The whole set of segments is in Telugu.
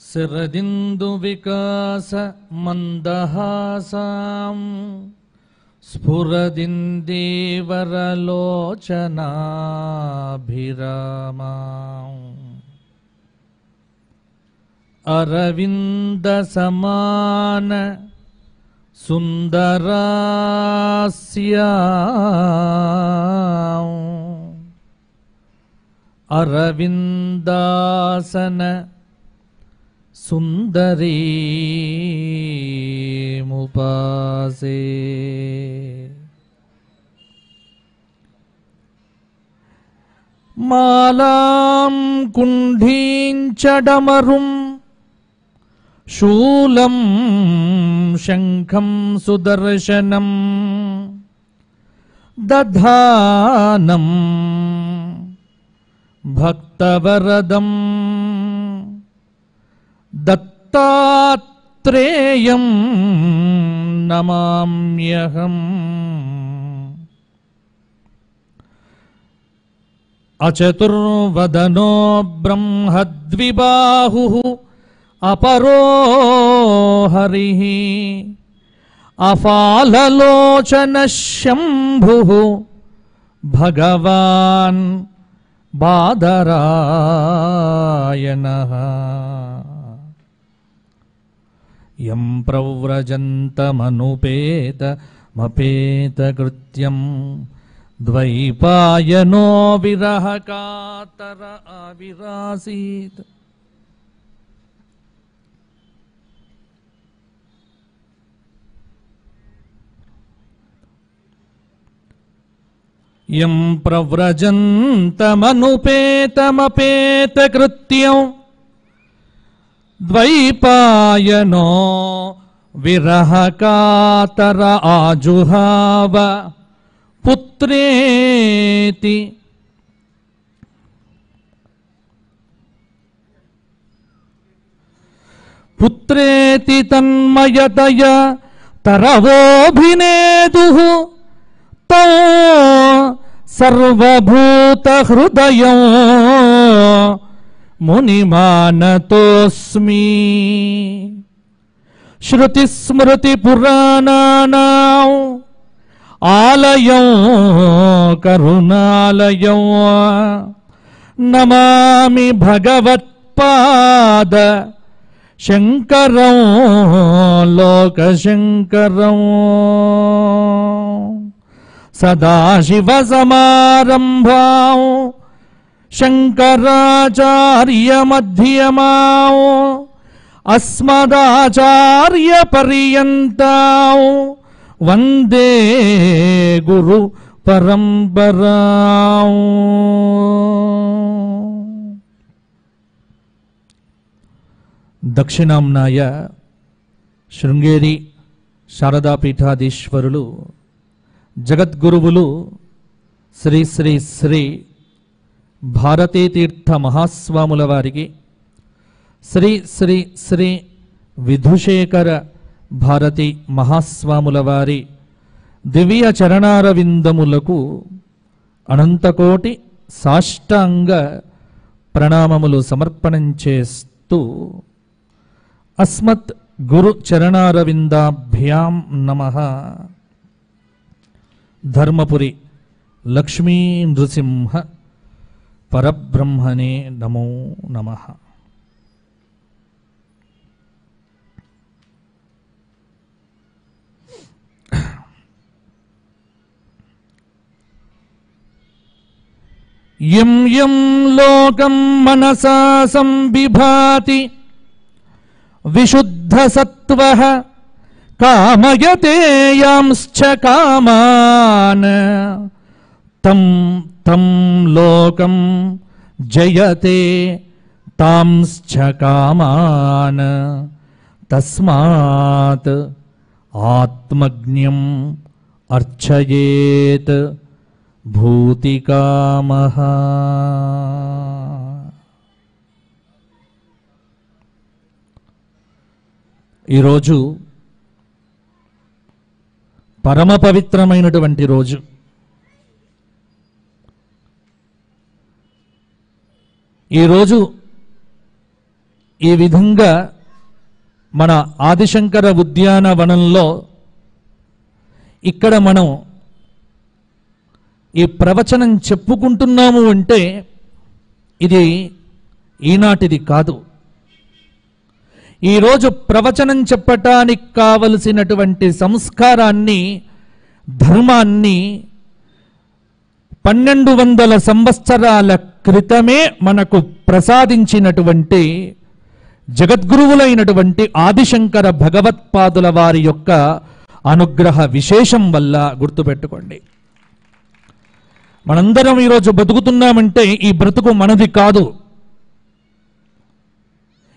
శరదిందు వికాస మందహాసాం స్ఫురదిందేవరలోచనాభిరామాం అరవింద సమాన సుందరాస్యాం అరవిందాసన సుందరీముపాసే. మాలాం కుంఢీంచడమరుం శూలం శంఖం సుదర్శనం దధానం భక్తవరదం దత్తాత్రేయం నమామ్యహం. అచతుర్వదనో బ్రహ్మద్విబాహుః అపరో హరిః అఫాలలోచనః శంభుః భగవాన్ బాదరాయణః. యం ప్రవ్రజంతమనుపేతమపేతకృత్యం ద్వైపాయనో విరహకాతర ఆవిరాసీత్. యం ప్రవ్రజంతమనుపేతమపేతకృత్యం ద్వైపాయనో విరహకాతర ఆజుహావ పుత్రేతి. పుత్రేతి తన్మయతయ తరవోభినేదుః తం సర్వభూతహృదయం మునిమానతోస్మి. శృతిస్మృతిపురాణానాం ఆలయం కరుణాలయం నమామి భగవత్పాద శంకరం లోకశంకరం. సదాశివసమారంభాం శంకరాచార్యమధ్యమాం అస్మదాచార్యపర్యంతాం వందే గురు పరంపరాం. దక్షిణాంనాయ శృంగేరి శారదాపీఠాధీశ్వరులు జగద్గురువులు శ్రీ శ్రీ శ్రీ భారతీతీర్థ మహాస్వాముల వారికి, శ్రీ శ్రీ శ్రీ విధుశేఖర భారతి మహాస్వాముల వారి దివ్య చరణారవిందములకు అనంతకోటి సాష్టాంగ ప్రణామములు సమర్పణం చేస్తూ అస్మత్ గురు చరణారవిందాభ్యాం నమః. ధర్మపురి లక్ష్మీ నృసింహ పరబ్రహ్మణే నమో నమః. యం యం లోకం మనసా సంబిభాతి విశుద్ధ సత్వః కామయతే యాంశ్చ కామాన్ తం తం లోకం జయతే తాంశ్చ కామాన్. తస్మాత్ ఆత్మజ్ఞం అర్చయేత్ భూతికామః. ఈరోజు పరమ పవిత్రమైనటువంటి రోజు. ఈరోజు ఈ విధంగా మన ఆదిశంకర ఉద్యానవనంలో ఇక్కడ మనం ఈ ప్రవచనం చెప్పుకుంటున్నాము అంటే ఇది ఈనాటిది కాదు. ఈరోజు ప్రవచనం చెప్పటానికి కావలసినటువంటి సంస్కారాన్ని, ధర్మాన్ని 1200 సంవత్సరాల క్రితమే మనకు ప్రసాదించినటువంటి జగద్గురువులైనటువంటి ఆదిశంకర భగవత్పాదుల వారి యొక్క అనుగ్రహ విశేషం వల్ల. గుర్తుపెట్టుకోండి, మనందరం ఈరోజు బతుకుతున్నామంటే ఈ బ్రతుకు మనది కాదు,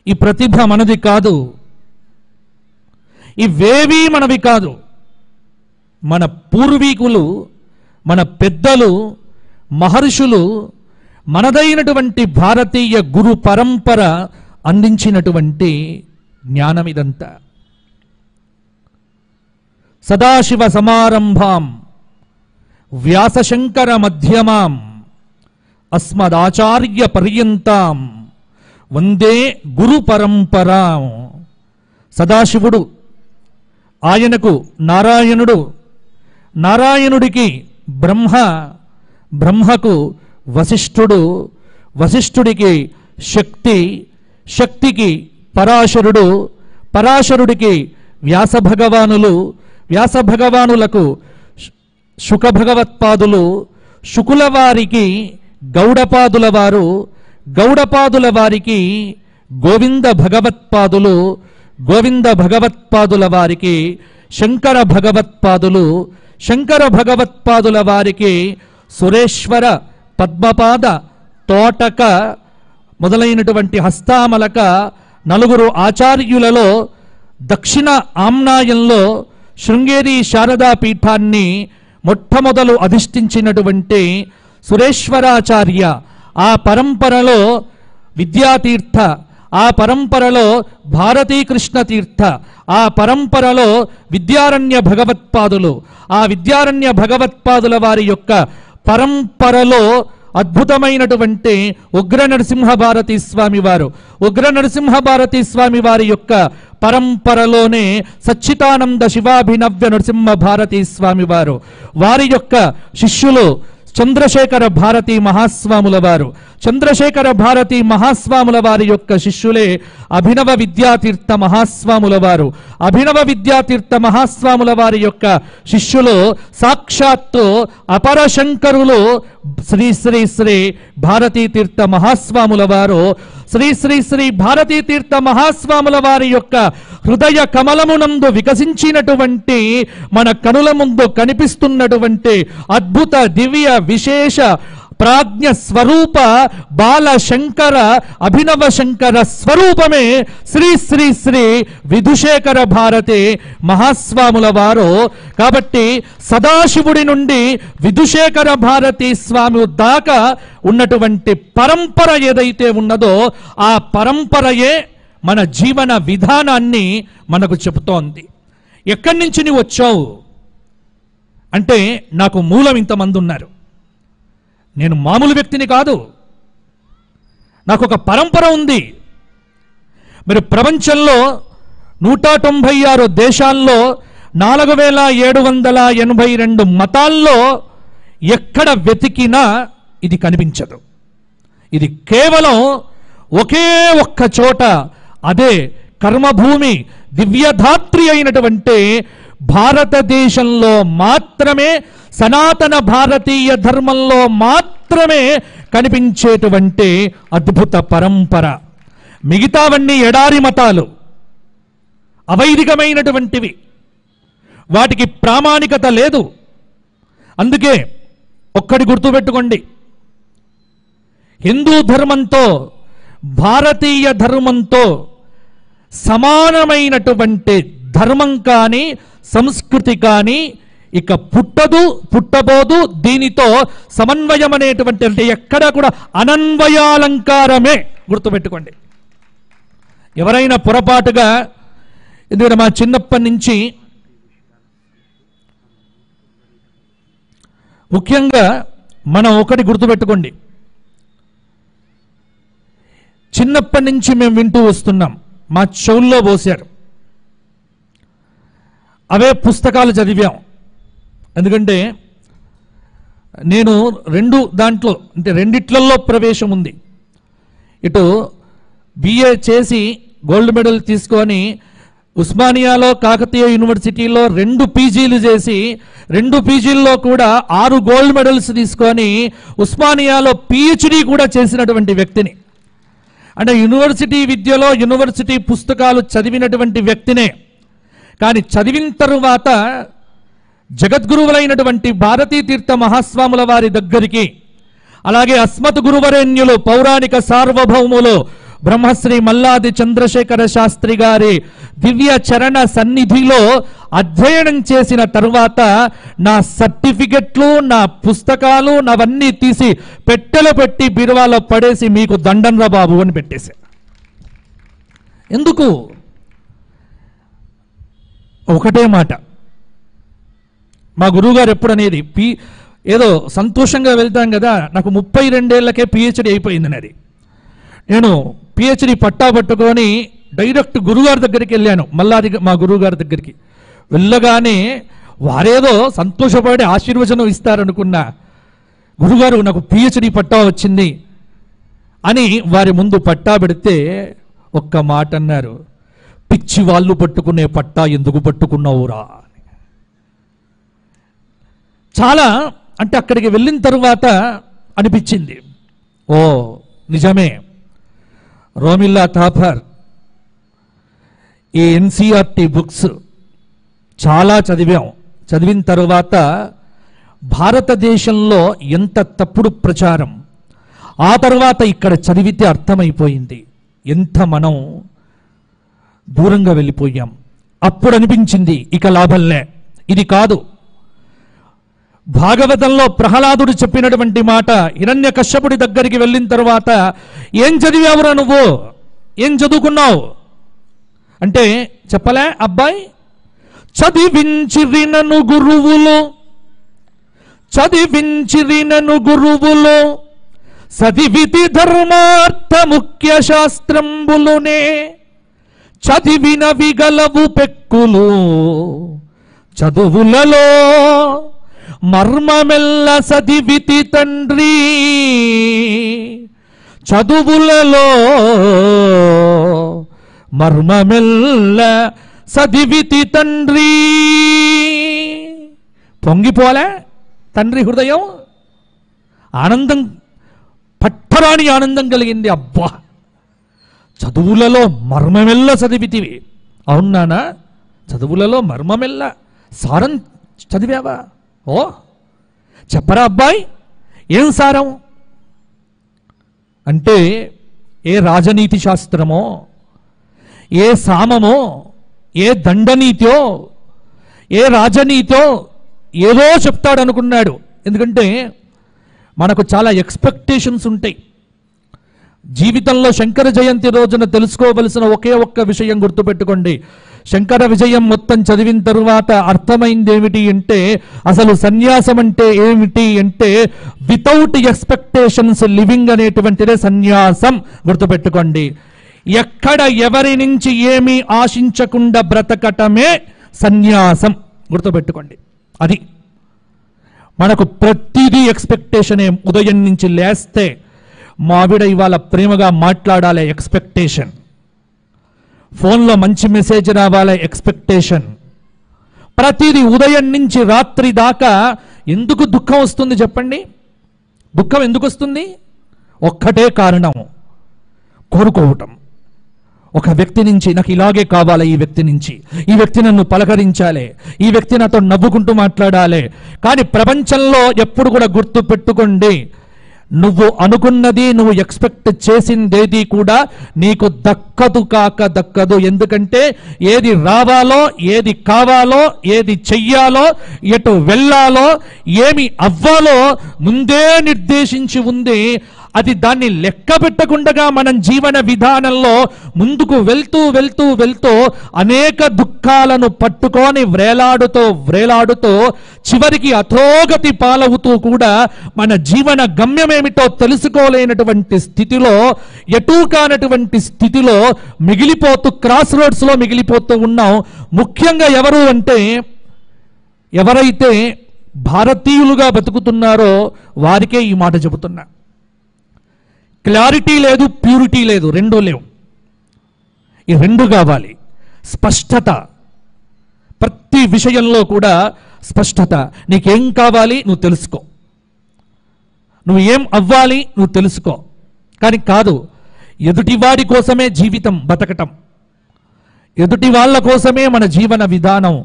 ఈ ప్రతిభ మనది కాదు, ఇవేవీ మనవి కాదు. మన పూర్వీకులు, మన పెద్దలు, మహర్షులు మనదైనటువంటి భారతీయ గురు పరంపర అందించినటువంటి జ్ఞానం ఇదంతా. సదాశివ సమారంభాం వ్యాసశంకర మధ్యమాం అస్మదాచార్య పర్యంతాం వందే గురు పరంపరాం. సదాశివుడు, ఆయనకు నారాయణుడు, నారాయణుడికి బ్రహ్మ, బ్రహ్మకు వశిష్ఠుడు, వశిష్ఠుడికి శక్తి, శక్తికి పరాశరుడు, పరాశరుడికి వ్యాసభగవానులు, వ్యాసభగవానులకు శుకభగవత్పాదులు, శుకుల వారికి గౌడపాదుల వారు, గౌడపాదుల వారికి గోవింద భగవత్పాదులు, గోవింద భగవత్పాదుల వారికి శంకర భగవత్పాదులు, శంకర భగవత్పాదుల వారికి సురేశ్వర, పద్మపాద, తోటక మొదలైనటువంటి హస్తామలక నలుగురు ఆచార్యులలో దక్షిణ ఆమ్నాయంలో శృంగేరి శారదా పీఠాన్ని మొట్టమొదలు అధిష్ఠించినటువంటి సురేశ్వరాచార్య, ఆ పరంపరలో విద్యాతీర్థ, ఆ పరంపరలో భారతీకృష్ణ తీర్థ, ఆ పరంపరలో విద్యారణ్య భగవత్పాదులు, ఆ విద్యారణ్య భగవత్పాదుల వారి యొక్క పరంపరలో అద్భుతమైనటువంటి ఉగ్ర నరసింహ భారతీ స్వామి వారు, ఉగ్ర నరసింహ భారతీ స్వామి వారి యొక్క పరంపరలోనే సచ్చిదానంద శివాభినవ్య నరసింహ భారతీ స్వామి వారు, వారి యొక్క శిష్యులు చంద్రశేఖర భారతీ మహాస్వాముల వారు, చంద్రశేఖర భారతీ మహాస్వాముల వారి యొక్క శిష్యులే అభినవ విద్యాతీర్థ మహాస్వాముల వారు, అభినవ విద్యాతీర్థ మహాస్వాముల వారి యొక్క శిష్యులు సాక్షాత్తు అపరశంకరులు శ్రీ శ్రీ శ్రీ భారతీ తీర్థ మహాస్వాముల వారు, శ్రీ శ్రీ శ్రీ భారతీ తీర్థ మహాస్వాముల వారి యొక్క హృదయ కమలమునందు వికసించినటువంటి, మన కనుల ముందు కనిపిస్తున్నటువంటి అద్భుత దివ్య విశేష ప్రాజ్ఞ స్వరూప బాల శంకర అభినవ శంకర స్వరూపమే శ్రీ శ్రీ శ్రీ విధుశేఖర భారతి మహాస్వాముల వారు. కాబట్టి సదాశివుడి నుండి విధుశేఖర భారతి స్వామి దాకా ఉన్నటువంటి పరంపర ఏదైతే ఉన్నదో ఆ పరంపరయే మన జీవన విధానాన్ని మనకు చెబుతోంది. ఎక్కడి నుంచి నువ్వు వచ్చావు అంటే, నాకు మూలం ఇంతమంది ఉన్నారు, నేను మామూలు వ్యక్తిని కాదు, నాకు ఒక పరంపర ఉంది. మీరు ప్రపంచంలో 196 దేశాల్లో 4782 మతాల్లో ఎక్కడ వెతికినా ఇది కనిపించదు. ఇది కేవలం ఒకే ఒక్క చోట, అదే కర్మభూమి దివ్యధాత్రి అయినటువంటి భారతదేశంలో మాత్రమే, సనాతన భారతీయ ధర్మంలో మాత్రమే కనిపించేటువంటి అద్భుత పరంపర. మిగతావన్నీ ఎడారి మతాలు, అవైదికమైనటువంటివి, వాటికి ప్రామాణికత లేదు. అందుకే ఒక్కటి గుర్తుపెట్టుకోండి, హిందూ ధర్మంతో భారతీయ ధర్మంతో సమానమైనటువంటి ధర్మం కానీ సంస్కృతి కానీ ఇక పుట్టదు, పుట్టబోదు. దీనితో సమన్వయం అనేటువంటి అంటే ఎక్కడ కూడా అనన్వయాలంకారమే. గుర్తుపెట్టుకోండి, ఎవరైనా పొరపాటుగా, ఎందుకంటే మా చిన్నప్పటి నుంచి ముఖ్యంగా మనం ఒకటి గుర్తుపెట్టుకోండి, చిన్నప్పటి నుంచి మేము వింటూ వస్తున్నాం, మా చెవుల్లో పోశారు. అవే పుస్తకాలు చదివాం. ఎందుకంటే నేను దాంట్లో అంటే రెండిట్లలో ప్రవేశం ఉంది. ఇటు బిఏ చేసి గోల్డ్ మెడల్ తీసుకొని ఉస్మానియాలో, కాకతీయ యూనివర్సిటీలో 2 పీజీలు చేసి 2 పీజీల్లో కూడా 6 గోల్డ్ మెడల్స్ తీసుకొని ఉస్మానియాలో పిహెచ్డి కూడా చేసినటువంటి వ్యక్తిని. అంటే యూనివర్సిటీ విద్యలో యూనివర్సిటీ పుస్తకాలు చదివినటువంటి వ్యక్తినే. కానీ చదివిన తరువాత జగద్గురువులైనటువంటి భారతీ తీర్థ మహాస్వాముల వారి దగ్గరికి, అలాగే అస్మత్ గురువరేణ్యులు పౌరాణిక సార్వభౌములు బ్రహ్మశ్రీ మల్లాది చంద్రశేఖర శాస్త్రి గారి దివ్య చరణ సన్నిధిలో అధ్యయనం చేసిన తరువాత నా సర్టిఫికెట్లు, నా పుస్తకాలు, నవన్నీ తీసి పెట్టెలో పెట్టి బీరువాలో పడేసి మీకు దండంరా బాబు అని పెట్టేశా. ఎందుకు? ఒకటే మాట, మా గురువుగారు ఎప్పుడు అనేది, ఏదో సంతోషంగా వెళ్తాం కదా, నాకు 32 ఏళ్లకే పిహెచ్డి అయిపోయింది. అది నేను పిహెచ్డి పట్టా పట్టుకొని డైరెక్ట్ గురుగారి దగ్గరికి వెళ్ళాను, మల్లాది మా గురువుగారి దగ్గరికి. వెళ్ళగానే వారేదో సంతోషపడి ఆశీర్వచనం ఇస్తారనుకున్నా. గురుగారు నాకు పిహెచ్డి పట్టా వచ్చింది అని వారి ముందు పట్టా పెడితే ఒక్క మాట అన్నారు, పిచ్చి వాళ్ళు పట్టుకునే పట్టా ఎందుకు పట్టుకున్నావురా. చాలా అంటే అక్కడికి వెళ్ళిన తరువాత అనిపించింది, ఓ నిజమే, రోమిల్లా థాపర్ ఈ ఎన్సీఆర్టీ బుక్స్ చాలా చదివాం. చదివిన తరువాత భారతదేశంలో ఎంత తప్పుడు ప్రచారం, ఆ తర్వాత ఇక్కడ చదివితే అర్థమైపోయింది ఎంత మనం దూరంగా వెళ్ళిపోయాం. అప్పుడు అనిపించింది ఇక లాభంలే, ఇది కాదు. భాగవతంలో ప్రహ్లాదుడు చెప్పినటువంటి మాట, హిరణ్యకశ్యపుడి దగ్గరికి వెళ్ళిన తర్వాత, ఏం చదివావురా నువ్వు, ఏం చదువుకున్నావు అంటే చెప్పలే, అబ్బాయి చదివించిరినను గురువులు చదివితి ధర్మార్థ ముఖ్య శాస్త్రంబులునే చదివినవి గలవు పెక్కులు చదువులలో మర్మమెల్ల చదివితి తండ్రి చదువులలో మర్మమెల్ల చదివితి తండ్రి. పొంగిపోలే తండ్రి హృదయం, ఆనందం, పట్టరాని ఆనందం కలిగింది. అబ్బా, చదువులలో మర్మమెల్ల చదివితివి. అవునానా, చదువులలో మర్మమెల్ల సారం చదివావా? ఓ చెప్పరా అబ్బాయి, ఏం సారం అంటే, ఏ రాజనీతి శాస్త్రమో, ఏ సామమో, ఏ దండనీతో, ఏ రాజనీతో ఏదో చెప్తాడు అనుకున్నాడు. ఎందుకంటే మనకు చాలా ఎక్స్పెక్టేషన్స్ ఉంటాయి జీవితంలో. శంకర జయంతి రోజున తెలుసుకోవలసిన ఒకే ఒక్క విషయం గుర్తుపెట్టుకోండి. శంకర విజయం మొత్తం చదివిన తరువాత అర్థమైంది ఏమిటి అంటే, అసలు సన్యాసం అంటే ఏమిటి అంటే, వితౌట్ ఎక్స్పెక్టేషన్స్ లివింగ్ అనేటువంటిదే సన్యాసం. గుర్తుపెట్టుకోండి, ఎక్కడ ఎవరి నుంచి ఏమీ ఆశించకుండా బ్రతకటమే సన్యాసం. గుర్తుపెట్టుకోండి, అది మనకు ప్రతిదీ ఎక్స్పెక్టేషనే. ఉదయం నుంచి లేస్తే మావిడ ఇవాళ ప్రేమగా మాట్లాడాలి, ఎక్స్పెక్టేషన్. ఫోన్లో మంచి మెసేజ్ రావాలి, ఎక్స్పెక్టేషన్. ప్రతిదీ ఉదయం నుంచి రాత్రి దాకా. ఎందుకు దుఃఖం వస్తుంది చెప్పండి? దుఃఖం ఎందుకు వస్తుంది? ఒక్కటే కారణం, కోరుకోవటం. ఒక వ్యక్తి నుంచి నాకు ఇలాగే కావాలి, ఈ వ్యక్తి నుంచి, ఈ వ్యక్తి నన్ను పలకరించాలి, ఈ వ్యక్తి నాతో నవ్వుకుంటూ మాట్లాడాలి. కానీ ప్రపంచంలో ఎప్పుడు కూడా గుర్తు పెట్టుకోండి, నువ్వు అనుకున్నది, నువ్వు ఎక్స్పెక్ట్ చేసిందేది కూడా నీకు దక్కదు. ఎందుకంటే ఏది రావాలో, ఏది కావాలో, ఏది చెయ్యాలో, ఎటు వెళ్ళాలో, ఏమి అవ్వాలో ముందే నిర్దేశించి ఉంది. అది దాన్ని లెక్క పెట్టకుండా మనం జీవన విధానంలో ముందుకు వెళ్తూ వెళ్తూ వెళ్తూ అనేక దుఃఖాలను పట్టుకొని వ్రేలాడుతూ చివరికి అధోగతి పాలవుతూ కూడా మన జీవన గమ్యమేమిటో తెలుసుకోలేనటువంటి స్థితిలో, ఎటూ కానటువంటి స్థితిలో మిగిలిపోతూ క్రాస్ రోడ్స్లో మిగిలిపోతూ ఉన్నాం. ముఖ్యంగా ఎవరు అంటే, ఎవరైతే భారతీయులుగా బతుకుతున్నారో వారికే ఈ మాట చెబుతున్నా. క్లారిటీ లేదు, ప్యూరిటీ లేదు, రెండూ లేవు. ఈ రెండు కావాలి. స్పష్టత, ప్రతి విషయంలో కూడా స్పష్టత. నీకేం కావాలి నువ్వు తెలుసుకో, నువ్వు ఏం అవ్వాలి నువ్వు తెలుసుకో. కానీ కాదు, ఎదుటివాడి కోసమే జీవితం బతకటం, ఎదుటి వాళ్ళ కోసమే మన జీవన విధానం.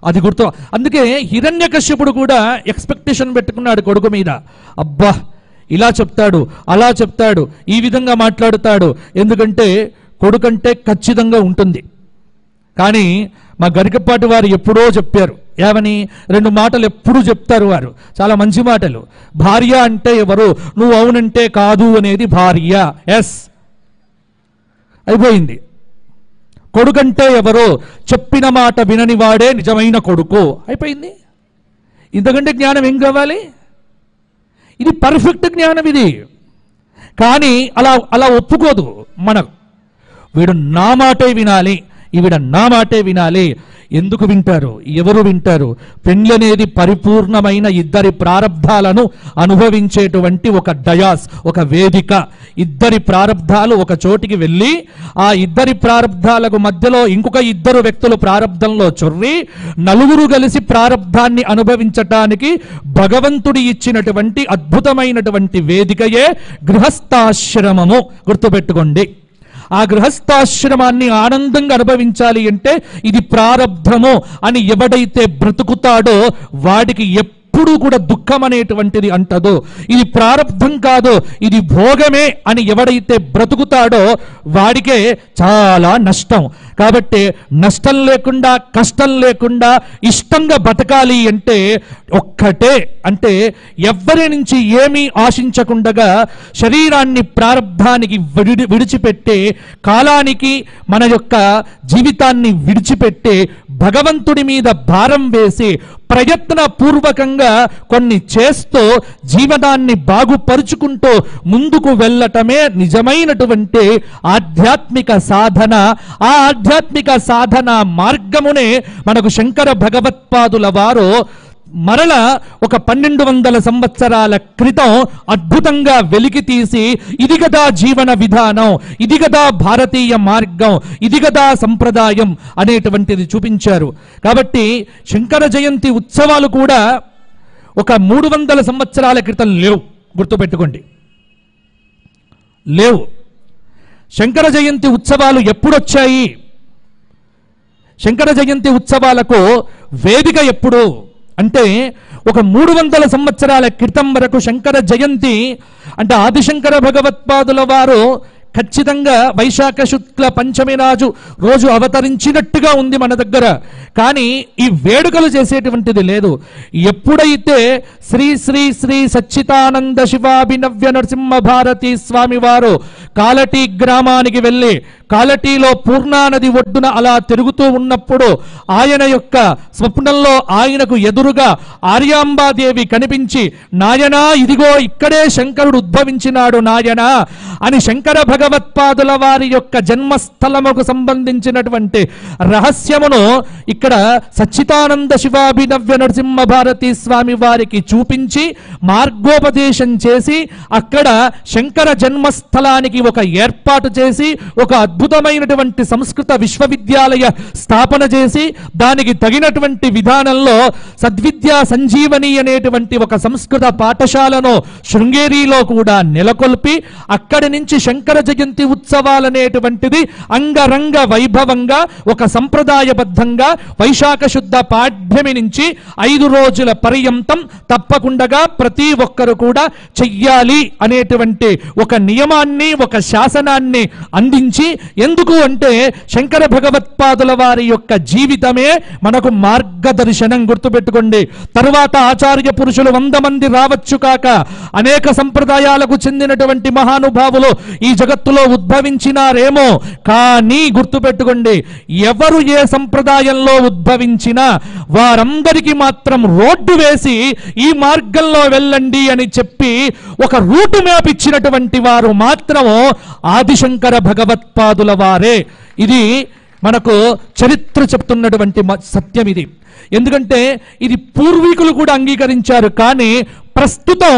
అది గుర్తు. అందుకే హిరణ్యకశ్యపుడు కూడా ఎక్స్పెక్టేషన్ పెట్టుకున్నాడు కొడుకు మీద. అబ్బా, ఇలా చెప్తాడు, అలా చెప్తాడు, ఈ విధంగా మాట్లాడుతాడు, ఎందుకంటే కొడుకంటే ఖచ్చితంగా ఉంటుంది. కానీ మా గరికపాటి వారు ఎప్పుడో చెప్పారు, ఏమని? రెండు మాటలు ఎప్పుడూ చెప్తారు వారు, చాలా మంచి మాటలు. భార్య అంటే ఎవరు, నువ్వు అవునంటే కాదు అనేది భార్య. ఎస్, అయిపోయింది. కొడుకంటే ఎవరో, చెప్పిన మాట వినని వాడే నిజమైన కొడుకు. అయిపోయింది. ఇంతకంటే జ్ఞానం ఏం కావాలి? ఇది పర్ఫెక్ట్ జ్ఞానం ఇది. కానీ అలా ఒప్పుకోదు మనం. వీడు నా మాటే వినాలి, ఈవిడ నా మాటే వినాలి. ఎందుకు వింటారు? ఎవరు వింటారు? పెండ్లి అనేది పరిపూర్ణమైన ఇద్దరి ప్రారబ్ధాలను అనుభవించేటువంటి ఒక డయాస్, ఒక వేదిక. ఇద్దరి ప్రారబ్ధాలు ఒక చోటికి వెళ్ళి ఆ ఇద్దరి ప్రారబ్ధాలకు మధ్యలో ఇంకొక ఇద్దరు వ్యక్తులు ప్రారబ్ధంలో చొర్రి నలుగురు కలిసి ప్రారబ్ధాన్ని అనుభవించటానికి భగవంతుడి ఇచ్చినటువంటి అద్భుతమైనటువంటి వేదికయే గృహస్థాశ్రమము. గుర్తుపెట్టుకోండి. ఆ గృహస్థాశ్రమాన్ని ఆనందంగా అనుభవించాలి అంటే ఇది ప్రారబ్ధము అని ఎవడైతే బ్రతుకుతాడో వాడికి ఎప్పుడూ కూడా దుఃఖం అనేటువంటిది అంటదో. ఇది ప్రారబ్ధం కాదు, ఇది భోగమే అని ఎవడైతే బ్రతుకుతాడో వాడికే చాలా నష్టం. కాబట్టి నష్టం లేకుండా, కష్టం లేకుండా ఇష్టంగా బతకాలి అంటే ఒక్కటే, అంటే ఎవ్వరి నుంచి ఏమీ ఆశించకుండా శరీరాన్ని ప్రారబ్ధానికి విడిచిపెట్టి, కాలానికి మన యొక్క జీవితాన్ని విడిచిపెట్టి భగవంతుడి మీద భారం వేసి ప్రయత్నపూర్వకంగా కొన్ని చేస్తూ జీవనాన్ని బాగుపరుచుకుంటూ ముందుకు వెళ్ళటమే నిజమైనటువంటి ఆధ్యాత్మిక సాధన. ఆ ఆధ్యాత్మిక సాధన మార్గమునే మనకు శంకర భగవత్పాదుల వారు మరల ఒక 1200 సంవత్సరాల క్రితం అద్భుతంగా వెలికి తీసి ఇది కదా జీవన విధానం, ఇది కదా భారతీయ మార్గం, ఇది కదా సంప్రదాయం అనేటువంటిది చూపించారు. కాబట్టి శంకర జయంతి ఉత్సవాలు కూడా ఒక 300 సంవత్సరాల క్రితం లేవు. గుర్తుపెట్టుకోండి, లేవు. శంకర జయంతి ఉత్సవాలు ఎప్పుడొచ్చాయి? శంకర జయంతి ఉత్సవాలకు వేదిక ఎప్పుడు అంటే ఒక 300 సంవత్సరాల క్రితం వరకు శంకర జయంతి అంటే ఆదిశంకర భగవత్పాదుల వారు ఖచ్చితంగా వైశాఖ శుక్ల పంచమి రోజు అవతరించినట్టుగా ఉంది మన దగ్గర. కానీ ఈ వేడుకలు చేసేటువంటిది లేదు. ఎప్పుడైతే శ్రీ శ్రీ శ్రీ సచ్చిదానంద శివాభినవ్య నరసింహ భారతీ స్వామి వారు కాలటీ గ్రామానికి వెళ్ళి కాలటీలో పూర్ణానది ఒడ్డున అలా తిరుగుతూ ఉన్నప్పుడు ఆయన యొక్క స్వప్నంలో ఆయనకు ఎదురుగా ఆర్యాంబాదేవి కనిపించి, నాయనా ఇదిగో ఇక్కడే శంకరుడు ఉద్భవించినాడు నాయనా అని శంకర భగవత్పాదుల వారి యొక్క జన్మస్థలముకు సంబంధించినటువంటి రహస్యమును ఇక్కడ సచ్చిదానంద శివాభినవ్య నరసింహ భారతీ స్వామి వారికి చూపించి మార్గోపదేశం చేసి అక్కడ శంకర జన్మస్థలానికి ఒక ఏర్పాటు చేసి ఒక అద్భుతమైనటువంటి సంస్కృత విశ్వవిద్యాలయ స్థాపన చేసి దానికి తగినటువంటి విధానంలో సద్విద్యా సంజీవని అనేటువంటి ఒక సంస్కృత పాఠశాలను శృంగేరిలో కూడా నెలకొల్పి అక్కడి నుంచి శంకర జయంతి ఉత్సవాలనేటువంటిది అంగరంగ వైభవంగా ఒక సంప్రదాయబద్ధంగా వైశాఖ శుద్ధ పాడ్యమి నుంచి 5 రోజుల పర్యంతం తప్పకుండా ప్రతి ఒక్కరు కూడా చెయ్యాలి అనేటువంటి ఒక నియమాన్ని ఒక శాసనాన్ని అందించి, ఎందుకు అంటే శంకర భగవత్పాదుల వారి యొక్క జీవితమే మనకు మార్గదర్శనం. గుర్తుపెట్టుకోండి. తరువాత ఆచార్య పురుషులు 100 మంది రావచ్చు కాక అనేక సంప్రదాయాలకు చెందినటువంటి మహానుభావులు ఈ జగత్తులో ఉద్భవించినారేమో, కానీ గుర్తుపెట్టుకోండి, ఎవరు ఏ సంప్రదాయంలో ఉద్భవించినా వారందరికీ మాత్రం రోడ్డు వేసి ఈ మార్గంలో వెళ్ళండి అని చెప్పి ఒక రూట్ మ్యాప్ ఇచ్చినటువంటి వారు మాత్రం ఆదిశంకర భగవత్పాదుల వారే. ఇది మనకు చరిత్ర చెప్తున్నటువంటి సత్యం ఇది. ఎందుకంటే ఇది పూర్వీకులు కూడా అంగీకరించారు. కానీ ప్రస్తుతం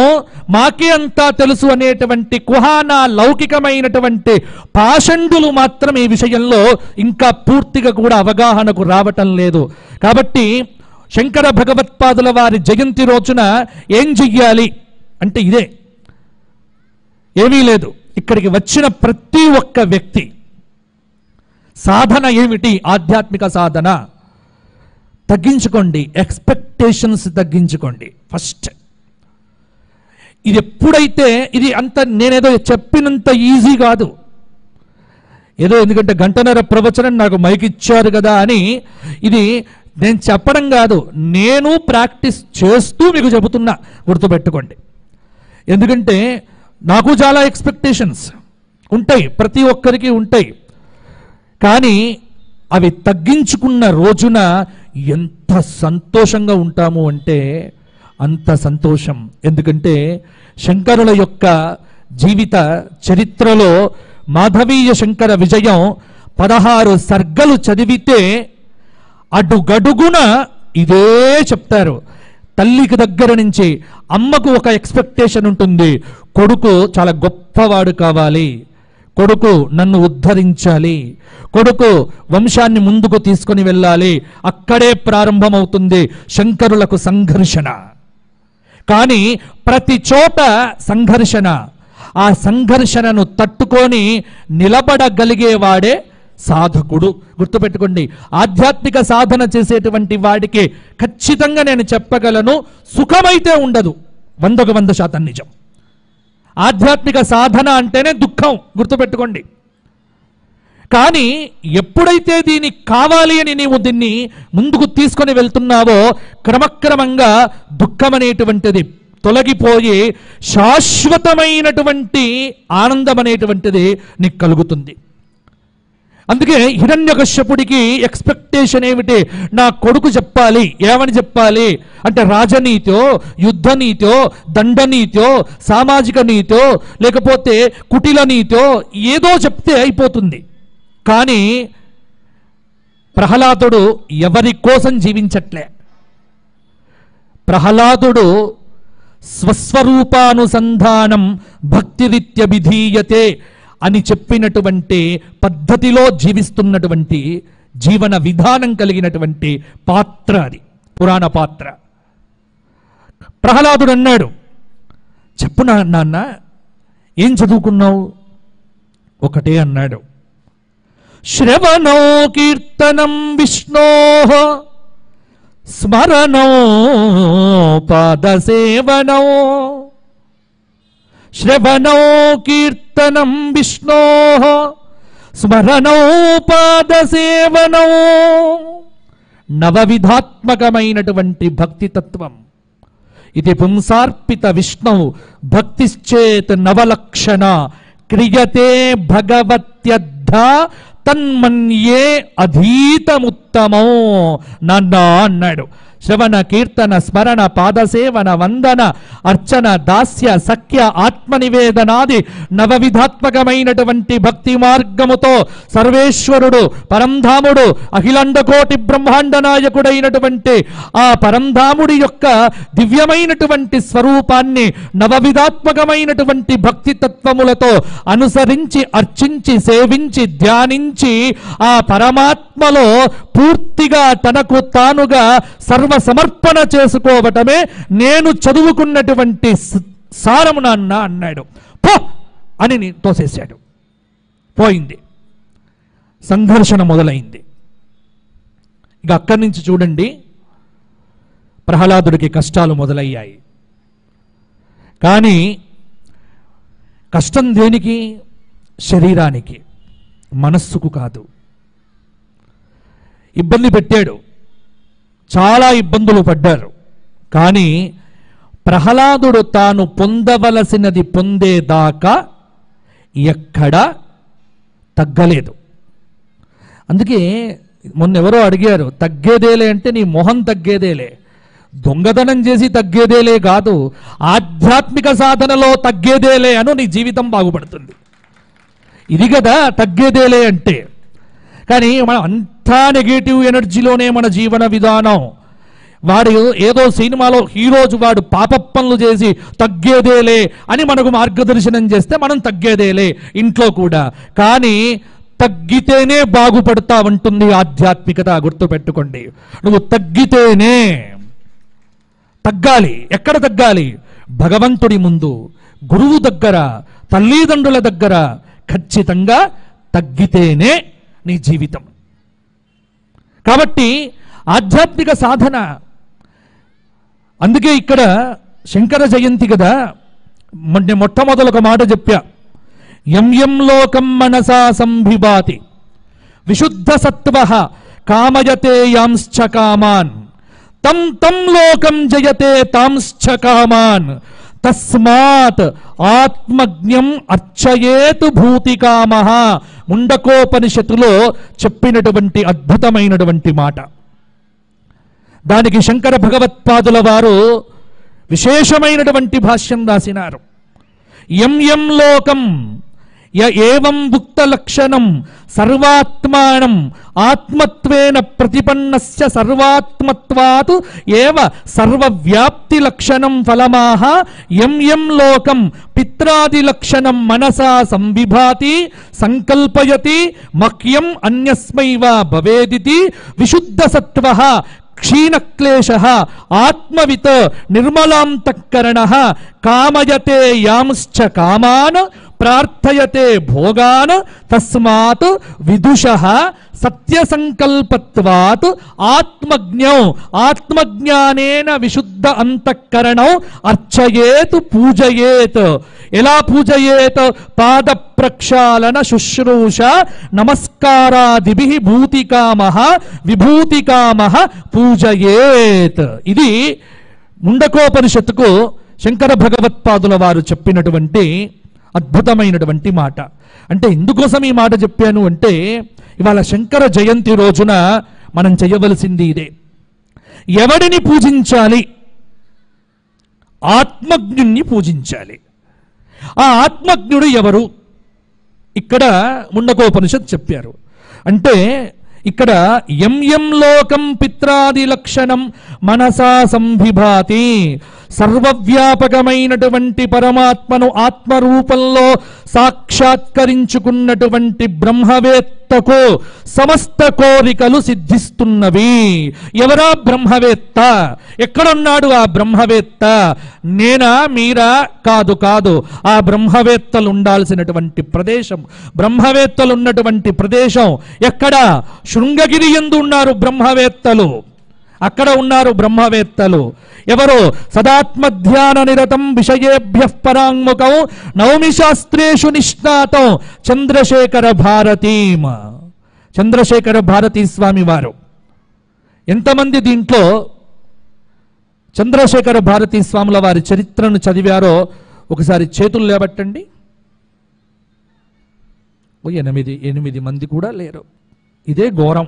మాకే అంతా తెలుసు అనేటువంటి కుహానా లౌకికమైనటువంటి పాషండులు మాత్రం ఈ విషయంలో ఇంకా పూర్తిగా కూడా అవగాహనకు రావటం లేదు. కాబట్టి శంకర భగవత్పాదుల వారి జయంతి రోజున ఏం చెయ్యాలి అంటే ఇదే, ఏమీ లేదు. ఇక్కడికి వచ్చిన ప్రతి ఒక్క వ్యక్తి సాధన ఏమిటి? ఆధ్యాత్మిక సాధన. తగ్గించుకోండి, ఎక్స్పెక్టేషన్స్ తగ్గించుకోండి ఫస్ట్. ఇది ఎప్పుడైతే ఇది అంత నేనేదో చెప్పినంత ఈజీ కాదు. ఏదో ఎందుకంటే 1.5 గంట ప్రవచనం నాకు మైక్ ఇచ్చారు కదా అని ఇది నేను చెప్పడం కాదు, నేను ప్రాక్టీస్ చేస్తూ మీకు చెబుతున్నా. గుర్తుపెట్టుకోండి. ఎందుకంటే నాకు చాలా ఎక్స్పెక్టేషన్స్ ఉంటాయి, ప్రతి ఒక్కరికి ఉంటాయి. కానీ అవి తగ్గించుకున్న రోజున ఎంత సంతోషంగా ఉంటాము అంటే అంత సంతోషం. ఎందుకంటే శంకరుల యొక్క జీవిత చరిత్రలో మాధవీయ శంకర విజయం 16 సర్గలు చదివితే అడుగడుగున ఇదే చెప్తారు. తల్లికి దగ్గర నుంచి అమ్మకు ఒక ఎక్స్పెక్టేషన్ ఉంటుంది, కొడుకు చాలా గొప్పవాడు కావాలి, కొడుకు నన్ను ఉద్ధరించాలి, కొడుకు వంశాన్ని ముందుకు తీసుకొని వెళ్ళాలి. అక్కడే ప్రారంభమవుతుంది శంకరులకు సంఘర్షణ. కానీ ప్రతి చోట సంఘర్షణ. ఆ సంఘర్షణను తట్టుకొని నిలబడగలిగేవాడే సాధకుడు. గుర్తుపెట్టుకోండి. ఆధ్యాత్మిక సాధన చేసేటువంటి వాడికి ఖచ్చితంగా నేను చెప్పగలను, సుఖమైతే ఉండదు. 100% నిజం. ఆధ్యాత్మిక సాధన అంటేనే దుఃఖం. గుర్తుపెట్టుకోండి. కానీ ఎప్పుడైతే దీన్ని కావాలి అని నీవు దీన్ని ముందుకు తీసుకొని వెళ్తున్నావో క్రమక్రమంగా దుఃఖం అనేటువంటిది తొలగిపోయి శాశ్వతమైనటువంటి ఆనందం అనేటువంటిది నీకు కలుగుతుంది. అందుకే హిరణ్యకశ్యపుడికి ఎక్స్పెక్టేషన్ ఏమిటి? నా కొడుకు చెప్పాలి. ఏమని చెప్పాలి అంటే రాజనీతో, యుద్ధనీతో, దండనీతో, సామాజిక నీతో, లేకపోతే కుటిల నీతో ఏదో చెప్తే అయిపోతుంది. కానీ ప్రహ్లాదుడు ఎవరి కోసం జీవించట్లే. ప్రహ్లాదుడు స్వస్వరూపానుసంధానం భక్తిరిత్యభిధీయతే అని చెప్పినటువంటి పద్ధతిలో జీవిస్తున్నటువంటి జీవన విధానం కలిగినటువంటి పాత్ర అది, పురాణ పాత్ర. ప్రహ్లాదుడు అన్నాడు, చెప్పు నాన్న ఏం చదువుకున్నావు? ఒకటే అన్నాడు, శ్రవణో కీర్తనం విష్ణోః స్మరణో పాదసేవనో. శ్రవణో కీర్తనం విష్ణోః స్మరణో పాదసేవనో. నవవిధాత్మకమైనటువంటి భక్తి తత్వం ఇది. పుంసార్పిత విష్ణు భక్తిశ్చేత్ నవలక్షణ క్రియతే భగవత్యద్ధ తన్మన్యే అధీతముత్తమో. నాన్న అన్నాడు, శ్రవణ కీర్తన స్మరణ పాదసేవన వందన అర్చన దాస్య సఖ్య ఆత్మనివేదనాది నవవిధాత్మకమైనటువంటి భక్తి మార్గముతో సర్వేశ్వరుడు పరంధాముడు అఖిలాండకోటి బ్రహ్మాండ నాయకుడైనటువంటి ఆ పరంధాముడి యొక్క దివ్యమైనటువంటి స్వరూపాన్ని నవవిధాత్మకమైనటువంటి భక్తి తత్వములతో అనుసరించి అర్చించి సేవించి ధ్యానించి ఆ పరమాత్మలో పూర్తిగా తనకు తానుగా సర్వ సమర్పణ చేసుకోవటమే నేను చదువుకున్నటువంటి సారము నాన్న అన్నాడు. పో అని తోసేశాడు. పోయింది, సంఘర్షణ మొదలైంది. ఇక అక్కడి నుంచి చూడండి, ప్రహ్లాదుడికి కష్టాలు మొదలయ్యాయి. కానీ కష్టం దేనికి? శరీరానికి, మనస్సుకు కాదు. ఇబ్బంది పెట్టాడు, చాలా ఇబ్బందులు పడ్డారు. కానీ ప్రహ్లాదుడు తాను పొందవలసినది పొందేదాకా ఎక్కడా తగ్గలేదు. అందుకే మొన్నెవరో అడిగారు, తగ్గేదేలే అంటే నీ మొహం తగ్గేదేలే, దొంగతనం చేసి తగ్గేదేలే కాదు, ఆధ్యాత్మిక సాధనలో తగ్గేదేలే అను నీ జీవితం బాగుపడుతుంది. ఇది కదా తగ్గేదేలే అంటే. కానీ మనం అంతా నెగటివ్ ఎనర్జీలోనే మన జీవన విధానం. వాడు ఏదో సినిమాలో హీరోజు వాడు పాప పనులు చేసి తగ్గేదేలే అని మనకు మార్గదర్శనం చేస్తే మనం తగ్గేదేలే ఇంట్లో కూడా. కానీ తగ్గితేనే బాగుపడతా ఉంటుంది ఆధ్యాత్మికత, గుర్తుపెట్టుకోండి. నువ్వు తగ్గితేనే, తగ్గాలి. ఎక్కడ తగ్గాలి? భగవంతుడి ముందు, గురువు దగ్గర, తల్లిదండ్రుల దగ్గర ఖచ్చితంగా తగ్గితేనే నీ జీవితం. కాబట్టి ఆధ్యాత్మిక సాధన. అందుకే ఇక్కడ శంకర జయంతి కదా, మొట్టమొదలు ఒక మాట చెప్పా, యం యం లోకం మనసా సంభిభాతి విశుద్ధ సత్వ కామయతే యాంశ్చ కామాన్ తం తం లోకం జయతే తాంశ్చ కామాన్ తస్మాత్ ఆత్మజ్ఞం అర్చయేతు భూతికామః. ముండకోపనిషత్తులో చెప్పినటువంటి అద్భుతమైనటువంటి మాట. దానికి శంకర భగవత్పాదుల వారు విశేషమైనటువంటి భాష్యం రాసినారు. యం యం లోకం య ఏవం భుక్త లక్షణం సర్వాత్మానం ఆత్మత్వేన ప్రతిపన్నస్య సర్వాత్మత్వాత్ ఏవ సర్వవ్యాప్తి లక్షణం ఫలమాహ యం యం లోకం పిత్రాది లక్షణం మనసా సంవిభాతి సంకల్పయతి మహ్యం అన్యస్మైవ భవేదితి విశుద్ధ సత్వః క్షీణక్లేశః ఆత్మవిత్ నిర్మలాంతఃకరణః కామయతే యాంశ్చ కామాన్ ప్రార్థయతే భోగాన్ తస్మాత్ విదుషః సత్యసంకల్పత్వాత్ ఆత్మజ్ఞౌ ఆత్మజ్ఞానేన విశుద్ధ అంతఃకరణౌ అర్చయేత్ పూజయేత్. ఎలా పూజయేత్? పాద ప్రక్షాళన శుశ్రూష నమస్కారాదిభిః భూతికామః విభూతికామః పూజయేత్. ఇది ముండకోపనిషత్తుకు శంకర భగవత్పాదుల వారు చెప్పినటువంటి అద్భుతమైనటువంటి మాట. అంటే ఎందుకోసం ఈ మాట చెప్పాను అంటే, ఇవాళ శంకర జయంతి రోజున మనం చేయవలసింది ఇదే. ఎవడిని పూజించాలి? ఆత్మజ్ఞుణ్ణి పూజించాలి. ఆ ఆత్మజ్ఞుడు ఎవరు? ఇక్కడ ముండకోపనిషత్ చెప్పారు. అంటే ఇక్కడ యం యం లోకం పిత్రాది లక్షణం మనసా సంభిభాతి, సర్వవ్యాపకమైనటువంటి పరమాత్మను ఆత్మరూపంలో సాక్షాత్కరించుకున్నటువంటి బ్రహ్మవేత్తకు సమస్త కోరికలు సిద్ధిస్తున్నవి. ఎవరా బ్రహ్మవేత్త? ఎక్కడున్నాడు ఆ బ్రహ్మవేత్త? నేనా, మీరా? కాదు కాదు. ఆ బ్రహ్మవేత్తలు ఉండాల్సినటువంటి ప్రదేశం, బ్రహ్మవేత్తలు ఉన్నటువంటి ప్రదేశం ఎక్కడ? శృంగగిరి యందు ఉన్నారు బ్రహ్మవేత్తలు. అక్కడ ఉన్నారు బ్రహ్మవేత్తలు. ఎవరు? సదాత్మధ్యాన నిరతం విషయేభ్యః పరాంగుఖం నౌమి శాస్త్రేషు నిష్ణాతం చంద్రశేఖర భారతీం. చంద్రశేఖర భారతీ స్వామి వారు. ఎంతమంది దీంట్లో చంద్రశేఖర భారతీ స్వాముల వారి చరిత్రను చదివారో ఒకసారి చేతులు లేబట్టండి. 8 మంది కూడా లేరు. ఇదే ఘోరం.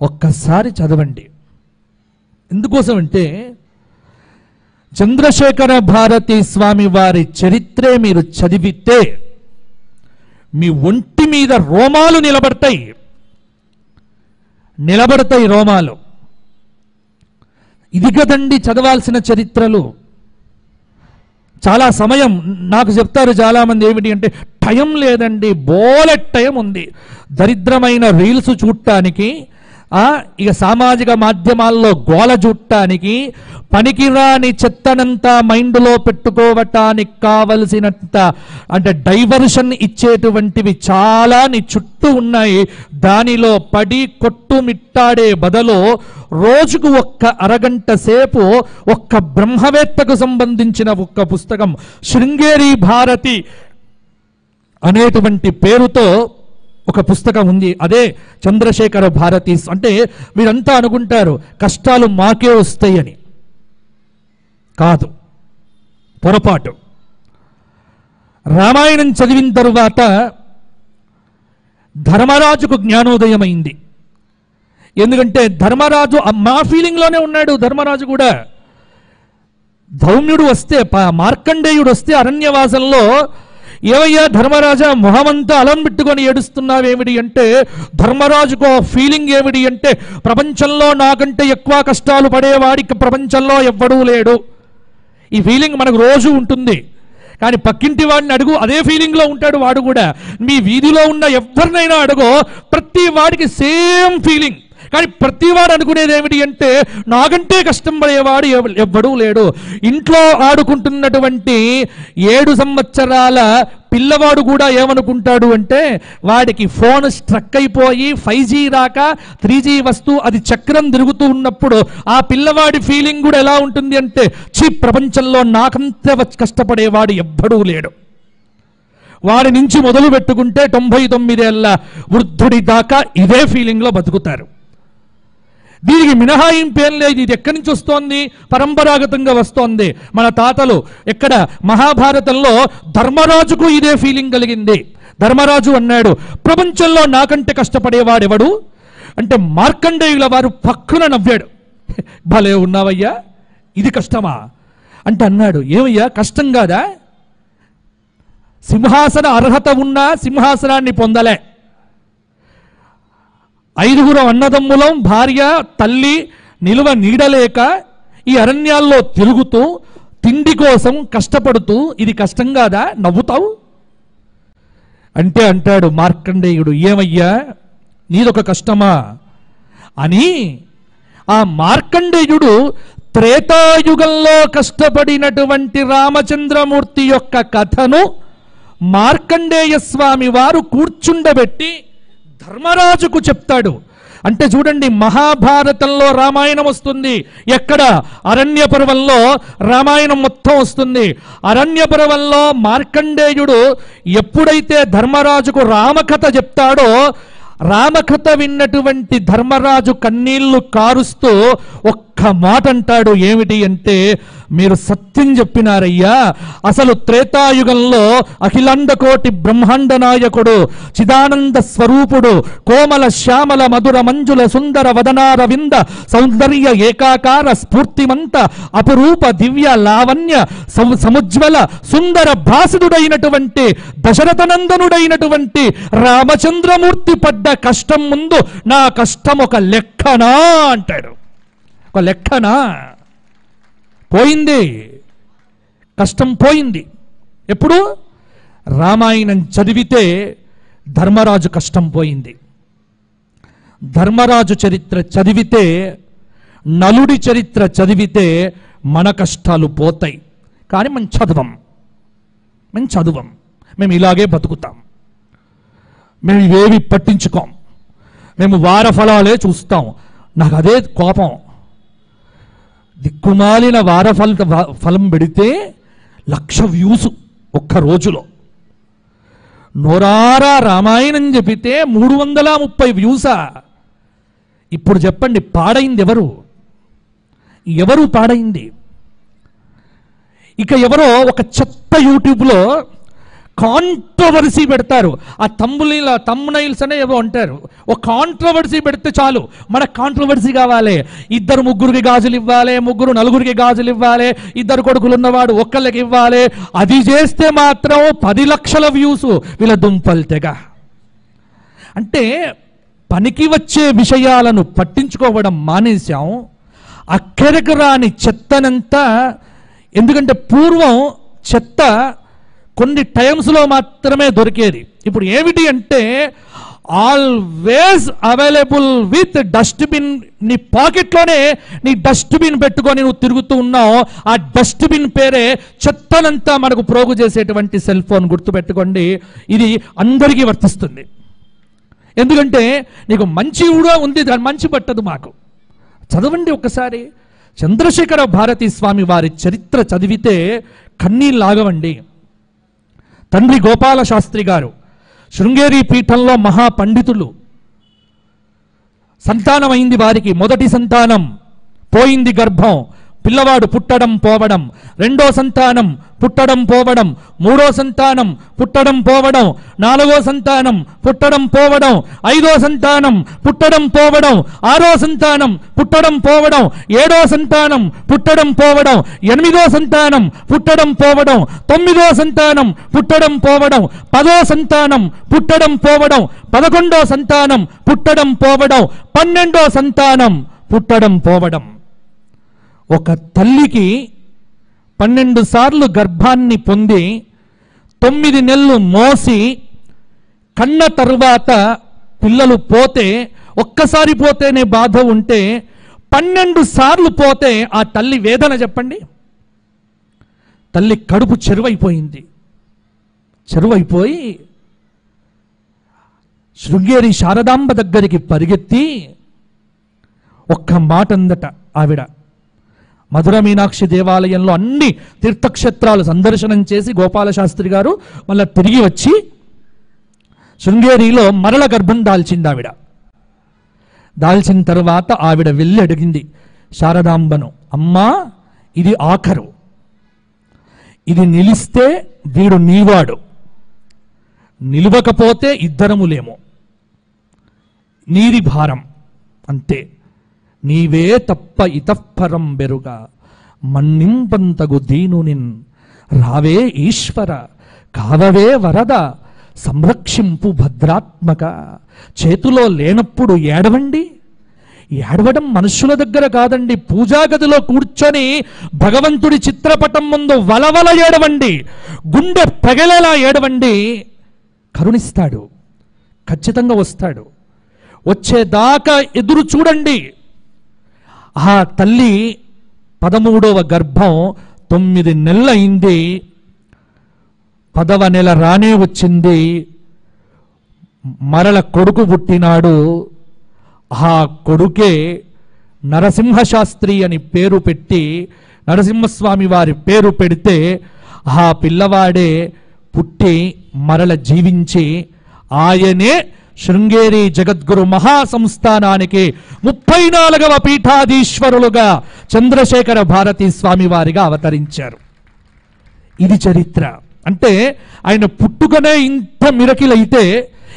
ఒక్కసారి చదవండి. ఎందుకోసం అంటే చంద్రశేఖర భారతీ స్వామి వారి చరిత్రే మీరు చదివితే మీ ఒంటి మీద రోమాలు నిలబడతాయి రోమాలు. ఇది కదండి చదవాల్సిన చరిత్రలు. చాలా సమయం నాకు చెప్తారు చాలామంది, ఏమిటి అంటే టైం లేదండి, బోలెట్ టైం ఉంది. దరిద్రమైన రీల్స్ చూడటానికి, ఇక సామాజిక మాధ్యమాల్లో గోల జుట్టానికి, పనికిరాని చెత్తనంతా మైండ్లో పెట్టుకోవటానికి కావలసినంత అంటే డైవర్షన్ ఇచ్చేటువంటివి చాలా నీ చుట్టూ ఉన్నాయి. దానిలో పడి కొట్టుమిట్టాడే బదులు రోజుకు ఒక్క అరగంట సేపు ఒక్క బ్రహ్మవేత్తకు సంబంధించిన ఒక్క పుస్తకం, శృంగేరి భారతి అనేటువంటి పేరుతో ఒక పుస్తకం ఉంది. అదే చంద్రశేఖర భారతి. అంటే మీరంతా అనుకుంటారు కష్టాలు మాకే వస్తాయని. కాదు, పొరపాటు. రామాయణం చదివిన తరువాత ధర్మరాజుకు జ్ఞానోదయం అయింది. ఎందుకంటే ధర్మరాజు మా ఫీలింగ్లోనే ఉన్నాడు. ధర్మరాజు కూడా ధౌమ్యుడు వస్తే, మార్కండేయుడు వస్తే అరణ్యవాసంలో, ఏవయ్యా ధర్మరాజా మొహమంతా అలం పెట్టుకొని ఏడుస్తున్నావేమిటి అంటే, ధర్మరాజుకో ఫీలింగ్ ఏమిటి అంటే, ప్రపంచంలో నాకంటే ఎక్కువ కష్టాలు పడేవాడికి ప్రపంచంలో ఎవ్వడూ లేడు. ఈ ఫీలింగ్ మనకు రోజు ఉంటుంది. కానీ పక్కింటి వాడిని అడుగు, అదే ఫీలింగ్లో ఉంటాడు వాడు కూడా. మీ వీధిలో ఉన్న ఎవరినైనా అడుగో, ప్రతి వాడికి సేమ్ ఫీలింగ్. కానీ ప్రతివాడు అనుకునేది ఏమిటి అంటే, నాకంటే కష్టం పడేవాడు ఎవ్వడూ లేడు. ఇంట్లో ఆడుకుంటున్నటువంటి 7 సంవత్సరాల పిల్లవాడు కూడా ఏమనుకుంటాడు అంటే, వాడికి ఫోన్ స్ట్రక్ అయిపోయి 5G రాక 3G వస్తూ అది చక్రం తిరుగుతూ ఉన్నప్పుడు ఆ పిల్లవాడి ఫీలింగ్ కూడా ఎలా ఉంటుంది అంటే, ప్రపంచంలో నాకంత కష్టపడేవాడు ఎవ్వడూ లేడు. వాడి నుంచి మొదలు పెట్టుకుంటే 99 ఏళ్ల వృద్ధుడి దాకా ఇదే ఫీలింగ్లో బతుకుతారు. దీనికి మినహాయింపు ఏం లేదు. ఇది ఎక్కడి నుంచి వస్తోంది? పరంపరాగతంగా వస్తోంది. మన తాతలు ఎక్కడ మహాభారతంలో ధర్మరాజుకు ఇదే ఫీలింగ్ కలిగింది. ధర్మరాజు అన్నాడు, ప్రపంచంలో నాకంటే కష్టపడేవాడెవడు అంటే మార్కండేయుల వారు పక్కున నవ్వాడు. భలే ఉన్నావయ్యా, ఇది కష్టమా అంటే అన్నాడు, ఏమయ్యా కష్టం కాదా? సింహాసన అర్హత ఉన్నా సింహాసనాన్ని పొందలే. 5 అన్నదమ్ములం, భార్య, తల్లి నిలువ నీడలేక ఈ అరణ్యాల్లో తిరుగుతూ తిండి కోసం కష్టపడుతూ ఇది కష్టం కాదా? నవ్వుతావు అంటే అంటాడు మార్కండేయుడు, ఏమయ్యా నీదొక కష్టమా అని. ఆ మార్కండేయుడు త్రేతాయుగంలో కష్టపడినటువంటి రామచంద్రమూర్తి యొక్క కథను మార్కండేయ స్వామి వారు కూర్చుండబెట్టి ధర్మరాజుకు చెప్తాడు. అంటే చూడండి, మహాభారతంలో రామాయణం వస్తుంది. ఎక్కడ? అరణ్య పర్వంలో రామాయణం మొత్తం వస్తుంది. అరణ్య పర్వంలో మార్కండేయుడు ఎప్పుడైతే ధర్మరాజుకు రామకథ చెప్తాడో, రామకథ విన్నటువంటి ధర్మరాజు కన్నీళ్లు కారుస్తూ ఒక్క మాట అంటాడు. ఏమిటి అంటే, మీరు సత్యం చెప్పినారయ్యా. అసలు త్రేతాయుగంలో అఖిలాండ కోటి బ్రహ్మాండ నాయకుడు, చిదానంద స్వరూపుడు, కోమల శ్యామల మధుర మంజుల సుందర వదనారవింద సౌందర్య ఏకాకార స్ఫూర్తిమంత అపురూప దివ్య లావణ్య సముజ్వల సుందర భాసుడుడైనటువంటి దశరథనందనుడైనటువంటి రామచంద్రమూర్తి పడ్డ కష్టం ముందు నా కష్టం ఒక లెక్కనా అంటాడు. ఒక లెక్కనా? పోయింది, కష్టం పోయింది. ఎప్పుడు? రామాయణం చదివితే ధర్మరాజు కష్టం పోయింది. ధర్మరాజు చరిత్ర చదివితే, నలుడి చరిత్ర చదివితే మన కష్టాలు పోతాయి. కానీ మేము చదవం, మేము ఇలాగే బతుకుతాం. మేము ఇవేవి పట్టించుకోం. మేము వారఫలాలే చూస్తాం. నాకు అదే కోపం. దిక్కుమాలిన ఫలం పెడితే 1,00,000 వ్యూస్ ఒక్క రోజులో. నోరారా రామాయణం చెప్పితే 330 వ్యూసా? ఇప్పుడు చెప్పండి, పాడైంది ఎవరు పాడైంది? ఇక ఎవరో ఒక చెత్త యూట్యూబ్లో కాంట్రవర్సీ పెడతారు. ఆ తమ్మునైల్స్ అనే ఏవో అంటారు. ఒక కాంట్రవర్సీ పెడితే చాలు, మనకు కాంట్రవర్సీ కావాలి. 2 ముగ్గురికి గాజులు ఇవ్వాలి, 3 నలుగురికి గాజులు ఇవ్వాలి, 2 కొడుకులు ఉన్నవాడు ఒక్కళ్ళకి ఇవ్వాలి. అది చేస్తే మాత్రం 10 లక్షల వ్యూస్. వీళ్ళ దుంపలు తెగ. అంటే పనికి వచ్చే విషయాలను పట్టించుకోవడం మానేశాం. అక్కడికి రాని చెత్తనంతా. ఎందుకంటే పూర్వం చెత్త కొన్ని టైమ్స్లో మాత్రమే దొరికేది. ఇప్పుడు ఏమిటి అంటే ఆల్వేస్ అవైలబుల్ విత్ డస్ట్బిన్. నీ పాకెట్లోనే నీ డస్ట్బిన్ పెట్టుకొని నువ్వు తిరుగుతూ ఉన్నావు. ఆ డస్ట్బిన్ పేరే చెత్తనంతా మనకు ప్రోగు చేసేటువంటి సెల్ ఫోన్. గుర్తుపెట్టుకోండి, ఇది అందరికీ వర్తిస్తుంది. ఎందుకంటే నీకు మంచి కూడా ఉంది, దాని మంచి పట్టదు మాకు. చదవండి ఒక్కసారి చంద్రశేఖర భారతీ స్వామి వారి చరిత్ర చదివితే కన్నీళ్ళు ఆగవండి. తండ్రి గోపాల శాస్త్రి గారు శృంగేరి పీఠంలో మహాపండితులు. సంతానమైంది వారికి. మొదటి సంతానం పోయింది గర్భం, పిల్లవాడు పుట్టడం పోవడం. రెండో సంతానం పుట్టడం పోవడం. మూడో సంతానం పుట్టడం పోవడం. నాలుగో సంతానం పుట్టడం పోవడం. ఐదో సంతానం పుట్టడం పోవడం. ఆరో సంతానం పుట్టడం పోవడం. ఏడో సంతానం పుట్టడం పోవడం. ఎనిమిదో సంతానం పుట్టడం పోవడం. తొమ్మిదో సంతానం పుట్టడం పోవడం. పదో సంతానం పుట్టడం పోవడం. 11వ సంతానం పుట్టడం పోవడం. 12వ సంతానం పుట్టడం పోవడం. ఒక తల్లికి 12 సార్లు గర్భాన్ని పొంది 9 నెలలు మోసి కన్న తరువాత పిల్లలు పోతే, ఒక్కసారి పోతేనే బాధ ఉంటే 12 సార్లు పోతే ఆ తల్లి వేదన చెప్పండి. తల్లి కడుపు చెరువైపోయింది. చెరువైపోయి శృంగేరి శారదాంబ దగ్గరికి పరిగెత్తి ఒక్క మాట అందట ఆవిడ. మధుర మీనాక్షి దేవాలయంలో అన్ని తీర్థక్షేత్రాలు సందర్శనం చేసి గోపాల శాస్త్రి గారు మళ్ళీ తిరిగి వచ్చి శృంగేరిలో మరల గర్భం దాల్చింది ఆవిడ. దాల్చిన తర్వాత ఆవిడ వెళ్ళి అడిగింది శారదాంబను, అమ్మా ఇది ఆఖరు, ఇది నిలిస్తే వీడు నీవాడు, నిలవకపోతే ఇద్దరములేమో, నీది భారం అంతే, నీవే తప్ప ఇతఃపరం బెరుగా మన్నింపంతగు దీనునిన్ రావే ఈశ్వర కావవే వరద సంరక్షింపు భద్రాత్మక. చేతిలో లేనప్పుడు ఏడవండి. ఏడవడం మనుషుల దగ్గర కాదండి, పూజాగదిలో కూర్చొని భగవంతుడి చిత్రపటం ముందు వలవల ఏడవండి, గుండె పగలేలా ఏడవండి. కరుణిస్తాడు, ఖచ్చితంగా వస్తాడు. వచ్చేదాకా ఎదురు చూడండి. ఆ తల్లి 13వ గర్భం 9 నెలలైంది. 10వ నెల రానే వచ్చింది. మరల కొడుకు పుట్టినాడు. ఆ కొడుకే నరసింహశాస్త్రి అని పేరు పెట్టి, నరసింహస్వామి వారి పేరు పెడితే ఆ పిల్లవాడే పుట్టి మరల జీవించి ఆయనే శృంగేరి జగద్గురు మహాసంస్థానానికి 34వ పీఠాధీశ్వరులుగా చంద్రశేఖర భారతీ స్వామి వారిగా అవతరించారు. ఇది చరిత్ర. అంటే ఆయన పుట్టుకనే ఇంత మిరకిల్ అయితే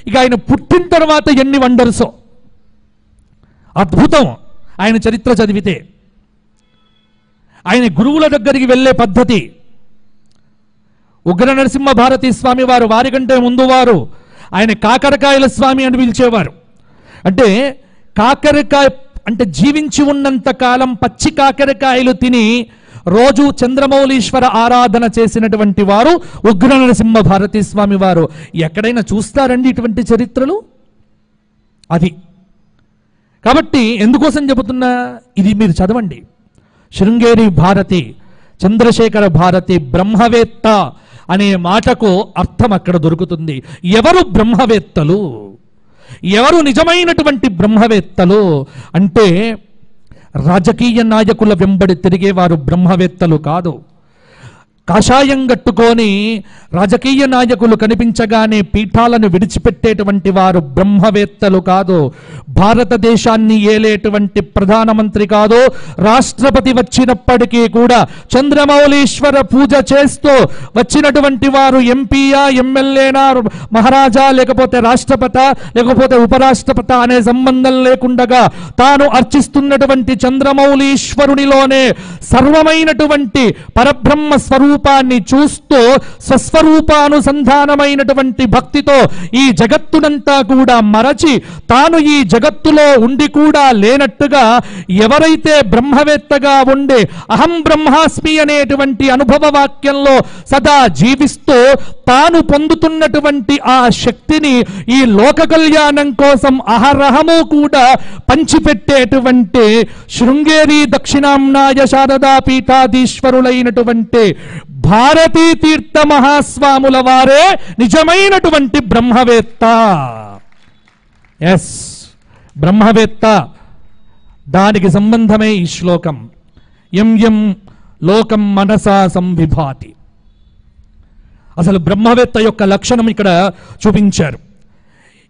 ఇక ఆయన పుట్టిన తర్వాత ఎన్ని వండర్సో, అద్భుతం. ఆయన చరిత్ర చదివితే ఆయన గురువుల దగ్గరికి వెళ్ళే పద్ధతి. ఉగ్ర నరసింహ భారతీ స్వామి వారు వారికంటే ముందు వారు ఆయన కాకరకాయల స్వామి అని పిలిచేవారు. అంటే కాకరకాయ అంటే జీవించి ఉన్నంత కాలం పచ్చి కాకరకాయలు తిని రోజు చంద్రమౌళీశ్వర ఆరాధన చేసినటువంటి వారు ఉగ్ర నరసింహ భారతీ స్వామి వారు. ఎక్కడైనా చూస్తారండి ఇటువంటి చరిత్రలు? అది కాబట్టి ఎందుకోసం చెబుతున్నా, ఇది మీరు చదవండి. శృంగేరి భారతి, చంద్రశేఖర భారతి బ్రహ్మవేత్త అనే మాటకు అర్థం అక్కడ దొరుకుతుంది. ఎవరు బ్రహ్మవేత్తలు? ఎవరు నిజమైనటువంటి బ్రహ్మవేత్తలు అంటే రాజకీయ నాయకుల వెంబడి తిరిగేవారు బ్రహ్మవేత్తలు కాదు. కాషాయం కట్టుకొని రాజకీయ నాయకులు కనిపించగానే పీఠాలను విడిచిపెట్టేటువంటి వారు బ్రహ్మవేత్తలు కాదు. భారతదేశాన్ని ఏలేటువంటి ప్రధానమంత్రి కాదు, రాష్ట్రపతి వచ్చినప్పటికీ కూడా చంద్రమౌళీశ్వర పూజ చేస్తూ వచ్చినటువంటి వారు ఎంపీయా, ఎమ్మెల్యేనా, మహారాజా, లేకపోతే రాష్ట్రపత, లేకపోతే ఉపరాష్ట్రపత అనే సంబంధం లేకుండా తాను అర్చిస్తున్నటువంటి చంద్రమౌళీశ్వరునిలోనే సర్వమైనటువంటి పరబ్రహ్మ స్వరూప స్వస్వరూపాన్ని చూస్తూ స్వస్వరూపానుసంధానమైనటువంటి భక్తితో ఈ జగత్తునంతా కూడా మరచి తాను ఈ జగత్తులో ఉండి కూడా లేనట్టుగా ఎవరైతే బ్రహ్మవేత్తగా ఉండే అహం బ్రహ్మాస్మి అనేటువంటి అనుభవ వాక్యంలో సదా జీవిస్తూ తాను పొందుతున్నటువంటి ఆ శక్తిని ఈ లోక కళ్యాణం కోసం అహరహము కూడా పంచిపెట్టేటువంటి శృంగేరి దక్షిణాంనాయ శారదా పీఠాధీశ్వరులైనటువంటి భారతీ తీర్థ మహాస్వాముల వారే నిజమైనటువంటి బ్రహ్మవేత్త. ఎస్, బ్రహ్మవేత్త. దానికి సంబంధమే ఈ శ్లోకం. యం యం లోకం మనసా సంవిభాతి. అసలు బ్రహ్మవేత్త యొక్క లక్షణం ఇక్కడ చూపించారు.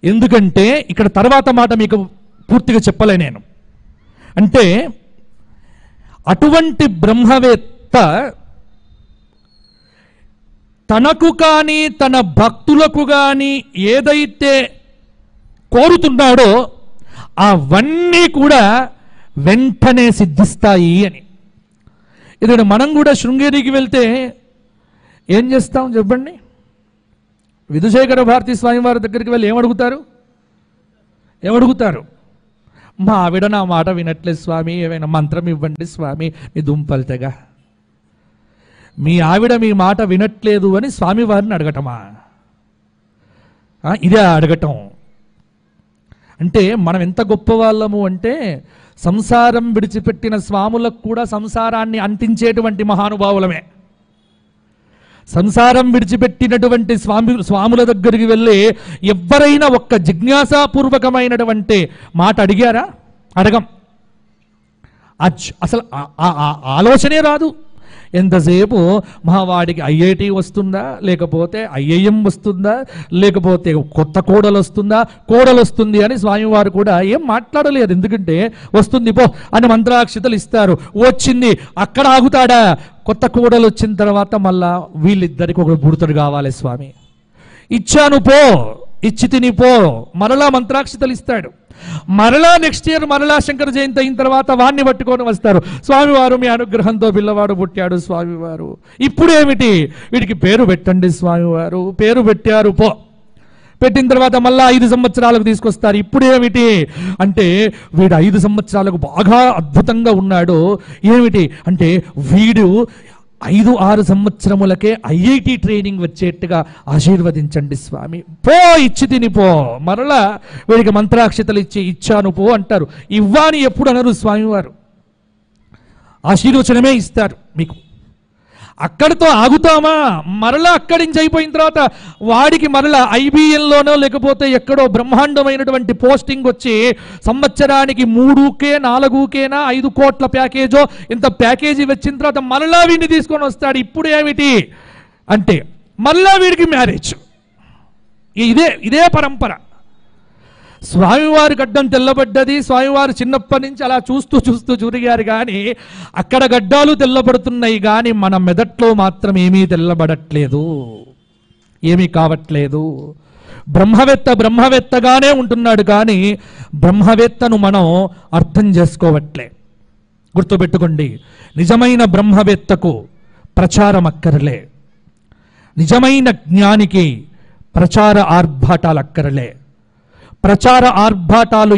ఎందుకంటే ఇక్కడ తర్వాత మాట మీకు పూర్తిగా చెప్పలే నేను. అంటే అటువంటి బ్రహ్మవేత్త తనకు కానీ తన భక్తులకు కానీ ఏదైతే కోరుతున్నాడో అవన్నీ కూడా వెంటనే సిద్ధిస్తాయి అని. ఎందుకంటే మనం కూడా శృంగేరికి వెళ్తే ఏం చేస్తాం చెప్పండి? విధుశేఖర భారతీ స్వామి వారి దగ్గరికి వెళ్ళి ఏమడుగుతారు? మా ఆవిడ నా మాట వినట్లేదు స్వామి, ఏమైనా మంత్రం ఇవ్వండి స్వామి. మీ దుంపల్తెగా మీ ఆవిడ మీ మాట వినట్లేదు అని స్వామివారిని అడగటమా? ఇదే అడగటం అంటే మనం ఎంత గొప్ప వాళ్ళము అంటే సంసారం విడిచిపెట్టిన స్వాములకు కూడా సంసారాన్ని అంటించేటువంటి మహానుభావులమే. సంసారం విడిచిపెట్టినటువంటి స్వాముల దగ్గరికి వెళ్ళి ఎవరైనా ఒక్క జిజ్ఞాసాపూర్వకమైనటువంటి మాట అడిగారా? అడగం. అసలు ఆలోచనే రాదు. ఎంతసేపు వాడికి ఐఐటి వస్తుందా, లేకపోతే ఐఐఎం వస్తుందా, లేకపోతే కొత్త కోడలు వస్తుంది అని స్వామివారు కూడా ఏం మాట్లాడలేదు. ఎందుకంటే వస్తుంది పో అని మంత్రాక్షతలు ఇస్తారు. వచ్చింది, అక్కడ ఆగుతాడా? కొత్త కోడలు వచ్చిన తర్వాత మళ్ళా వీళ్ళిద్దరికి ఒక పుడతాడు కావాలి స్వామి. ఇచ్చాను పో, ఇచ్చి తిని పో, మరలా మంత్రాక్షతలు ఇస్తాడు. మరలా నెక్స్ట్ ఇయర్ మరలా శంకర జయంతి అయిన తర్వాత వాడిని పట్టుకొని వస్తారు. స్వామివారు మీ అనుగ్రహంతో పిల్లవాడు పుట్టాడు స్వామివారు, ఇప్పుడు ఏమిటి? వీడికి పేరు పెట్టండి స్వామివారు. పేరు పెట్టారు, పో. పెట్టిన తర్వాత మళ్ళా 5 సంవత్సరాలకు తీసుకొస్తారు. ఇప్పుడు ఏమిటి అంటే వీడు 5 సంవత్సరాలకు బాగా అద్భుతంగా ఉన్నాడు. ఏమిటి అంటే వీడు 5-6 సంవత్సరములకే ఐఐటి ట్రైనింగ్ వచ్చేట్టుగా ఆశీర్వదించండి స్వామి. పో, ఇచ్చి తిని పో. మరలా వీడికి మంత్రాక్షతలు ఇచ్చి ఇచ్చాను పో అంటారు. ఇవ్వాని ఎప్పుడు అనరు స్వామివారు, ఆశీర్వచనమే ఇస్తారు మీకు. అక్కడితో ఆగుతామా? మరలా అక్కడి నుంచి అయిపోయిన తర్వాత వాడికి మరలా ఐబిఎన్లోనో లేకపోతే ఎక్కడో బ్రహ్మాండమైనటువంటి పోస్టింగ్ వచ్చి సంవత్సరానికి 3కే 4కేనా 5 కోట్ల ప్యాకేజో ఇంత ప్యాకేజీ వచ్చిన తర్వాత మరలా వీడిని తీసుకొని వస్తాడు. ఇప్పుడు ఏమిటి అంటే మరలా వీడికి మ్యారేజ్. ఇదే పరంపర. స్వామివారి గడ్డం తెల్లబడ్డది. స్వామివారు చిన్నప్పటి నుంచి అలా చూస్తూ చూరిగారు కానీ అక్కడ గడ్డాలు తెల్లబడుతున్నాయి కానీ మన మెదట్లో మాత్రం ఏమీ తెల్లబడట్లేదు, ఏమీ కావట్లేదు. బ్రహ్మవేత్తగానే ఉంటున్నాడు కానీ బ్రహ్మవేత్తను మనం అర్థం చేసుకోవట్లే. గుర్తుపెట్టుకోండి, నిజమైన బ్రహ్మవేత్తకు ప్రచారం అక్కరలే. నిజమైన జ్ఞానికి ప్రచార ఆర్భాటాలు అక్కరలే. ప్రచార ఆర్భాటాలు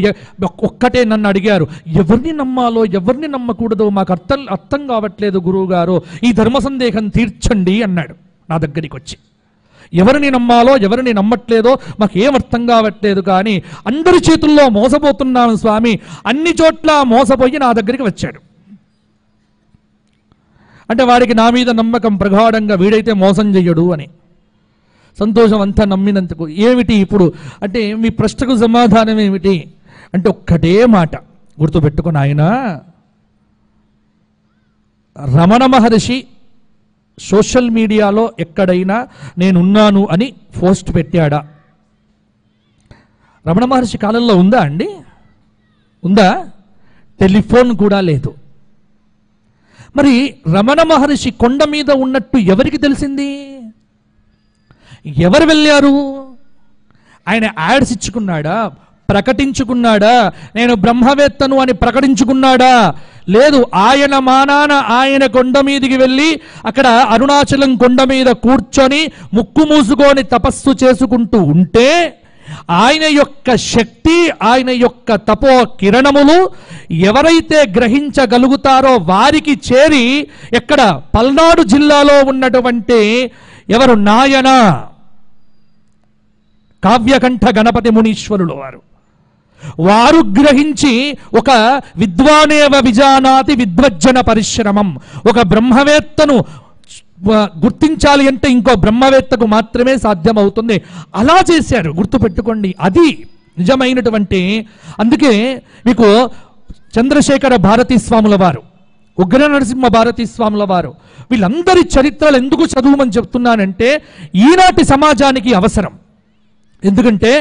ఒక్కటే. నన్ను అడిగారు, ఎవరిని నమ్మాలో ఎవరిని నమ్మకూడదో మాకు అర్థం కావట్లేదు గురువు గారు, ఈ ధర్మ సందేహం తీర్చండి అన్నాడు నా దగ్గరికి వచ్చి. ఎవరిని నమ్మాలో ఎవరిని నమ్మట్లేదో మాకేం అర్థం కావట్లేదు, కానీ అందరి చేతుల్లో మోసపోతున్నాను స్వామి. అన్ని చోట్ల మోసపోయి నా దగ్గరికి వచ్చాడు. అంటే వాడికి నా మీద నమ్మకం ప్రగాఢంగా, వీడైతే మోసం చెయ్యడు అని. సంతోషం అంతా నమ్మినందుకు. ఏమిటి ఇప్పుడు అంటే మీ ప్రశ్నకు సమాధానం ఏమిటి అంటే ఒక్కటే మాట గుర్తుపెట్టుకుని, ఆయన రమణ మహర్షి సోషల్ మీడియాలో ఎక్కడైనా నేనున్నాను అని పోస్ట్ పెట్టాడా? రమణ మహర్షి కాలంలో ఉందా అండి? ఉందా? టెలిఫోన్ కూడా లేదు. మరి రమణ మహర్షి కొండ మీద ఉన్నట్టు ఎవరికి తెలిసింది? ఎవరు వెళ్ళారు? ఆయన యాడ్స్ ఇచ్చుకున్నాడా? ప్రకటించుకున్నాడా? నేను బ్రహ్మవేత్తను అని ప్రకటించుకున్నాడా? లేదు. ఆయన మానాన ఆయన కొండ మీదికి వెళ్ళి అక్కడ అరుణాచలం కొండ మీద కూర్చొని ముక్కు మూసుకొని తపస్సు చేసుకుంటూ ఉంటే ఆయన యొక్క శక్తి, ఆయన యొక్క తపో కిరణములు ఎవరైతే గ్రహించగలుగుతారో వారికి చేరి ఎక్కడ పల్నాడు జిల్లాలో ఉన్నటువంటి ఎవరు నాయన కావ్యకంఠ గణపతి మునీశ్వరులు వారు గ్రహించి ఒక విద్వానేవ విజానాతి విద్వజ్జన పరిశ్రమం, ఒక బ్రహ్మవేత్తను గుర్తించాలి అంటే ఇంకో బ్రహ్మవేత్తకు మాత్రమే సాధ్యమవుతుంది. అలా చేశారు. గుర్తుపెట్టుకోండి, అది నిజమైనటువంటి. అందుకే మీకు చంద్రశేఖర భారతీ స్వాముల వారు, ఉగ్ర నరసింహ భారతీ స్వాముల వారు, వీళ్ళందరి చరిత్రలు ఎందుకు చదువుమని చెప్తున్నానంటే ఈనాటి సమాజానికి అవసరం. ఎందుకంటే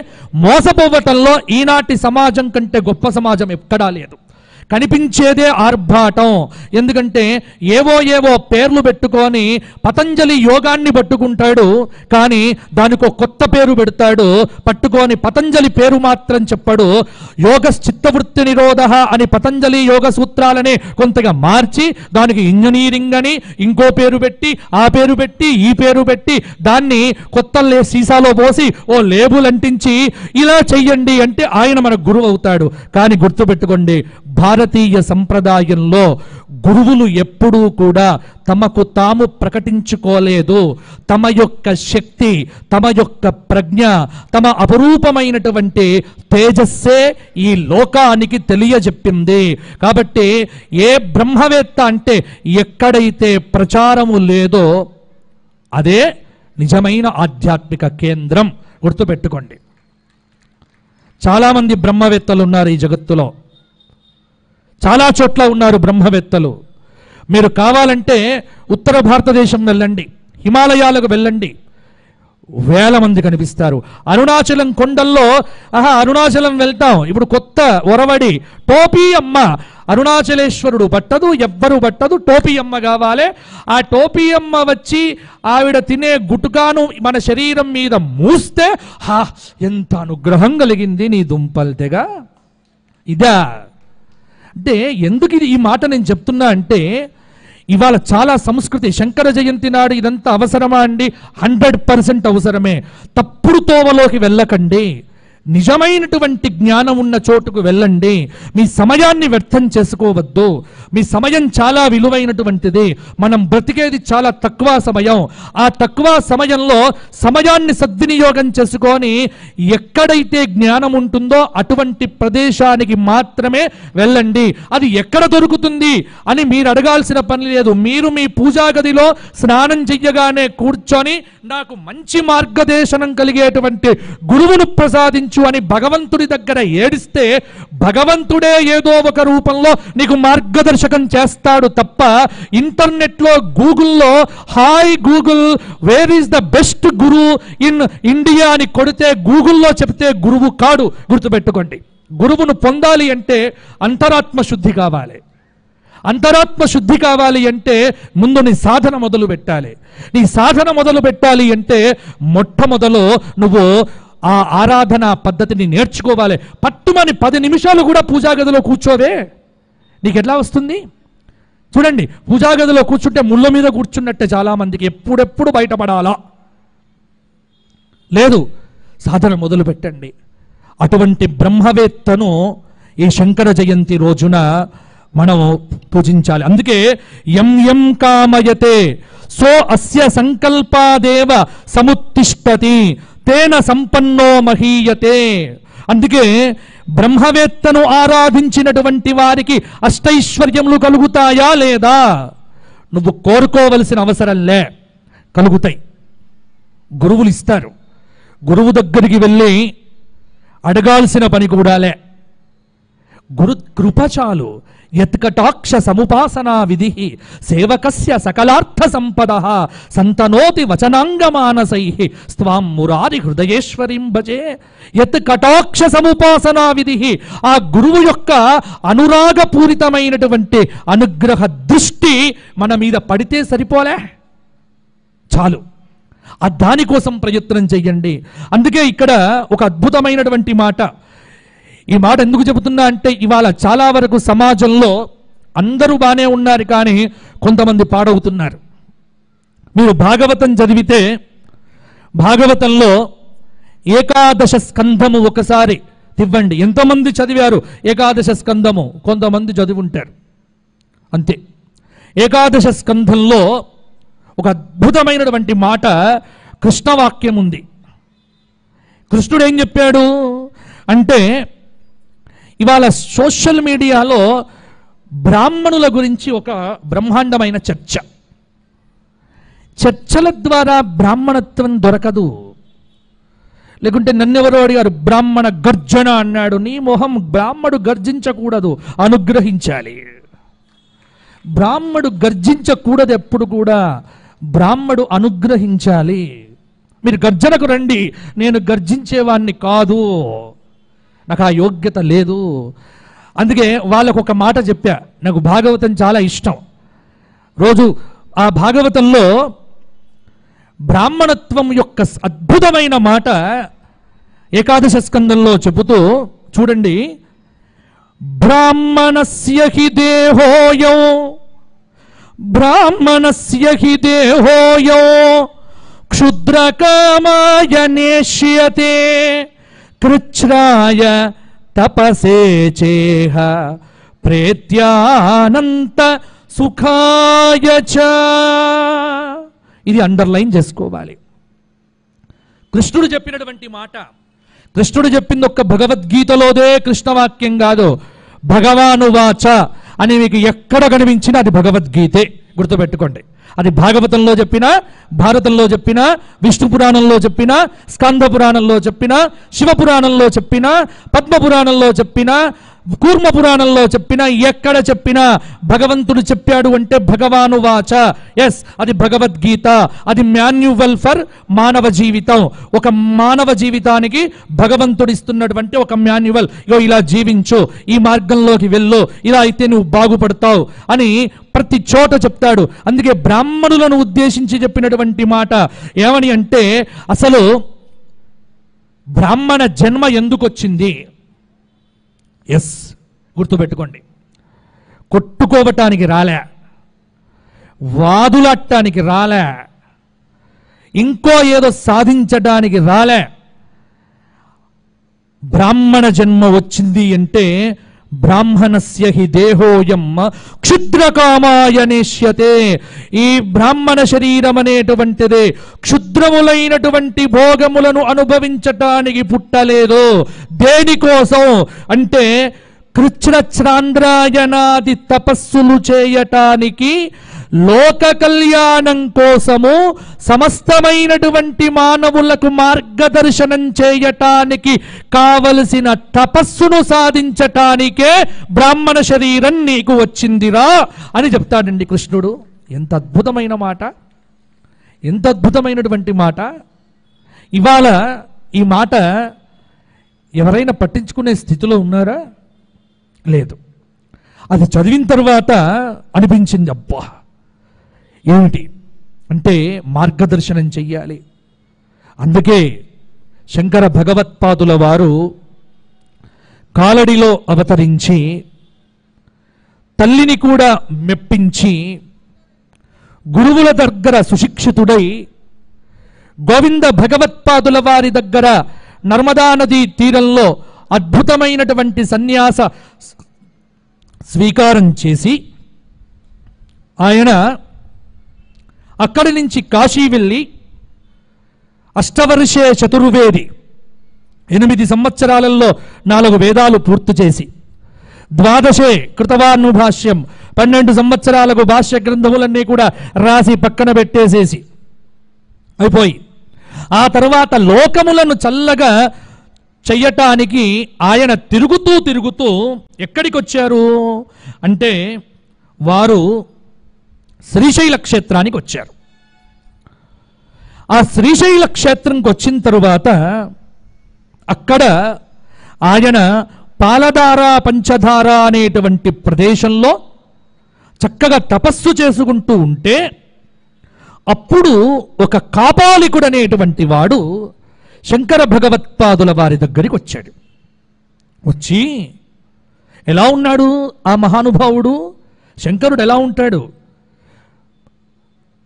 మోసపోవటంలో ఈనాటి సమాజం కంటే గొప్ప సమాజం ఎక్కడా లేదు. కనిపించేదే ఆర్భాటం. ఎందుకంటే ఏవో పేర్లు పెట్టుకొని పతంజలి యోగాన్ని పట్టుకుంటాడు, కానీ దానికి ఒక కొత్త పేరు పెడతాడు. పట్టుకొని పతంజలి పేరు మాత్రం చెప్పడు. యోగ చిత్తవృత్తి నిరోధ అని పతంజలి యోగ సూత్రాలని కొంతగా మార్చి దానికి ఇంజనీరింగ్ అని ఇంకో పేరు పెట్టి, ఆ పేరు పెట్టి, ఈ పేరు పెట్టి, దాన్ని కొత్త సీసాలో పోసి ఓ లేబుల్ అంటించి ఇలా చెయ్యండి అంటే ఆయన మన గురువు అవుతాడు. కానీ గుర్తుపెట్టుకోండి, భారతీయ సంప్రదాయంలో గురువులు ఎప్పుడూ కూడా తమకు తాము ప్రకటించుకోలేదు. తమ యొక్క శక్తి, తమ యొక్క ప్రజ్ఞ, తమ అపరూపమైనటువంటి తేజస్సే ఈ లోకానికి తెలియజెప్పింది. కాబట్టి ఏ బ్రహ్మవేత్త అంటే ఎక్కడైతే ప్రచారము లేదో అదే నిజమైన ఆధ్యాత్మిక కేంద్రం. గుర్తుపెట్టుకోండి, చాలామంది బ్రహ్మవేత్తలు ఉన్నారు ఈ జగత్తులో, చాలా చోట్ల ఉన్నారు బ్రహ్మవేత్తలు. మీరు కావాలంటే ఉత్తర భారతదేశం వెళ్ళండి, హిమాలయాలకు వెళ్ళండి, వేల మంది కనిపిస్తారు. అరుణాచలం కొండల్లో అరుణాచలం వెళ్తాం, ఇప్పుడు కొత్త ఒరవడి టోపీ అమ్మ. అరుణాచలేశ్వరుడు పట్టదు, ఎవ్వరు పట్టదు, టోపీ అమ్మ కావాలి. ఆ టోపీ అమ్మ వచ్చి ఆవిడ తినే గుటుకాను మన శరీరం మీద మూస్తే ఎంత అనుగ్రహం కలిగింది నీ దుంపల్తెగా. ఇదా అంటే ఎందుకు ఈ మాట నేను చెప్తున్నా అంటే ఇవాళ చాలా సంస్కృతి. శంకర జయంతి నాడు ఇదంతా అవసరమా అండి? 100% అవసరమే. తప్పుడు తోవలోకి వెళ్ళకండి. నిజమైనటువంటి జ్ఞానం ఉన్న చోటుకు వెళ్ళండి. మీ సమయాన్ని వ్యర్థం చేసుకోవద్దు. మీ సమయం చాలా విలువైనటువంటిది. మనం బ్రతికేది చాలా తక్కువ సమయం. ఆ తక్కువ సమయంలో సమయాన్ని సద్వినియోగం చేసుకొని ఎక్కడైతే జ్ఞానం ఉంటుందో అటువంటి ప్రదేశానికి మాత్రమే వెళ్ళండి. అది ఎక్కడ దొరుకుతుంది అని మీరు అడగాల్సిన పని లేదు. మీరు మీ పూజా గదిలో స్నానం చెయ్యగానే కూర్చొని నాకు మంచి మార్గదర్శనం కలిగేటువంటి గురువును ప్రసాదించు అని భగవంతుడి దగ్గర ఏడిస్తే భగవంతుడే ఏదో ఒక రూపంలో నీకు మార్గదర్శకం చేస్తాడు తప్ప ఇంటర్నెట్లో గూగుల్లో hi Google where is the best Guru in India అని కొడితే గూగుల్లో చెప్తే గురువు కాడు. గుర్తుపెట్టుకోండి, గురువును పొందాలి అంటే అంతరాత్మ శుద్ధి కావాలి. అంతరాత్మ శుద్ధి కావాలి అంటే ముందు నీ సాధన మొదలు పెట్టాలి. నీ సాధన మొదలు పెట్టాలి అంటే మొట్టమొదలు నువ్వు ఆ ఆరాధన పద్ధతిని నేర్చుకోవాలి. పట్టుమని 10 నిమిషాలు కూడా పూజా గదిలో కూర్చోవే, నీకు ఎట్లా వస్తుంది? చూడండి, పూజా గదిలో కూర్చుంటే ముళ్ళ మీద కూర్చున్నట్టే చాలామందికి. ఎప్పుడెప్పుడు బయటపడాలా లేదు. సాధన మొదలు పెట్టండి. అటువంటి బ్రహ్మవేత్తను ఈ శంకర జయంతి రోజున మనం పూజించాలి. అందుకే యం కామయతే సో అస్య సంకల్పాదేవ సముత్తిష్టతి తేన సంపన్నో మహీయతే. అందుకే బ్రహ్మవేత్తను ఆరాధించినటువంటి వారికి అష్టైశ్వర్యములు కలుగుతాయా లేదా? నువ్వు కోరుకోవలసిన అవసరంలే, కలుగుతాయి. గురువులు ఇస్తారు. గురువు దగ్గరికి వెళ్ళి అడగాల్సిన పని కూడాలే. గురు కృప చాలు. యత్కటాక్ష సముపాసనా విధి సేవకస్య సకలార్థ సంపద సంతనోతి వచనాంగమానసై స్వాం మురారి హృదయేశ్వరీం భజే. యత్కటాక్ష సముపాసనా విధి, ఆ గురువు యొక్క అనురాగపూరితమైనటువంటి అనుగ్రహ దృష్టి మన మీద పడితే సరిపోలే, చాలు. దానికోసం ప్రయత్నం చెయ్యండి. అందుకే ఇక్కడ ఒక అద్భుతమైనటువంటి మాట, ఈ మాట ఎందుకు చెబుతున్నా అంటే ఇవాళ చాలా వరకు సమాజంలో అందరూ బాగానే ఉన్నారు, కానీ కొంతమంది పాడవుతున్నారు. మీరు భాగవతం చదివితే భాగవతంలో ఏకాదశ స్కంధము ఒకసారి ఇవ్వండి. ఎంతమంది చదివారు ఏకాదశ స్కంధము? కొంతమంది చదివుంటారు అంతే. ఏకాదశ స్కంధంలో ఒక అద్భుతమైనటువంటి మాట కృష్ణవాక్యం ఉంది. కృష్ణుడు ఏం చెప్పాడు అంటే, ఇవాళ సోషల్ మీడియాలో బ్రాహ్మణుల గురించి ఒక బ్రహ్మాండమైన చర్చల ద్వారా బ్రాహ్మణత్వం దొరకదు. లేకుంటే నన్నెవరో అడిగారు, బ్రాహ్మణ గర్జన అన్నాడు. నీ మొహం, బ్రాహ్మడు గర్జించకూడదు, అనుగ్రహించాలి. బ్రాహ్మడు గర్జించకూడదు, ఎప్పుడు కూడా బ్రాహ్మడు అనుగ్రహించాలి. మీరు గర్జనకు రండి, నేను గర్జించేవాణ్ణి కాదు, నాకు ఆ యోగ్యత లేదు. అందుకే వాళ్ళకు ఒక మాట చెప్పా, నాకు భాగవతం చాలా ఇష్టం. రోజు ఆ భాగవతంలో బ్రాహ్మణత్వం యొక్క అద్భుతమైన మాట ఏకాదశ స్కందంలో చెబుతూ చూడండి. బ్రాహ్మణస్య హి దేహోయో, బ్రాహ్మణస్య హి దేహోయో క్షుద్రకామాయ నేష్యతే కృచ్ఛ్రాయ తపసే చేహ ప్రేత్యానంత సుఖాయ చ. ఇది అండర్లైన్ చేసుకోవాలి. కృష్ణుడు చెప్పినటువంటి మాట, కృష్ణుడు చెప్పింది ఒక్క భగవద్గీతలోదే కృష్ణవాక్యం కాదు, భగవానువాచ అని మీకు ఎక్కడ కనిపించినా అది భగవద్గీతే, గుర్తుపెట్టుకోండి. అది భాగవతంలో చెప్పినా, భారతంలో చెప్పినా, విష్ణు పురాణంలో చెప్పినా, స్కంద పురాణంలో చెప్పినా, శివపురాణంలో చెప్పినా, పద్మపురాణంలో చెప్పినా, కూర్మ పురాణంలో చెప్పినా, ఎక్కడ చెప్పినా భగవంతుడు చెప్పాడు అంటే భగవానువాచ. ఎస్, అది భగవద్గీత. అది మాన్యువల్ ఫర్ మానవ జీవితం. ఒక మానవ జీవితానికి భగవంతుడు ఇస్తున్నటువంటి ఒక మాన్యువల్. ఇలా జీవించు, ఈ మార్గంలోకి వెళ్ళు, ఇలా అయితే నువ్వు బాగుపడతావు అని ప్రతి చోట చెప్తాడు. అందుకే బ్రాహ్మణులను ఉద్దేశించి చెప్పినటువంటి మాట ఏమని అంటే, అసలు బ్రాహ్మణ జన్మ ఎందుకు వచ్చింది? ఎస్, గుర్తుపెట్టుకోండి. కొట్టుకోవటానికి రాలే, వాదులాడటానికి రాలే, ఇంకో ఏదో సాధించడానికి రాలే. బ్రాహ్మణ జన్మ వచ్చింది అంటే బ్రాహ్మణస్య హి దేహోయం క్షుద్రకామాయ నేష్యతే. ఈ బ్రాహ్మణ శరీరం అనేటువంటిదే క్షుద్రములైనటువంటి భోగములను అనుభవించటానికి పుట్టలేదు. దేనికోసం అంటే కృచ్ఛ్రాంద్రాయనాది తపస్సులు చేయటానికి, లోక కళ్యాణం కోసము, సమస్తమైనటువంటి మానవులకు మార్గదర్శనం చేయటానికి కావలసిన తపస్సును సాధించటానికే బ్రాహ్మణ శరీరం నీకు వచ్చిందిరా అని చెప్తాడండి కృష్ణుడు. ఎంత అద్భుతమైన మాట, ఎంత అద్భుతమైనటువంటి మాట. ఇవాళ ఈ మాట ఎవరైనా పట్టించుకునే స్థితిలో ఉన్నారా? లేదు. అది చదివిన తర్వాత అనిపించింది, అబ్బా ఏమిటి అంటే మార్గదర్శనం చెయ్యాలి. అందుకే శంకర భగవత్పాదుల వారు కాలడిలో అవతరించి తల్లిని కూడా మెప్పించి గురువుల దగ్గర సుశిక్షితుడై గోవింద భగవత్పాదుల వారి దగ్గర నర్మదా నదీ తీరంలో అద్భుతమైనటువంటి సన్యాస స్వీకారం చేసి ఆయన అక్కడి నుంచి కాశీ వెళ్ళి అష్టవర్షే చతుర్వేది 8 సంవత్సరాలలో 4 వేదాలు పూర్తి చేసి, ద్వాదశే కృతవానుభాష్యం 12 సంవత్సరాలకు భాష్య గ్రంథములన్నీ కూడా రాసి పక్కన పెట్టేసేసి అయిపోయి, ఆ తర్వాత లోకములను చల్లగా చెయ్యటానికి ఆయన తిరుగుతూ తిరుగుతూ ఎక్కడికి వచ్చారు అంటే వారు శ్రీశైల క్షేత్రానికి వచ్చారు. ఆ శ్రీశైల క్షేత్రంకి వచ్చిన తరువాత అక్కడ ఆయన పాలధార పంచధార అనేటువంటి ప్రదేశంలో చక్కగా తపస్సు చేసుకుంటూ ఉంటే, అప్పుడు ఒక కాపాలికుడు అనేటువంటి వాడు శంకర భగవత్పాదుల వారి దగ్గరికి వచ్చాడు. వచ్చి ఎలా ఉన్నాడు ఆ మహానుభావుడు? శంకరుడు ఎలా ఉంటాడు?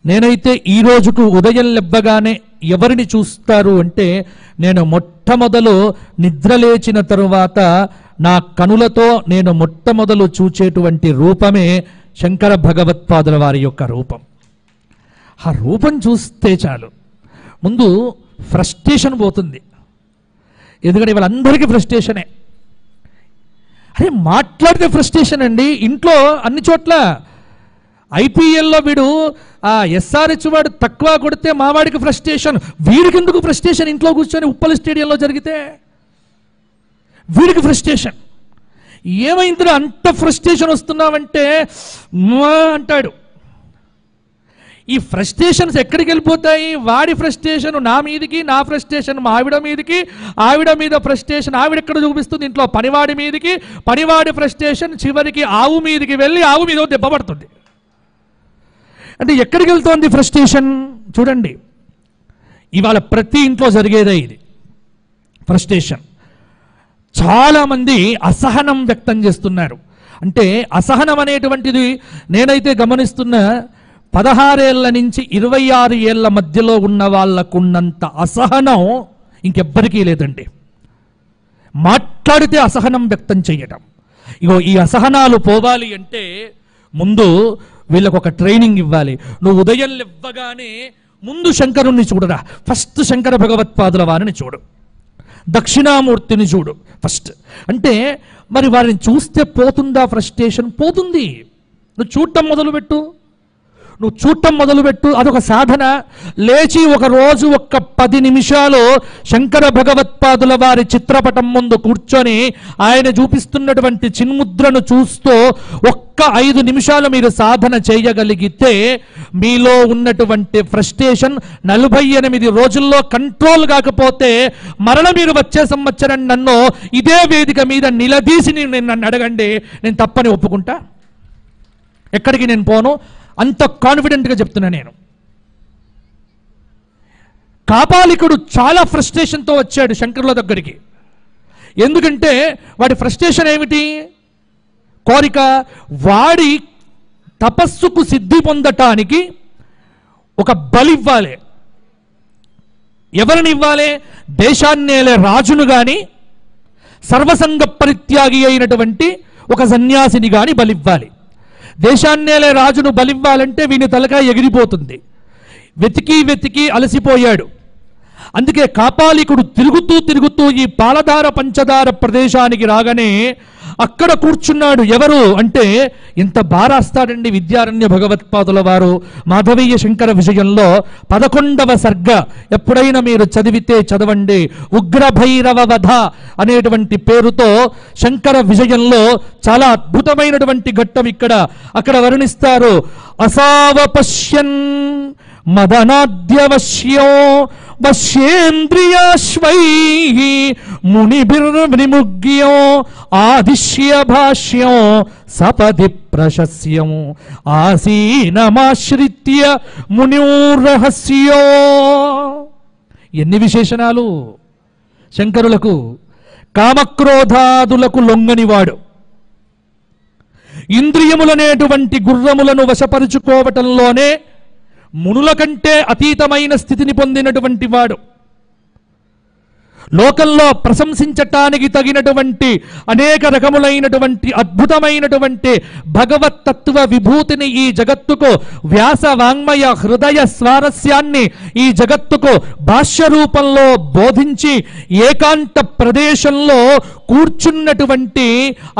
నేనైతే ఈ రోజుకు ఉదయం లెవ్వగానే ఎవరిని చూస్తారు అంటే, నేను మొట్టమొదలు నిద్రలేచిన తరువాత నా కనులతో నేను మొట్టమొదలు చూచేటువంటి రూపమే శంకర భగవత్పాదుల వారి యొక్క రూపం. ఆ రూపం చూస్తే చాలు ముందు ఫ్రస్ట్రేషన్ పోతుంది. ఎందుకంటే వాళ్ళందరికీ ఫ్రస్ట్రేషనే. అరే మాట్లాడితే ఫ్రస్ట్రేషన్ అండి. ఇంట్లో అన్ని చోట్ల ఐపీఎల్లో వీడు ఎస్ఆర్హెచ్ వాడు తక్కువ కొడితే మావాడికి ఫ్రస్ట్రేషన్, వీడికి ఎందుకు ఫ్రస్ట్రేషన్? ఇంట్లో కూర్చొని ఉప్పల్ స్టేడియంలో జరిగితే వీడికి ఫ్రస్ట్రేషన్. ఏమైందిరా అంత ఫ్రస్ట్రేషన్ వస్తున్నావంటే అంటాడు. ఈ ఫ్రస్ట్రేషన్స్ ఎక్కడికి వెళ్ళిపోతాయి? వాడి ఫ్రస్ట్రేషన్ నా మీదికి, నా ఫ్రస్ట్రేషన్ మా ఆవిడ మీదికి, ఆవిడ మీద ఫ్రస్ట్రేషన్ ఆవిడ ఎక్కడ చూపిస్తుంది ఇంట్లో పనివాడి మీదికి, పనివాడి ఫ్రస్ట్రేషన్ చివరికి ఆవు మీదికి వెళ్ళి ఆవు మీద దెబ్బ పడుతుంది. అంటే ఎక్కడికి వెళ్తోంది ఫ్రస్ట్రేషన్? చూడండి, ఇవాళ ప్రతి ఇంట్లో జరిగేదే ఇది ఫ్రస్ట్రేషన్. చాలామంది అసహనం వ్యక్తం చేస్తున్నారు. అంటే అసహనం అనేటువంటిది నేనైతే గమనిస్తున్న 16 ఏళ్ల నుంచి 26 ఏళ్ల మధ్యలో ఉన్న వాళ్ళకున్నంత అసహనం ఇంకెవ్వరికీ లేదండి. మాట్లాడితే అసహనం వ్యక్తం చేయడం. ఇగో ఈ అసహనాలు పోవాలి అంటే ముందు వీళ్ళకు ఒక ట్రైనింగ్ ఇవ్వాలి. నువ్వు ఉదయం ఇవ్వగానే ముందు శంకరుణ్ణి చూడరా. ఫస్ట్ శంకర భగవత్పాదుల వారిని చూడు, దక్షిణామూర్తిని చూడు ఫస్ట్. అంటే మరి వారిని చూస్తే పోతుందా ఫ్రస్ట్రేషన్? పోతుంది. నువ్వు చూడటం మొదలుపెట్టు, అదొక సాధన. లేచి ఒక రోజు ఒక్క 10 నిమిషాలు శంకర భగవత్పాదుల వారి చిత్రపటం ముందు కూర్చొని ఆయన చూపిస్తున్నటువంటి చిన్ముద్రను చూస్తూ ఒక్క 5 నిమిషాలు మీరు సాధన చేయగలిగితే మీలో ఉన్నటువంటి ఫ్రస్ట్రేషన్ 48 రోజుల్లో కంట్రోల్ కాకపోతే మరల మీరు వచ్చే సంవత్సరం నన్ను ఇదే వేదిక మీద నిలదీసి నన్ను అడగండి, నేను తప్పని ఒప్పుకుంటా. ఎక్కడికి నేను పోను, అంత కాన్ఫిడెంట్గా చెప్తున్నా నేను. కాపాలికుడు చాలా ఫ్రస్ట్రేషన్తో వచ్చాడు శంకరుల దగ్గరికి. ఎందుకంటే వాడి ఫ్రస్ట్రేషన్ ఏమిటి? కోరిక. వాడి తపస్సుకు సిద్ధి పొందటానికి ఒక బలి ఇవ్వాలి. ఎవరిని ఇవ్వాలి? దేశాన్నేలే రాజును గాని, సర్వసంగ పరిత్యాగి అయినటువంటి ఒక సన్యాసిని గాని బలివ్వాలి. దేశాన్నేలే రాజును బలివ్వాలంటే వీని తలకాయ ఎగిరిపోతుంది. వెతికి అలసిపోయాడు. అందుకే కాపాలికుడు తిరుగుతూ ఈ పాలధార పంచదార ప్రదేశానికి రాగానే అక్కడ కూర్చున్నాడు. ఎవరు అంటే, ఎంత బారాస్తాడండి విద్యారణ్య భగవత్పాదుల వారు మాధవీయ శంకర విజయంలో 11వ సర్గ ఎప్పుడైనా మీరు చదివితే చదవండి. ఉగ్రభైరవ వధ అనేటువంటి పేరుతో శంకర విజయంలో చాలా అద్భుతమైనటువంటి ఘట్టం అక్కడ వర్ణిస్తారు. అసావపశ్యన్ మదనాద్యవశ్యో వశ్యేంద్రియాశ్వై మునిభిర్విముగ్యో ఆదిశ్య భాష్యం సపది ప్రశస్యం ఆసీనమాశ్రిత్య మునిరహస్యో. ఎన్ని విశేషణాలు శంకరులకు! కామక్రోధాదులకు లొంగనివాడు, ఇంద్రియములనేటువంటి గుర్రములను వశపరుచుకోవటంలోనే మునుల కంటే అతీతమైన స్థితిని పొందినటువంటి వాడు, లోకంలో ప్రశంసించటానికి తగినటువంటి అనేక రకములైనటువంటి అద్భుతమైనటువంటి భగవత్తత్వ విభూతిని ఈ జగత్తుకు, వ్యాస వాంగ్మయ హృదయ స్వారస్యాన్ని ఈ జగత్తుకు భాష్య రూపంలో బోధించి ఏకాంత ప్రదేశంలో కూర్చున్నటువంటి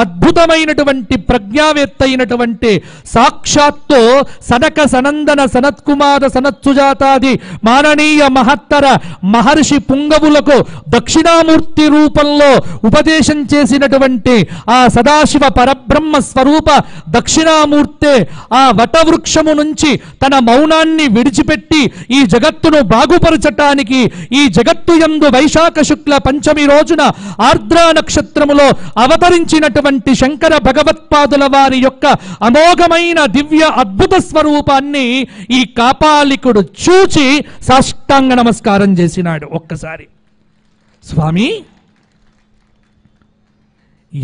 అద్భుతమైనటువంటి ప్రజ్ఞావేత్త అయినటువంటి సాక్షాత్తు సనక సనందన సనత్కుమార సనత్సుజాతాది మాననీయ మహత్తర మహర్షి పుంగవులకు దక్షిణామూర్తి రూపంలో ఉపదేశం చేసినటువంటి ఆ సదాశివ పరబ్రహ్మ స్వరూప దక్షిణామూర్తే ఆ వటవృక్షము నుంచి తన మౌనాన్ని విడిచిపెట్టి ఈ జగత్తును బాగుపరచటానికి ఈ జగత్తు యందు వైశాఖ శుక్ల పంచమి రోజున ఆర్ద్రా నక్షత్రములో అవతరించినటువంటి శంకర భగవత్పాదుల వారి యొక్క అమోఘమైన దివ్య అద్భుత స్వరూపాన్ని ఈ కాపాలికుడు చూచి సాష్టాంగ నమస్కారం చేసినాడు. ఒక్కసారి, స్వామి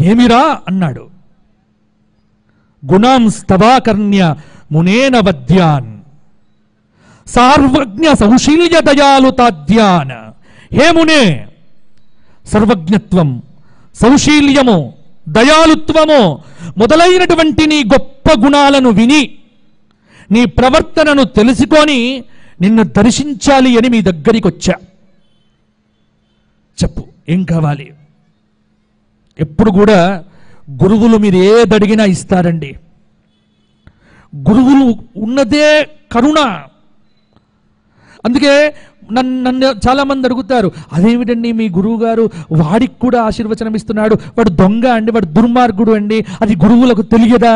ఏమిరా అన్నాడు. గుణాం స్తవాకర్ణ్య మునేన వద్యాన్ సార్వజ్ఞ సౌశీల్య దయాలుతాద్యాన్. హే మునే, సర్వజ్ఞత్వం, సౌశీల్యము, దయాలుత్వము మొదలైనటువంటి నీ గొప్ప గుణాలను విని నీ ప్రవర్తనను తెలుసుకొని నిన్ను దర్శించాలి అని మీ దగ్గరికి వచ్చా. చెప్పు, ఏం కావాలి? ఎప్పుడు కూడా గురువులు మీరు ఏదడిగినా ఇస్తారండి. గురువులు ఉన్నదే కరుణ. అందుకే నన్ను చాలామంది అడుగుతారు, అదేమిటండి మీ గురువు గారు వాడికి కూడా ఆశీర్వచనం ఇస్తున్నాడు, వాడు దొంగ అండి, వాడు దుర్మార్గుడు అండి, అది గురువులకు తెలియదా?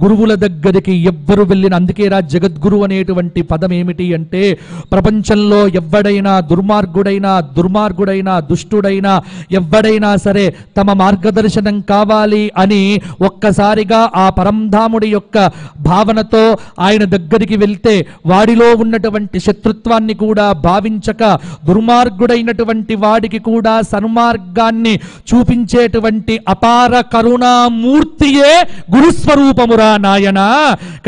గురువుల దగ్గరికి ఎవ్వరు వెళ్ళిన, అందుకేరా జగద్గురు అనేటువంటి పదం ఏమిటి అంటే, ప్రపంచంలో ఎవడైనా దుర్మార్గుడైనా దుష్టుడైనా ఎవడైనా సరే తమ మార్గదర్శనం కావాలి అని ఒక్కసారిగా ఆ పరంధాముడి యొక్క భావనతో ఆయన దగ్గరికి వెళ్తే వాడిలో ఉన్నటువంటి శత్రుత్వాన్ని కూడా భావించక దుర్మార్గుడైనటువంటి వాడికి కూడా సన్మార్గాన్ని చూపించేటువంటి అపార కరుణామూర్తియే గురుస్వరూపమురా నాయన.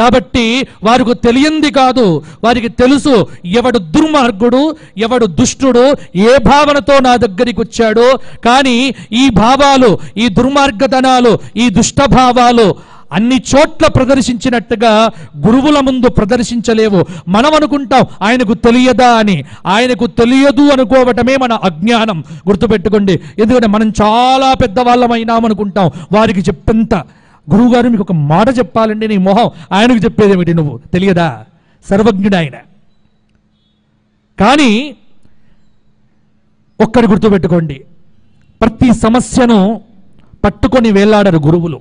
కాబట్టి వారికి తెలియంది కాదు, వారికి తెలుసు ఎవడు దుర్మార్గుడు, ఎవడు దుష్టుడు, ఏ భావనతో నా దగ్గరికి వచ్చాడో. కానీ ఈ భావాలు, ఈ దుర్మార్గతనాలు, ఈ దుష్టభావాలు అన్ని చోట్ల ప్రదర్శించినట్టుగా గురువుల ముందు ప్రదర్శించలేవు. మనం అనుకుంటాం ఆయనకు తెలియదా అని. ఆయనకు తెలియదు అనుకోవటమే మన అజ్ఞానం, గుర్తుపెట్టుకోండి. ఎందుకంటే మనం చాలా పెద్దవాళ్ళమైనామనుకుంటాం. వారికి చెప్పంత, గురువుగారు మీకు ఒక మాట చెప్పాలండి, నీ మొహం, ఆయనకు చెప్పేదేమిటి నువ్వు, తెలియదా? సర్వజ్ఞుడు ఆయన. కానీ ఒక్కడి గుర్తుపెట్టుకోండి, ప్రతి సమస్యను పట్టుకొని వేలాడరు గురువులు.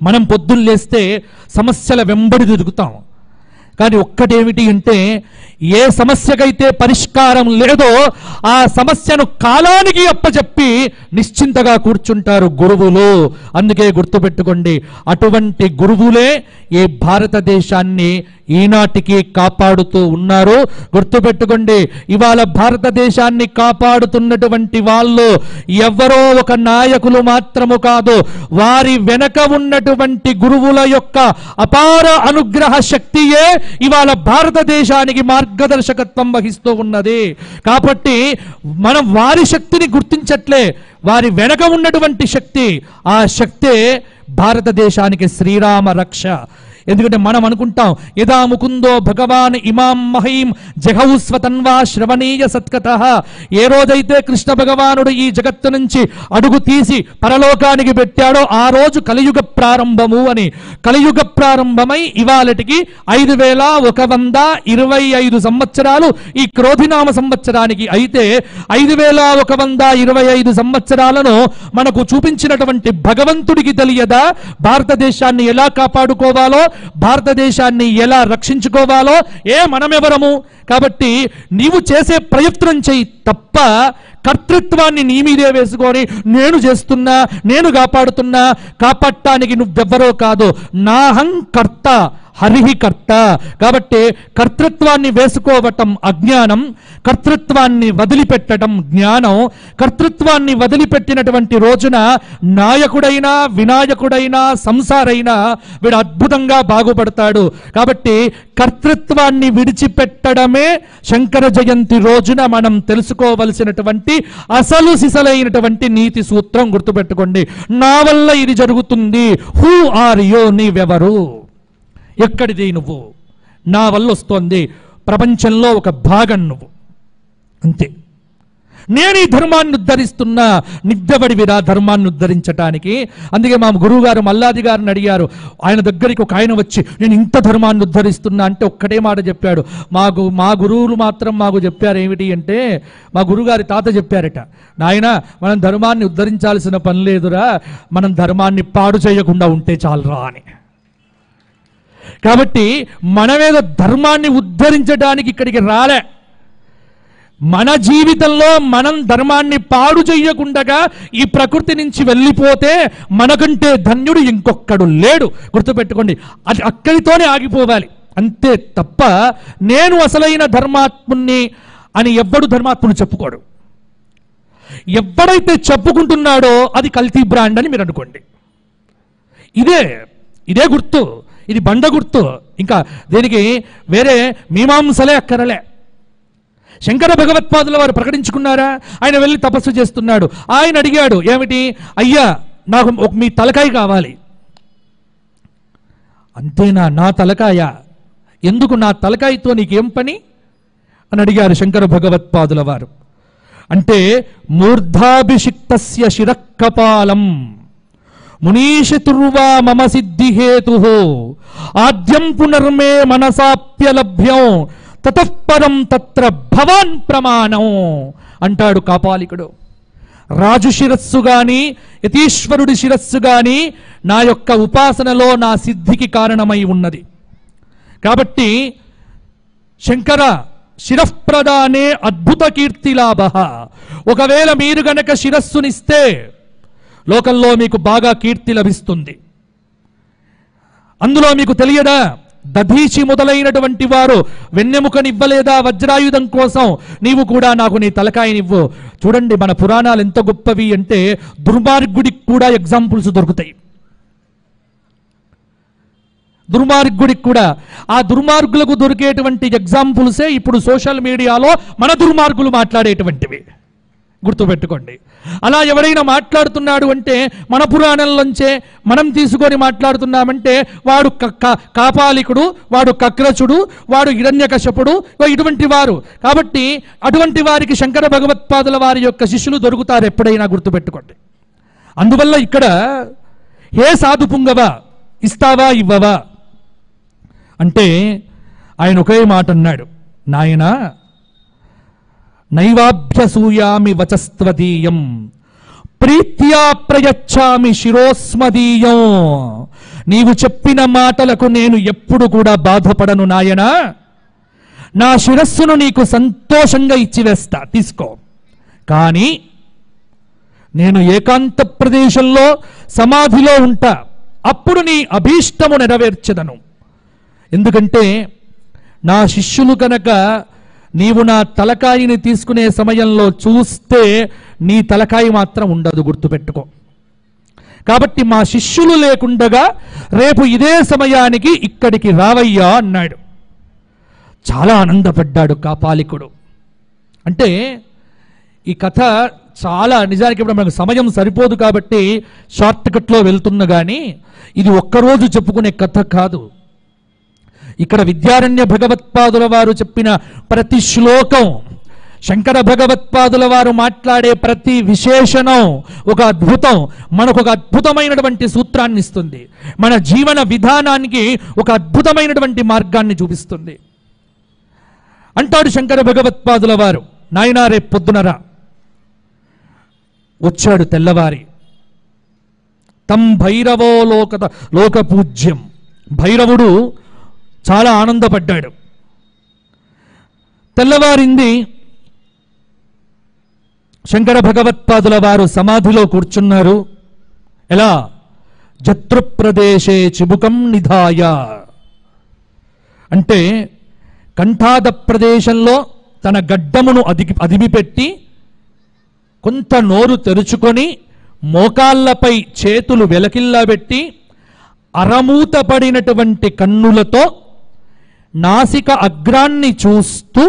మనం పొద్దున్న లేస్తే సమస్యల వెంబడి తిరుగుతాం. కానీ ఒక్కటేమిటి అంటే, ఏ సమస్యకైతే పరిష్కారం లేదో ఆ సమస్యను కాలానికి అప్పచెప్పి నిశ్చింతగా కూర్చుంటారు గురువులు. అందుకే గుర్తుపెట్టుకోండి, అటువంటి గురువులే ఈ భారతదేశాన్ని ఈనాటికి కాపాడుతూ ఉన్నారు. గుర్తుపెట్టుకోండి, ఇవాళ భారతదేశాన్ని కాపాడుతున్నటువంటి వాళ్ళు ఎవరో ఒక నాయకులు మాత్రము కాదు, వారి వెనక ఉన్నటువంటి గురువుల యొక్క అపార అనుగ్రహ శక్తియే ఇవాళ భారతదేశానికి మార్గదర్శకత్వం వహిస్తూ ఉన్నది. కాబట్టి మనం వారి శక్తిని గుర్తించట్లే, వారి వెనక ఉన్నటువంటి శక్తి, ఆ శక్తే భారతదేశానికి శ్రీరామ రక్ష. ఎందుకంటే మనం అనుకుంటాం, యదా ముకుందో భగవాన్ ఇమాం మహీం జగౌ స్వతన్వా శ్రవణీయ సత్కతః. ఏ రోజైతే కృష్ణ భగవానుడు ఈ జగత్తు నుంచి అడుగు తీసి పరలోకానికి పెట్టాడో ఆ రోజు కలియుగ ప్రారంభము అని. కలియుగ ప్రారంభమై ఇవాళటికి 5125 సంవత్సరాలు ఈ క్రోధినామ సంవత్సరానికి. అయితే 5125 సంవత్సరాలను మనకు చూపించినటువంటి భగవంతుడికి తెలియదా భారతదేశాన్ని ఎలా కాపాడుకోవాలో, భారతదేశాన్ని ఎలా రక్షించుకోవాలో? మనమెవరము? కాబట్టి నీవు చేసే ప్రయత్నం చెయ్యి తప్ప కర్తృత్వాన్ని నీ మీదే వేసుకొని నేను చేస్తున్నా, నేను కాపాడుతున్నా, కాపాడటానికి నువ్వెవ్వరో కాదు, నాహం కర్త హరిహి కర్త. కాబట్టి కర్తృత్వాన్ని వేసుకోవటం అజ్ఞానం, కర్తృత్వాన్ని వదిలిపెట్టడం జ్ఞానం. కర్తృత్వాన్ని వదిలిపెట్టినటువంటి రోజున నాయకుడైనా, వినాయకుడైనా, సంసారైనా వీడు అద్భుతంగా బాగుపడతాడు. కాబట్టి కర్తృత్వాన్ని విడిచిపెట్టడమే శంకర జయంతి రోజున మనం తెలుసుకోవలసినటువంటి అసలు సిసలైనటువంటి నీతి సూత్రం. గుర్తుపెట్టుకోండి, నా వల్ల ఇది జరుగుతుంది. Who are you? నీవెవరు? ఎక్కడిది నువ్వు? నా వల్ల వస్తోంది. ప్రపంచంలో ఒక భాగం నువ్వు, అంతే. నేను ఈ ధర్మాన్ని ఉద్ధరిస్తున్నా, నిద్దబడివిరా ధర్మాన్ని ఉద్ధరించటానికి. అందుకే మా గురువు గారు మల్లాది గారిని అడిగారు. ఆయన దగ్గరికి ఒక ఆయన వచ్చి, నేను ఇంత ధర్మాన్ని ఉద్ధరిస్తున్నా అంటే ఒక్కటే మాట చెప్పాడు. మా గురువులు మాత్రం మాకు చెప్పారు ఏమిటి అంటే, మా గురువుగారి తాత చెప్పారట, నాయన మనం ధర్మాన్ని ఉద్ధరించాల్సిన పని లేదురా, మనం ధర్మాన్ని పాడు చేయకుండా ఉంటే చాలురా అని. కాబట్టి మనమేదో ధర్మాన్ని ఉద్ధరించడానికి ఇక్కడికి రాలే. మన జీవితంలో మనం ధర్మాన్ని పాడు చెయ్యకుండా ఈ ప్రకృతి నుంచి వెళ్ళిపోతే మనకంటే ధన్యుడు ఇంకొక్కడు లేడు. గుర్తుపెట్టుకోండి, అది అక్కడితోనే ఆగిపోవాలి అంతే తప్ప నేను అసలైన ధర్మాత్ముణ్ణి అని ఎవ్వడు ధర్మాత్ముడు చెప్పుకోడు. ఎవడైతే చెప్పుకుంటున్నాడో అది కల్తీ బ్రాండ్ అని మీరు అనుకోండి. ఇదే గుర్తు, ఇది బండ గుర్తు. ఇంకా దీనికి వేరే మీమాంసలే అక్కరలే. శంకర భగవత్పాదుల వారు ప్రకటించుకున్నారా? ఆయన వెళ్ళి తపస్సు చేస్తున్నాడు. ఆయన అడిగాడు, ఏమిటి అయ్యా, నాకు మీ తలకాయ కావాలి. అంతేనా? నా తలకాయ? ఎందుకు నా తలకాయతో నీకేం పని అని అడిగారు శంకర భగవత్పాదుల వారు. అంటే మూర్ధాభిషిక్తస్య శిరఃకపాలం మునీషితుర్వా మమ సిద్ధిహేతు ఆద్యం పునర్మే మనసాప్యలభ్యం తతఃపరం తత్ర భవాన్ ప్రమాణం అంటాడు కాపాలికుడు. రాజు శిరస్సు గాని యతీశ్వరుడి శిరస్సు గాని నా యొక్క ఉపాసనలో నా సిద్ధికి కారణమై ఉన్నది. కాబట్టి శంకర శిరఃప్రదానే అద్భుత కీర్తిలాభ. ఒకవేళ మీరు గనక శిరస్సునిస్తే లోకంలో మీకు బాగా కీర్తి లభిస్తుంది. అందులో మీకు తెలియదా, దధీచి మొదలైనటువంటి వారు వెన్నెముకనివ్వలేదా వజ్రాయుధం కోసం? నీవు కూడా నాకు నీ తలకాయనివ్వు. చూడండి మన పురాణాలు ఎంత గొప్పవి అంటే దుర్మార్గుడికి కూడా ఎగ్జాంపుల్స్ దొరుకుతాయి. దుర్మార్గుడికి కూడా ఆ దుర్మార్గులకు దొరికేటువంటి ఎగ్జాంపుల్సే ఇప్పుడు సోషల్ మీడియాలో మన దుర్మార్గులు మాట్లాడేటువంటివి. గుర్తుపెట్టుకోండి. అలా ఎవరైనా మాట్లాడుతున్నాడు అంటే మన పురాణంలోంచే మనం తీసుకొని మాట్లాడుతున్నామంటే వాడు కాపాలికుడు, వాడు కక్రచుడు, వాడు హిరణ్యకశపుడు, ఇటువంటి వారు. కాబట్టి అటువంటి వారికి శంకర భగవత్పాదుల వారి యొక్క శిష్యులు దొరుకుతారు ఎప్పుడైనా, గుర్తుపెట్టుకోండి. అందువల్ల ఇక్కడ హే సాధు పుంగవ, ఇస్తావా ఇవ్వవా అంటే ఆయన ఒకే మాట అన్నాడు, నాయనా నైవాభ్యసూయామి వచస్త్వదీయం ప్రీత్యా ప్రయచ్చామి శిరోస్మదీయం. నీవు చెప్పిన మాటలకు నేను ఎప్పుడు కూడా బాధపడను నాయనా. నా శిరస్సును నీకు సంతోషంగా ఇచ్చివేస్తా, తీసుకో. కానీ నేను ఏకాంత ప్రదేశంలో సమాధిలో ఉంటా, అప్పుడు నీ అభీష్టము నెరవేర్చదను. ఎందుకంటే నా శిష్యులు కనుక నీవు నా తలకాయని తీసుకునే సమయంలో చూస్తే నీ తలకాయ మాత్రం ఉండదు, గుర్తుపెట్టుకో. కాబట్టి మా శిష్యులు లేకుండగా రేపు ఇదే సమయానికి ఇక్కడికి రావయ్యా అన్నాడు. చాలా ఆనందపడ్డాడు కాపాలికుడు. అంటే ఈ కథ చాలా, నిజానికి ఇప్పుడు మనకు సమయం సరిపోదు కాబట్టి షార్ట్ కట్లో వెళ్తున్నా కానీ ఇది ఒక్కరోజు చెప్పుకునే కథ కాదు. ఇక్కడ విద్యారణ్య భగవత్పాదుల వారు చెప్పిన ప్రతి శ్లోకం, శంకర భగవత్పాదుల వారు మాట్లాడే ప్రతి విశేషణం ఒక అద్భుతం, మనకు ఒక అద్భుతమైనటువంటి సూత్రాన్ని ఇస్తుంది. మన జీవన విధానానికి ఒక అద్భుతమైనటువంటి మార్గాన్ని చూపిస్తుంది. అంటాడు శంకర భగవత్పాదుల వారు, నాయనా రేపు పొద్దునరా. వచ్చాడు తెల్లవారి. తం భైరవో లోకపూజ్యం. భైరవుడు చాలా ఆనందపడ్డాడు. తెల్లవారింది. శంకర భగవత్పాదుల వారు సమాధిలో కూర్చున్నారు. ఎలా? జతృప్రదేశే చిబుకం నిధాయ అంటే కంఠాద ప్రదేశంలో తన గడ్డమును అదిమిపెట్టి కొంత నోరు తెరుచుకొని మోకాళ్ళపై చేతులు వెలకిల్లాబెట్టి అరమూత పడినటువంటి కన్నులతో నాసిక అగ్రాన్ని చూస్తూ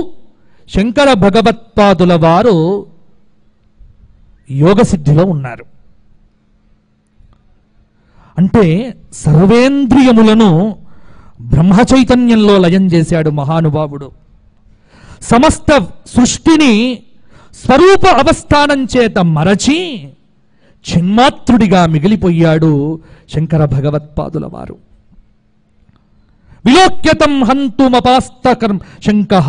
శంకర భగవత్పాదుల వారు యోగసిద్ధిలో ఉన్నారు. అంటే సర్వేంద్రియములను బ్రహ్మ చైతన్యంలో లయం చేశాడు మహానుభావుడు. సమస్త సృష్టిని స్వరూప అవస్థానం చేత మరచి చిన్మాత్రుడిగా మిగిలిపోయాడు శంకర భగవత్పాదుల వారు. విలోక్యతం హంతుమపాస్తకం శంకః.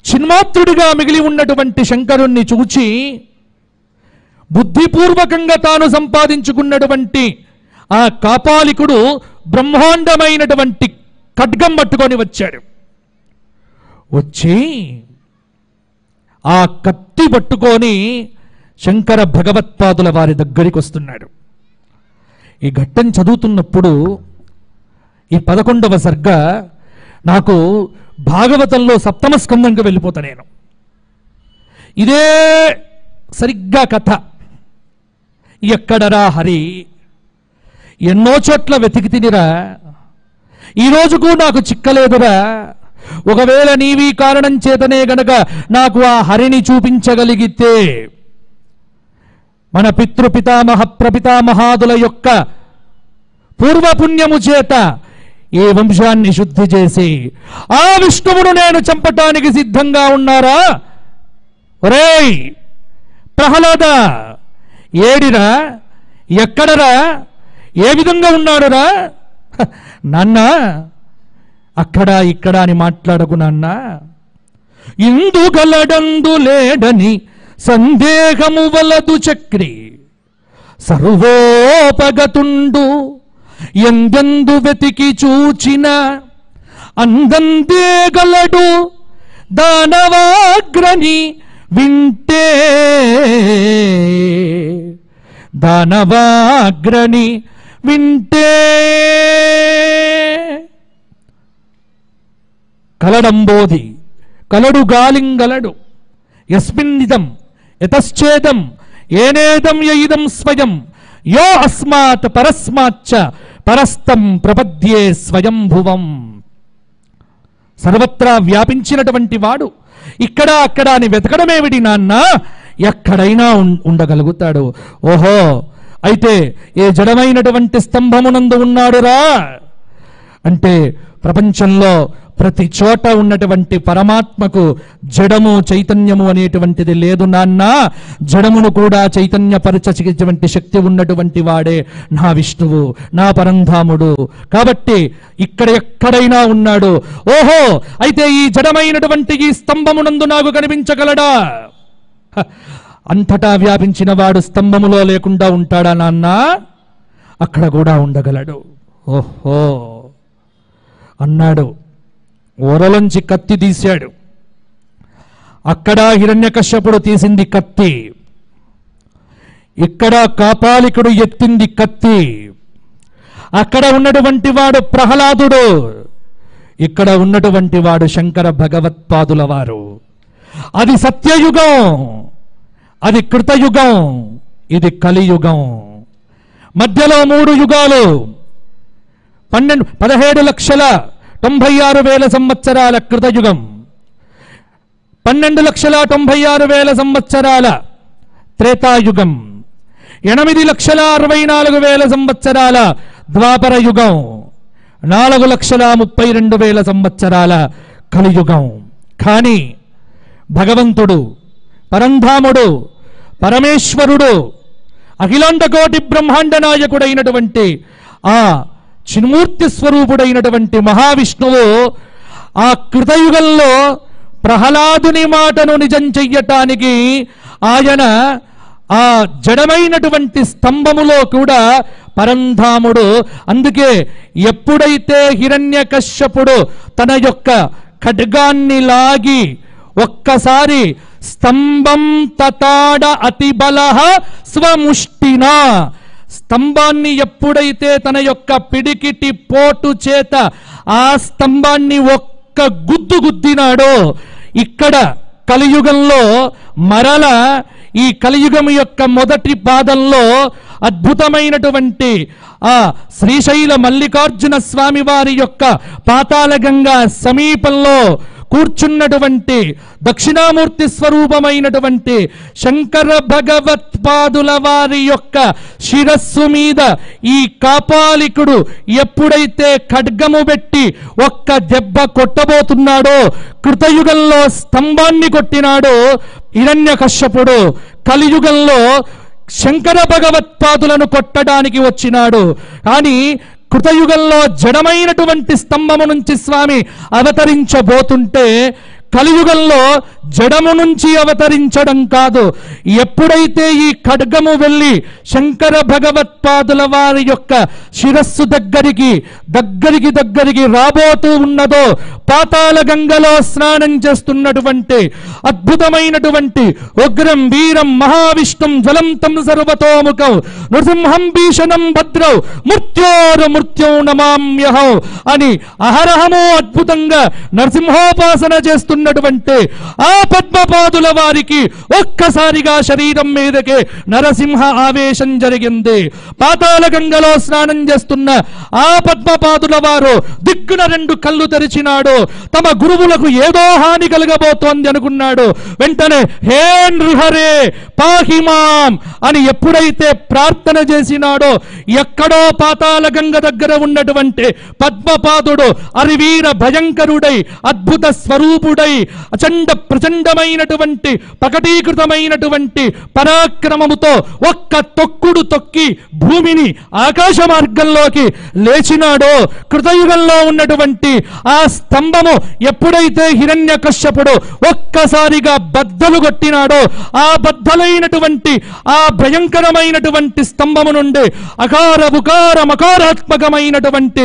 చిన్మాత్రుడిగా మిగిలి ఉన్నటువంటి శంకరుణ్ణి చూచి బుద్ధిపూర్వకంగా తాను సంపాదించుకున్నటువంటి ఆ కాపాలికుడు బ్రహ్మాండమైనటువంటి ఖడ్గం పట్టుకొని వచ్చాడు. వచ్చి ఆ కత్తి పట్టుకొని శంకర భగవత్పాదుల వారి దగ్గరికి వస్తున్నాడు. ఈ ఘట్టం చదువుతున్నప్పుడు ఈ 11వ సర్గ నాకు భాగవతంలో 7వ స్కందంకి వెళ్ళిపోతా. నేను ఇదే సరిగ్గా కథ. ఎక్కడరా హరి, ఎన్నో చోట్ల వెతికి తినిరా, ఈరోజుకు నాకు చిక్కలేదురా. ఒకవేళ నీవి కారణం చేతనే గనక నాకు ఆ హరిని చూపించగలిగితే మన పితృపితామహ ప్రపితామహాదుల యొక్క పూర్వపుణ్యము చేత ఈ వంశాన్ని శుద్ధి చేసి ఆ విష్ణువును నేను చంపటానికి సిద్ధంగా ఉన్నారా? ఒరేయ్ ప్రహ్లాద, ఏడిరా, ఎక్కడరా, ఏ విధంగా ఉన్నాడురా? నాన్న అక్కడ ఇక్కడ అని మాట్లాడకు నాన్న. ఇందుగలడందు లేడని సందేహము వలదు చక్రి, సర్వోపగతుండు ఎందెందు వెతికి చూచిన అందందే గలడు దానవాగ్రని వింటే, దానవాగ్రని వింటే. కలడంబోధి కలడు గాలింగలడు యస్మిన్నిదం యతశ్చేదం ఏనేదం యయిదం స్వయం యో అస్మాత్ పరస్మాచ్చ పరస్తం ప్రపద్యే స్వయంభువం. సర్వత్రా వ్యాపించినటువంటి వాడు ఇక్కడ అక్కడ అని వెతకడమేమిటి నాన్న, ఎక్కడైనా ఉండగలుగుతాడు. ఓహో, అయితే ఏ జడమైనటువంటి స్తంభమునందు ఉన్నాడురా అంటే ప్రపంచంలో ప్రతి చోట ఉన్నటువంటి పరమాత్మకు జడము చైతన్యము అనేటువంటిది లేదు నాన్న. జడమును కూడా చైతన్యపరచటువంటి శక్తి ఉన్నటువంటి వాడే నా విష్ణువు, నా పరంధాముడు. కాబట్టి ఇక్కడ ఎక్కడైనా ఉన్నాడు. ఓహో, అయితే ఈ జడమైనటువంటి ఈ స్తంభమునందు నాకు కనిపించగలడా? అంతటా వ్యాపించిన వాడు స్తంభములో లేకుండా ఉంటాడా నాన్న? అక్కడ కూడా ఉండగలడు. ఓహో అన్నాడు. ఓరలోంచి కత్తి తీశాడు. అక్కడ హిరణ్యకశ్యపుడు తీసింది కత్తి, ఇక్కడ కాపాలికుడు ఎత్తింది కత్తి. అక్కడ ఉన్నటువంటి వాడు ప్రహ్లాదుడు, ఇక్కడ ఉన్నటువంటి వాడు శంకర భగవత్పాదుల వారు. అది సత్యయుగం, అది కృతయుగం, ఇది కలియుగం. మధ్యలో 3 యుగాలు, 17,96,000 సంవత్సరాల కృతయుగం, 12,96,000 సంవత్సరాల త్రేతాయుగం, 8,64,000 సంవత్సరాల ద్వాపర యుగం, 4,32,000 సంవత్సరాల కలియుగం. కానీ భగవంతుడు, పరంధాముడు, పరమేశ్వరుడు, అఖిలాండకోటి బ్రహ్మాండ నాయకుడైనటువంటి ఆ చిన్మూర్తి స్వరూపుడైనటువంటి మహావిష్ణువు ఆ కృతయుగంలో ప్రహ్లాదుని మాటను నిజం చెయ్యటానికి ఆయన ఆ జడమైనటువంటి స్తంభములో కూడా పరంధాముడు. అందుకే ఎప్పుడైతే హిరణ్యకశ్యపుడు తన యొక్క ఖడ్గాన్ని లాగి ఒక్కసారి స్తంభం తతాడ అతిబలః స్వముష్టినా, స్తంభాన్ని ఎప్పుడైతే తన యొక్క పిడికిటి పోటు చేత ఆ స్తంభాన్ని ఒక్క గుద్దు గుద్దినాడో, ఇక్కడ కలియుగంలో మరల ఈ కలియుగం యొక్క మొదటి పాదంలో అద్భుతమైనటువంటి ఆ శ్రీశైల మల్లికార్జున స్వామి వారి యొక్క పాతాళగంగా సమీపంలో కూర్చున్నటువంటి దక్షిణామూర్తి స్వరూపమైనటువంటి శంకర భగవత్పాదుల వారి యొక్క శిరస్సు మీద ఈ కాపాలికుడు ఎప్పుడైతే ఖడ్గము పెట్టి ఒక్క దెబ్బ కొట్టబోతున్నాడో, కృతయుగంలో స్తంభాన్ని కొట్టినాడో హిరణ్యకశ్యపుడు, కలియుగంలో శంకర భగవత్పాదులను కొట్టడానికి వచ్చినాడు. కానీ కృతయుగంలో జడమైనటువంటి స్తంభము నుంచి స్వామి అవతరించబోతుంటే, కలియుగంలో జడము నుంచి అవతరించడం కాదు, ఎప్పుడైతే ఈ ఖడ్గము వెళ్ళి శంకర భగవత్పాదుల వారి యొక్క శిరస్సు దగ్గరికి రాబోతూ ఉన్నదో, పాతాళ గంగలో స్నానం చేస్తున్నటువంటి అద్భుతమైనటువంటి ఉగ్రం వీరం మహావిష్ణుం జ్వలంతం సర్వతోముఖం నృసింహం భీషణం భద్రౌ మృత్యోర్మృత్యౌ నమామ్యహం అని అహరహము అద్భుతంగా నరసింహోపాసన చేస్తున్నటువంటి ఆ పద్మపాదుల వారికి ఒక్కసారిగా శరీరం మీదకే నరసింహ ఆవేశం జరిగింది. పాతాళ గంగలో స్నానం చేస్తున్న ఆ పద్మపాదుల వారు దిక్కున 2 కళ్ళు తెరిచినాడు. తమ గురువులకు ఏదో హాని కలగబోతోంది అనుకున్నాడు. వెంటనే హే నృహరే పాహిమాం అని ఎప్పుడైతే ప్రార్థన చేసినాడో ఎక్కడో పాతాళ గంగ దగ్గర ఉన్నటువంటి పద్మపాదుడు అరివీర భయంకరుడై అద్భుత స్వరూపుడై అచండ ప్రచండమైనటువంటి ప్రకటీకృతమైనటువంటి పరాక్రమముతో ఒక్క తొక్కుడు తొక్కి భూమిని ఆకాశ మార్గంలోకి లేచినాడో కృతయుగంలో ఉన్నటువంటి ఆ స్తంభము ఎప్పుడైతే హిరణ్యకశ్యపుడు ఒక్కసారిగా బద్దలు కొట్టినాడో ఆ బద్దలైనటువంటి ఆ భయంకరమైనటువంటి స్తంభము నుండి అకార ఉకార మకారాత్మకమైనటువంటి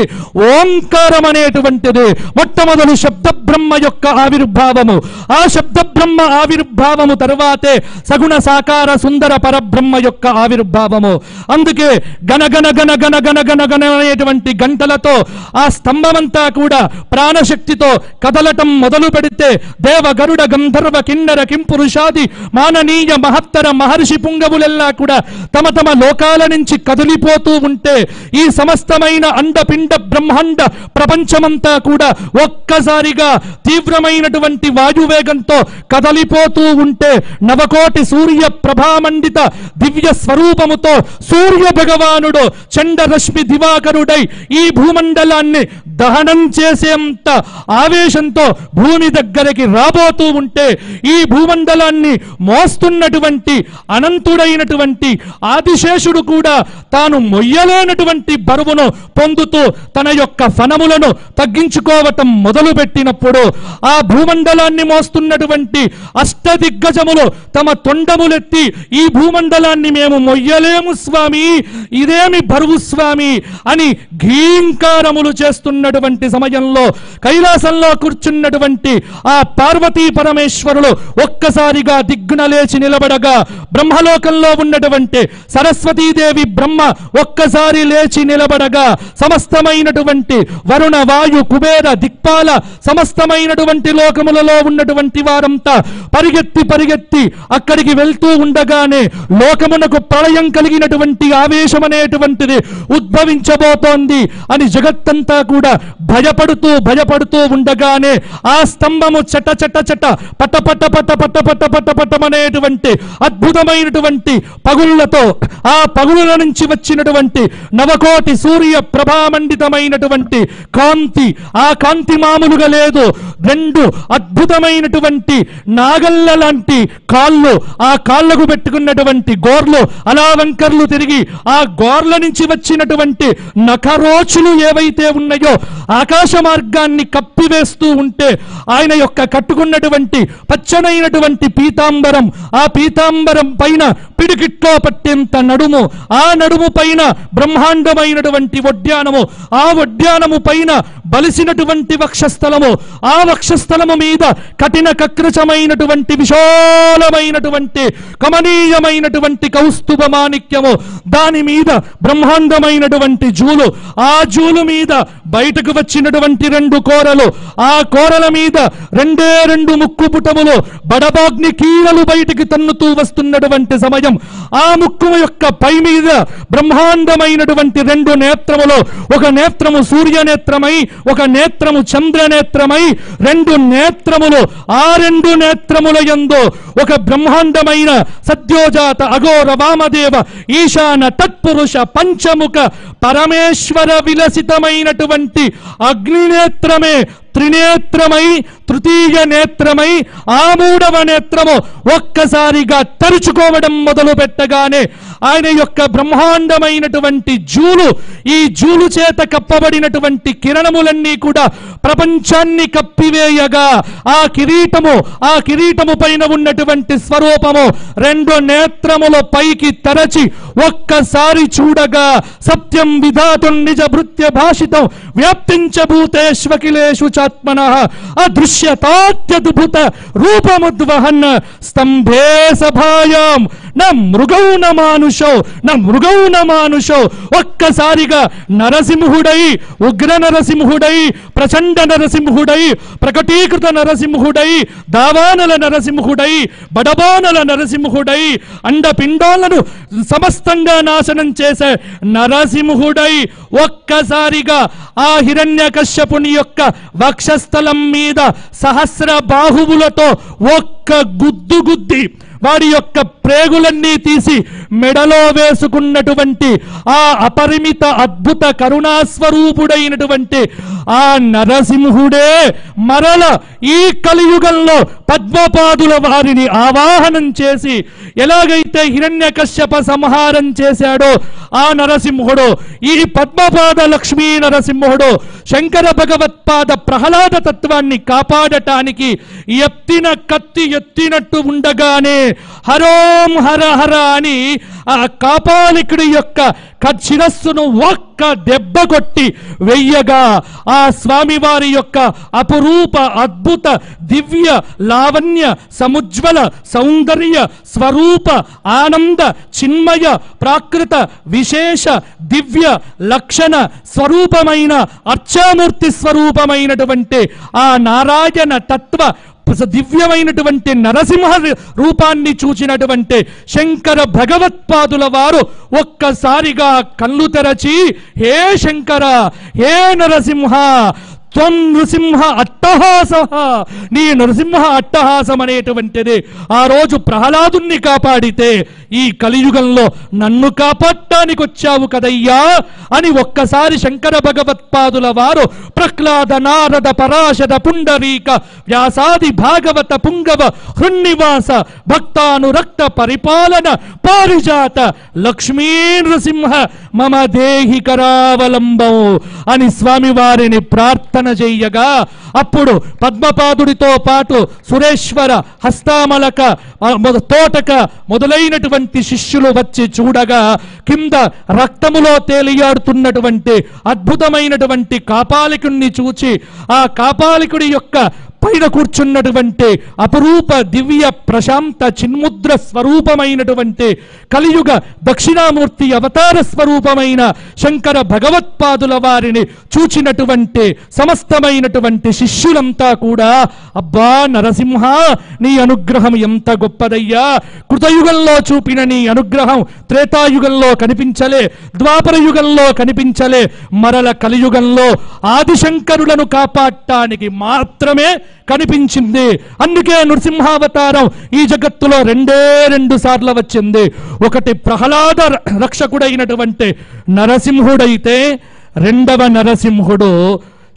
ఓంకారం అనేటువంటిది మొట్టమొదలు శబ్ద బ్రహ్మ యొక్క ఆవిర్భావము. ఆ శబ్ద బ్రహ్మ ఆవిర్భావము తరువాతే సగుణ సాకార సుందర పరబ్రహ్మ యొక్క ఆవిర్భావము. అందుకే గణగణ గణ గణ గణ గణ గణ అనేటువంటి గంటలతో ఆ స్తంభమంతా కూడా ప్రాణశక్తితో కదలటం మొదలు పెడితే దేవ గరుడ గంధర్వ కిన్నర కింపురుషాది మాననీయ మహత్తర మహర్షి పుంగవులెల్లా కూడా తమ తమ లోకాల నుంచి కదిలిపోతూ ఉంటే ఈ సమస్తమైన అండపిండ బ్రహ్మాండ ప్రపంచమంతా కూడా ఒక్కసారిగా తీవ్రమైనటువంటి వాయువేగంతో కదలిపోతూ ఉంటే నవకోటి సూర్య ప్రభామండిత దివ్య స్వరూపముతో సూర్య భగవానుడు చండరశ్మి దివాకరుడై ఈ భూమండలాన్ని దహనం చేసేంత ఆవేశంతో భూమి దగ్గరికి రాబోతూ ఉంటే ఈ భూమండలాన్ని మోస్తున్నటువంటి అనంతుడైనటువంటి ఆదిశేషుడు కూడా తాను మొయ్యలేనటువంటి బరువును పొందుతూ తన యొక్క ఫనములను తగ్గించుకోవటం మొదలుపెట్టినప్పుడు ఆ భూమండలాన్ని మోస్తున్నటువంటి అష్టదిగ్గజములు తమ తొండములెత్తి ఈ భూమండలాన్ని మేము మొయ్యలేము స్వామి, ఇదేమి బరువు స్వామి అని ఘీంకారములు చేస్తున్నటువంటి సమయంలో కైలాసంలో కూర్చున్నటువంటి ఆ పార్వతీ పరమేశ్వరులు ఒక్కసారిగా దిగ్గున లేచి నిలబడగా బ్రహ్మలోకంలో ఉన్నటువంటి సరస్వతీదేవి బ్రహ్మ ఒక్కసారి లేచి నిలబడగా సమస్తమైనటువంటి వరుణ వాయు కుబేర దిక్పాల సమస్తమైనటువంటి లోకములలో ఉన్నటువంటి వారంతా పరిగెత్తి పరిగెత్తి అక్కడికి వెళ్తూ ఉండగానే లోకమునకు ప్రళయం కలిగినటువంటి ఆవేశం అనేటువంటిది ఉద్భవించబోతోంది అని జగత్తంతా కూడా భయపడుతూ భయపడుతూ ఉండగానే ఆ స్తంభము చట చట చట పట పట పట పట పట పట పటమనేటువంటి అద్భుతమైనటువంటి పగుళ్లతో ఆ పగుళ్ళ నుంచి వచ్చినటువంటి నవకోటి సూర్య ప్రభామండితమైనటువంటి కాంతి, ఆ కాంతి మామూలుగా లేదు. 2 అద్భుతమైనటువంటి నాగళ్ళ లాంటి కాళ్ళు, ఆ కాళ్ళకు పెట్టుకున్నటువంటి గోర్లు అలా వంకర్లు తిరిగి ఆ గోర్ల నుంచి వచ్చినటువంటి నఖరోచులు ఏవైతే ఉన్నాయో ఆకాశ మార్గాన్ని కప్పివేస్తూ ఉంటే ఆయన యొక్క కట్టుకున్నటువంటి పచ్చనైనటువంటి పీతాంబరం, ఆ పీతాంబరం పైన పిడికిట్లో పట్టేంత నడుము, ఆ నడుము పైన బ్రహ్మాండమైనటువంటి వడ్డానము, ఆ వడ్డానము పైన బలిసినటువంటి వక్షస్థలము, ఆ వక్షస్థలము మీద కఠిన కక్రచమైనటువంటి విశాలమైనటువంటి కమనీయమైనటువంటి కౌస్తుభ మాణిక్యము, దాని మీద బ్రహ్మాండమైనటువంటి జూలు, ఆ జూలు మీద బయటకు వచ్చినటువంటి 2 కోరలు, ఆ కోరల మీద 2 ముక్కు పుటములు బడబాగ్ని కీలలు బయటికి తన్నుతూ వస్తున్నటువంటి సమయం, ఆ ముక్కు యొక్క పై మీద బ్రహ్మాండమైనటువంటి 2 నేత్రములు, ఒక నేత్రము సూర్యనేత్రమై ఒక నేత్రము చంద్రనేత్రమై 2 నేత్రములు, ఆ 2 నేత్రముల యందు ఒక బ్రహ్మాండమైన సద్యోజాత అఘోర వామదేవ ఈశాన తత్పురుష పంచముఖ పరమేశ్వర విలసితమైనటువంటి అగ్నినేత్రమే త్రినేత్రమై తృతీయ నేత్రమై ఆ 3వ నేత్రము ఒక్కసారిగా తరుచుకోవడం మొదలు పెట్టగానే ఆయన యొక్క బ్రహ్మాండమైనటువంటి జూలు, ఈ జూలు చేత కప్పబడినటువంటి కిరణములన్నీ కూడా ప్రపంచాన్ని కప్పివేయగా ఆ కిరీటము పైన ఉన్నటువంటి స్వరూపము 2 నేత్రముల పైకి తెరచి ఒక్కసారి చూడగా సత్యం విధాతుం నిజ భృత్య భాషితం వ్యాప్తించ భూతేష్వకిలేషు చ పురుషాత్మనః అదృశ్యతాత్యద్భుత రూపముద్వహన్ స్తంభే సభాయాం న మృగౌ న మానుషో ఒక్కసారిగా నరసింహుడై, ఉగ్ర నరసింహుడై, ప్రచండ నరసింహుడై, ప్రకటీకృత నరసింహుడై, దావానల నరసింహుడై, బడబానల నరసింహుడై, అండపిండాలను సమస్తంగా నాశనం చేసే నరసింహుడై ఒక్కసారిగా ఆ హిరణ్యకశ్యపుని యొక్క వక్షస్థలం మీద సహస్ర బాహువులతో ఒక్క గుద్దు గుద్ది వాడి యొక్క ప్రేగులన్నీ తీసి మెడలో వేసుకున్నటువంటి ఆ అపరిమిత అద్భుత కరుణాస్వరూపుడైనటువంటి ఆ నరసింహుడే మరల ఈ కలియుగంలో పద్మపాదుల వారిని ఆవాహనం చేసి ఎలాగైతే హిరణ్యకశ్యప సంహారం చేశాడో ఆ నరసింహుడు ఈ పద్మపాద లక్ష్మీ నరసింహుడు శంకర భగవత్పాద ప్రహ్లాద తత్వాన్ని కాపాడటానికి ఎత్తిన కత్తి ఎత్తినట్టు ఉండగానే హరోం హర హర అని ఆ కాపాలికుడి యొక్క శిరస్సును ఒక్క దెబ్బ కొట్టి వెయ్యగా ఆ స్వామివారి యొక్క అపురూప అద్భుత దివ్య లావణ్య సముజ్వల సౌందర్య స్వరూప ఆనంద చిన్మయ ప్రాకృత విశేష దివ్య లక్షణ స్వరూపమైన అర్చామూర్తి స్వరూపమైనటువంటి ఆ నారాయణ తత్వ దివ్యమైనటువంటి నరసింహ రూపాన్ని చూచినటువంటి శంకర భగవత్పాదుల వారు ఒక్కసారిగా కళ్ళు తెరచి, హే శంకర, హే నరసింహ, త్వం నృసింహ అట్టహాస, నీ నృసింహ అట్టహాసం అనేటువంటిది ఆ రోజు ప్రహ్లాదుని కాపాడితే ఈ కలియుగంలో నన్ను కాపాడటానికి వచ్చావు కదయ్యా అని ఒక్కసారి శంకర భగవత్పాదుల వారు ప్రహ్లాద నారద పరాశర పుండరీక వ్యాసాది భాగవత పుంగవ హృన్నివాస భక్తానురక్త పరిపాలన పారిజాత లక్ష్మీ నృసింహ మమ దేహి కరావలంబం అని స్వామివారిని ప్రార్థన చెయ్యగా అప్పుడు పద్మపాదుడితో పాటు సురేశ్వర, హస్తామలక, తోటక మొదలైనటువంటి శిష్యులు వచ్చి చూడగా కింద రక్తములో తేలియాడుతున్నటువంటి అద్భుతమైనటువంటి కాపాలికుణ్ణి చూచి ఆ కాపాలికుడి యొక్క పైన కూర్చున్నటువంటి అపరూప దివ్య ప్రశాంత చిన్ముద్ర స్వరూపమైనటువంటి కలియుగ దక్షిణామూర్తి అవతార స్వరూపమైన శంకర భగవత్పాదుల వారిని చూచినటువంటి సమస్తమైనటువంటి శిష్యులంతా కూడా, అబ్బా నరసింహ, నీ అనుగ్రహం ఎంత గొప్పదయ్యా, కృతయుగంలో చూపిన నీ అనుగ్రహం త్రేతాయుగంలో కనిపించలే, ద్వాపర యుగంలో కనిపించలే, మరల కలియుగంలో ఆదిశంకరులను కాపాడటానికి మాత్రమే కనిపించింది. అందుకే నృసింహావతారం ఈ జగత్తులో రెండు సార్లు వచ్చింది. ఒకటి ప్రహ్లాద రక్షకుడైనటువంటి నరసింహుడైతే, రెండవ నరసింహుడు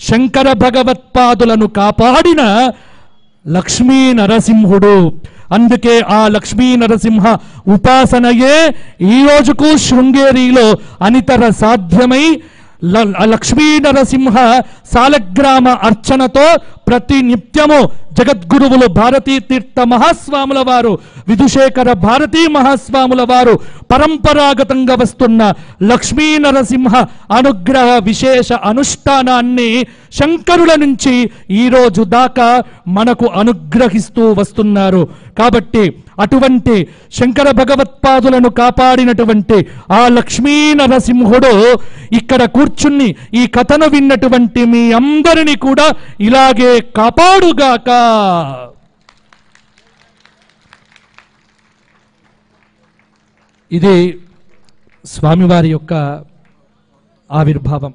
శంకర భగవత్పాదులను కాపాడిన లక్ష్మీ నరసింహుడు. అందుకే ఆ లక్ష్మీ నరసింహ ఉపాసనయే ఈ రోజుకు శృంగేరిలో అనితర సాధ్యమై లక్ష్మీ నరసింహ సాలగ్రామ అర్చనతో ప్రతి నిత్యము జగద్గురువులు భారతీ తీర్థ మహాస్వాముల వారు, విధుశేఖర భారతీ మహాస్వాముల వారు పరంపరాగతంగా వస్తున్న లక్ష్మీ నరసింహ అనుగ్రహ విశేష అనుష్ఠానాన్ని శంకరుల నుంచి ఈరోజు దాకా మనకు అనుగ్రహిస్తూ వస్తున్నారు. కాబట్టి అటువంటి శంకర భగవత్పాదులను కాపాడినటువంటి ఆ లక్ష్మీ నరసింహుడు ఇక్కడ కూర్చుని ఈ కథను విన్నటువంటి మీ అందరినీ కూడా ఇలాగే కాపాడుగాక. ఇది స్వామివారి యొక్క ఆవిర్భావం.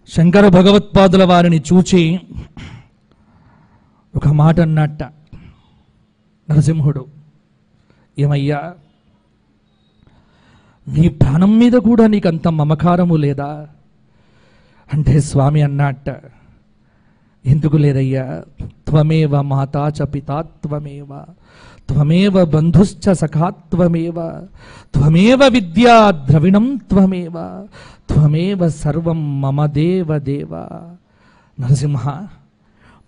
శంకర భగవత్పాదుల వారిని చూచి ఒక మాట అన్నట్ట నరసింహుడు, ఏమయ్యా, నీ ప్రాణం మీద కూడా నీకంత మమకారము లేదా అంటే స్వామి అన్నట్ట, ఎందుకు లేదయ్యా, త్వమేవ మాతా చ పితా త్వమేవ, త్వమేవ బంధుశ్చ సఖాత్వమేవ, త్వమేవ విద్యా ద్రవిణం త్వమేవ, త్వమేవ సర్వం మమ దేవ దేవ. నరసింహ,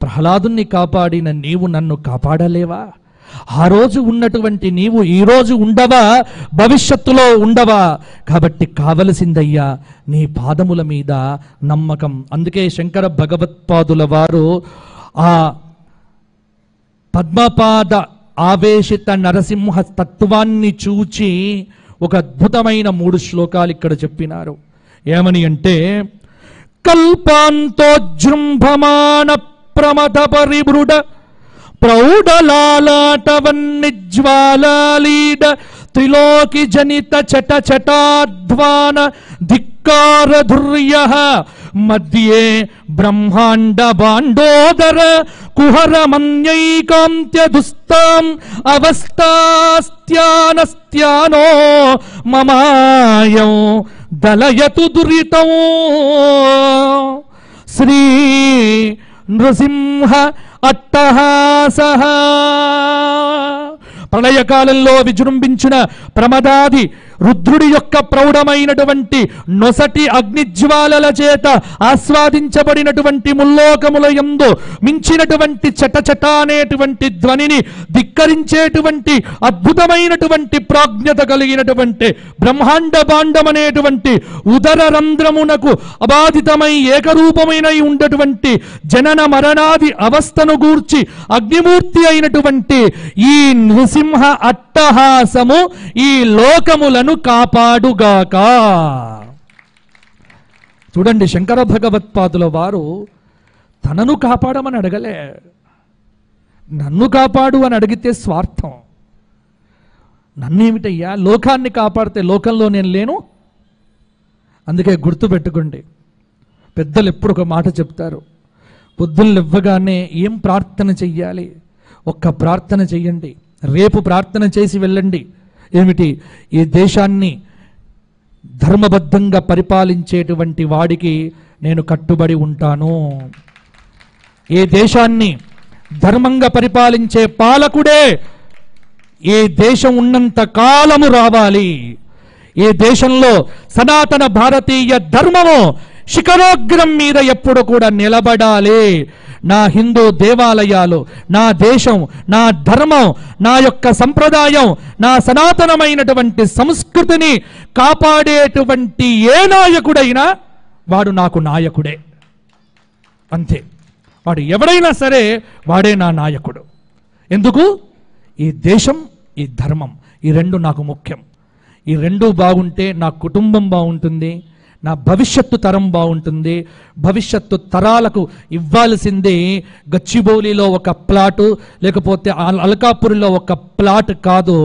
ప్రహ్లాదుని కాపాడిన నీవు నన్ను కాపాడలేవా? ఆ రోజు ఉన్నటువంటి నీవు ఈరోజు ఉండవా, భవిష్యత్తులో ఉండవా? కాబట్టి కావలసిందయ్యా నీ పాదముల మీద నమ్మకం. అందుకే శంకర భగవత్పాదుల వారు ఆ పద్మపాద ఆవేశిత నరసింహ తత్వాన్ని చూచి ఒక అద్భుతమైన 3 శ్లోకాలు ఇక్కడ చెప్పినారు. ఏమని అంటే, కల్పాంతోజృంభమాన ప్రమథ పరిబృఢ ప్రౌఢలాలాటవన్నిజ్వాలీడ త్రిలోకి జనిత చట చటాధ్వాన ధిక్కారధుర్య మధ్యే బ్రహ్మాండ బాండోదర కుహరమన్యైకాంత్య దుస్తాం అవస్థాస్త్యానస్త్యానో మమాయం దలయతు దురితం. శ్రీ నృసింహ అట్టహాసః. ప్రళయకాలంలో విజృంభించిన ప్రమదాది రుద్రుడి యొక్క ప్రౌఢమైనటువంటి నొసటి అగ్నిజ్వాలల చేత ఆస్వాదించబడినటువంటి ముల్లోకముల యందు మించినటువంటి చటచట అనేటువంటి ధ్వనిని ధిక్కరించేటువంటి అద్భుతమైనటువంటి ప్రాజ్ఞత కలిగినటువంటి బ్రహ్మాండ బాండం అనేటువంటి ఉదర రంధ్రమునకు అబాధితమై ఏకరూపమైన ఉండటువంటి జనన మరణాది అవస్థను గూర్చి అగ్నిమూర్తి అయినటువంటి ఈ నృసింహ అట్టహాసము ఈ లోకములను కాపాడుగాక. చూడండి, శంకర భగవత్పాదుల వారు తనను కాపాడమని అడగలే, నన్ను కాపాడు అని అడిగితే స్వార్థం. నన్నేమిటయ్యా, లోకాన్ని కాపాడితే లోకంలో నేను లేను. అందుకే గుర్తుపెట్టుకోండి, పెద్దలు ఎప్పుడు ఒక మాట చెప్తారు, పొద్దున్న ఇవ్వగానే ఏం ప్రార్థన చెయ్యాలి, ఒక్క ప్రార్థన చెయ్యండి, రేపు ప్రార్థన చేసి వెళ్ళండి. ఏమిటి? ఈ దేశాన్ని ధర్మబద్ధంగా పరిపాలించేటువంటి వాడికి నేను కట్టుబడి ఉంటాను. ఈ దేశాన్ని ధర్మంగా పరిపాలించే పాలకుడే ఈ దేశం ఉన్నంత కాలము రావాలి. ఈ దేశంలో సనాతన భారతీయ ధర్మము శిఖరోగ్రం మీద ఎప్పుడు కూడా నిలబడాలి. నా హిందూ దేవాలయాలు, నా దేశం, నా ధర్మం, నా యొక్క సంప్రదాయం, నా సనాతనమైనటువంటి సంస్కృతిని కాపాడేటువంటి ఏ నాయకుడైనా వాడు నాకు నాయకుడే. అంతే, వాడు ఎవడైనా సరే వాడే నా నాయకుడు. ఎందుకు? ఈ దేశం, ఈ ధర్మం, ఈ రెండు నాకు ముఖ్యం. ఈ రెండు బాగుంటే నా కుటుంబం బాగుంటుంది, నా భవిష్యత్తు తరం బాగుంటుంది. భవిష్యత్తు తరాలకు ఇవ్వాల్సింది గచ్చిబౌలిలో ఒక ప్లాటు, లేకపోతే అల్కాపురిలో ఒక ప్లాట్ కాదు.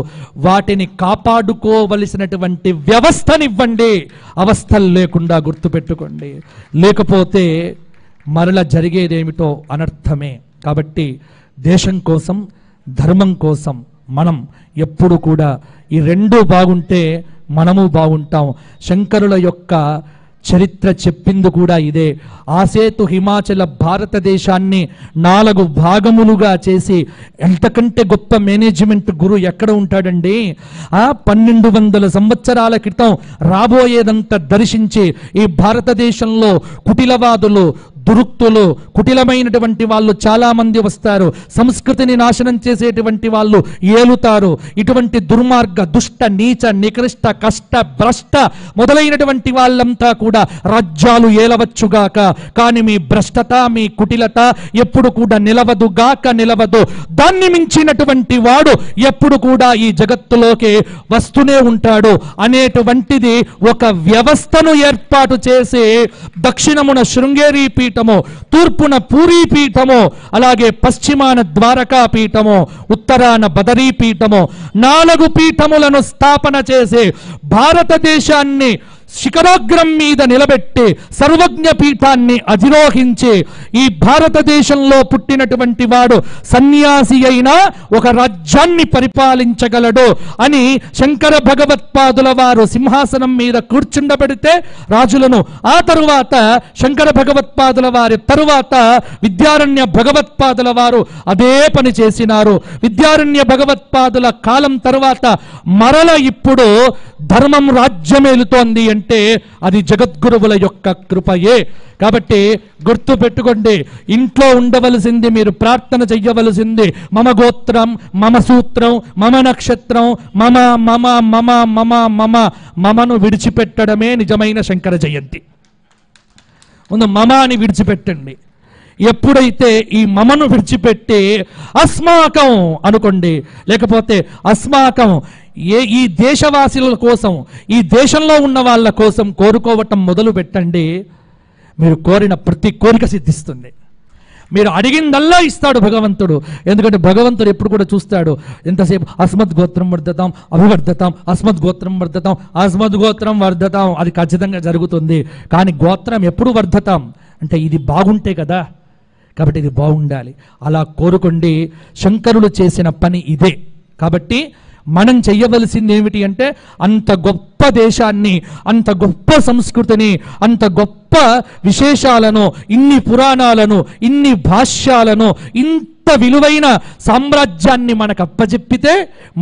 వాటిని కాపాడుకోవలసినటువంటి వ్యవస్థనివ్వండి, అవస్థలు లేకుండా. గుర్తుపెట్టుకోండి, లేకపోతే మరల జరిగేదేమిటో అనర్థమే. కాబట్టి దేశం కోసం, ధర్మం కోసం మనం ఎప్పుడు కూడా ఈ రెండు బాగుంటే మనము బాగుంటాం. శంకరుల యొక్క చరిత్ర చెప్పింది కూడా ఇదే. ఆసేతు హిమాచల భారతదేశాన్ని 4 భాగములుగా చేసి, ఎంతకంటే గొప్ప మేనేజ్మెంట్ గురు ఎక్కడ ఉంటాడండి? 1200 సంవత్సరాల క్రితం రాబోయేదంతా దర్శించి ఈ భారతదేశంలో కుటిలవాదులు, దురుక్తులు, కుటిలమైనటువంటి వాళ్ళు చాలా మంది వస్తారు. సంస్కృతిని నాశనం చేసేటువంటి వాళ్ళు ఏలుతారు. ఇటువంటి దుర్మార్గ, దుష్ట, నీచ, నికృష్ట, కష్ట, భ్రష్ట మొదలైనటువంటి వాళ్ళంతా కూడా రాజ్యాలు ఏలవచ్చుగాక. కానీ మీ భ్రష్టత, మీ కుటిలత ఎప్పుడు కూడా నిలవదుగాక, నిలవదు. దాన్ని మించినటువంటి వాడు ఎప్పుడు కూడా ఈ జగత్తులోకి వస్తూనే ఉంటాడు అనేటువంటిది ఒక వ్యవస్థను ఏర్పాటు చేసి, దక్షిణమున శృంగేరి పీఠము, తూర్పున పూరీ పీఠము, అలాగే పశ్చిమాన ద్వారకా పీఠము, ఉత్తరాన బదరీ పీఠము, 4 పీఠములను స్థాపన చేసి భారతదేశాన్ని శిఖరాగ్రం మీద నిలబెట్టి సర్వజ్ఞ పీఠాన్ని అధిరోహించి ఈ భారతదేశంలో పుట్టినటువంటి వాడు సన్యాసి అయినా ఒక రాజ్యాన్ని పరిపాలించగలడు అని శంకర భగవత్పాదుల వారు సింహాసనం మీద కూర్చుండబెడితే రాజులను, ఆ తరువాత శంకర భగవత్పాదుల వారి తరువాత విద్యారణ్య భగవత్పాదుల వారు అదే పని చేసినారు. విద్యారణ్య భగవత్పాదుల కాలం తరువాత మరల ఇప్పుడు ధర్మం రాజ్యమేలుతోంది అంటే అది జగద్గురువుల యొక్క కృపయే. కాబట్టి గుర్తు పెట్టుకోండి, ఇంట్లో ఉండవలసింది, మీరు ప్రార్థన చెయ్యవలసింది మమ గోత్రం, మమ సూత్రం, మమ నక్షత్రం, మమ మమ మమ మమ మమ మమను విడిచిపెట్టడమే నిజమైన శంకర జయంతి. ముందు మమ అని విడిచిపెట్టండి. ఎప్పుడైతే ఈ మమను విడిచిపెట్టి అస్మాకం అనుకోండి, లేకపోతే అస్మాకం ఈ దేశవాసుల కోసం, ఈ దేశంలో ఉన్న వాళ్ళ కోసం కోరుకోవటం మొదలు పెట్టండి, మీరు కోరిన ప్రతి కోరిక సిద్ధిస్తుంది. మీరు అడిగిందల్లా ఇస్తాడు భగవంతుడు. ఎందుకంటే భగవంతుడు ఎప్పుడు కూడా చూస్తాడు, ఎంతసేపు అస్మద్ గోత్రం వర్ధతాం అభివర్ధతాం, అస్మద్ గోత్రం వర్ధతాం, అస్మద్ గోత్రం వర్ధతాం, అది ఖచ్చితంగా జరుగుతుంది. కానీ గోత్రం ఎప్పుడు వర్ధతాం అంటే ఇది బాగుంటే కదా, కాబట్టి ఇది బాగుండాలి. అలా కోరుకోండి. శంకరులు చేసిన పని ఇదే. కాబట్టి మనం చెయ్యవలసింది ఏమిటి అంటే, అంత గొప్ప దేశాన్ని, అంత గొప్ప సంస్కృతిని, అంత గొప్ప విశేషాలను, ఇన్ని పురాణాలను, ఇన్ని భాష్యాలను, ఇంత విలువైన సామ్రాజ్యాన్ని మనకు అప్పచెప్పితే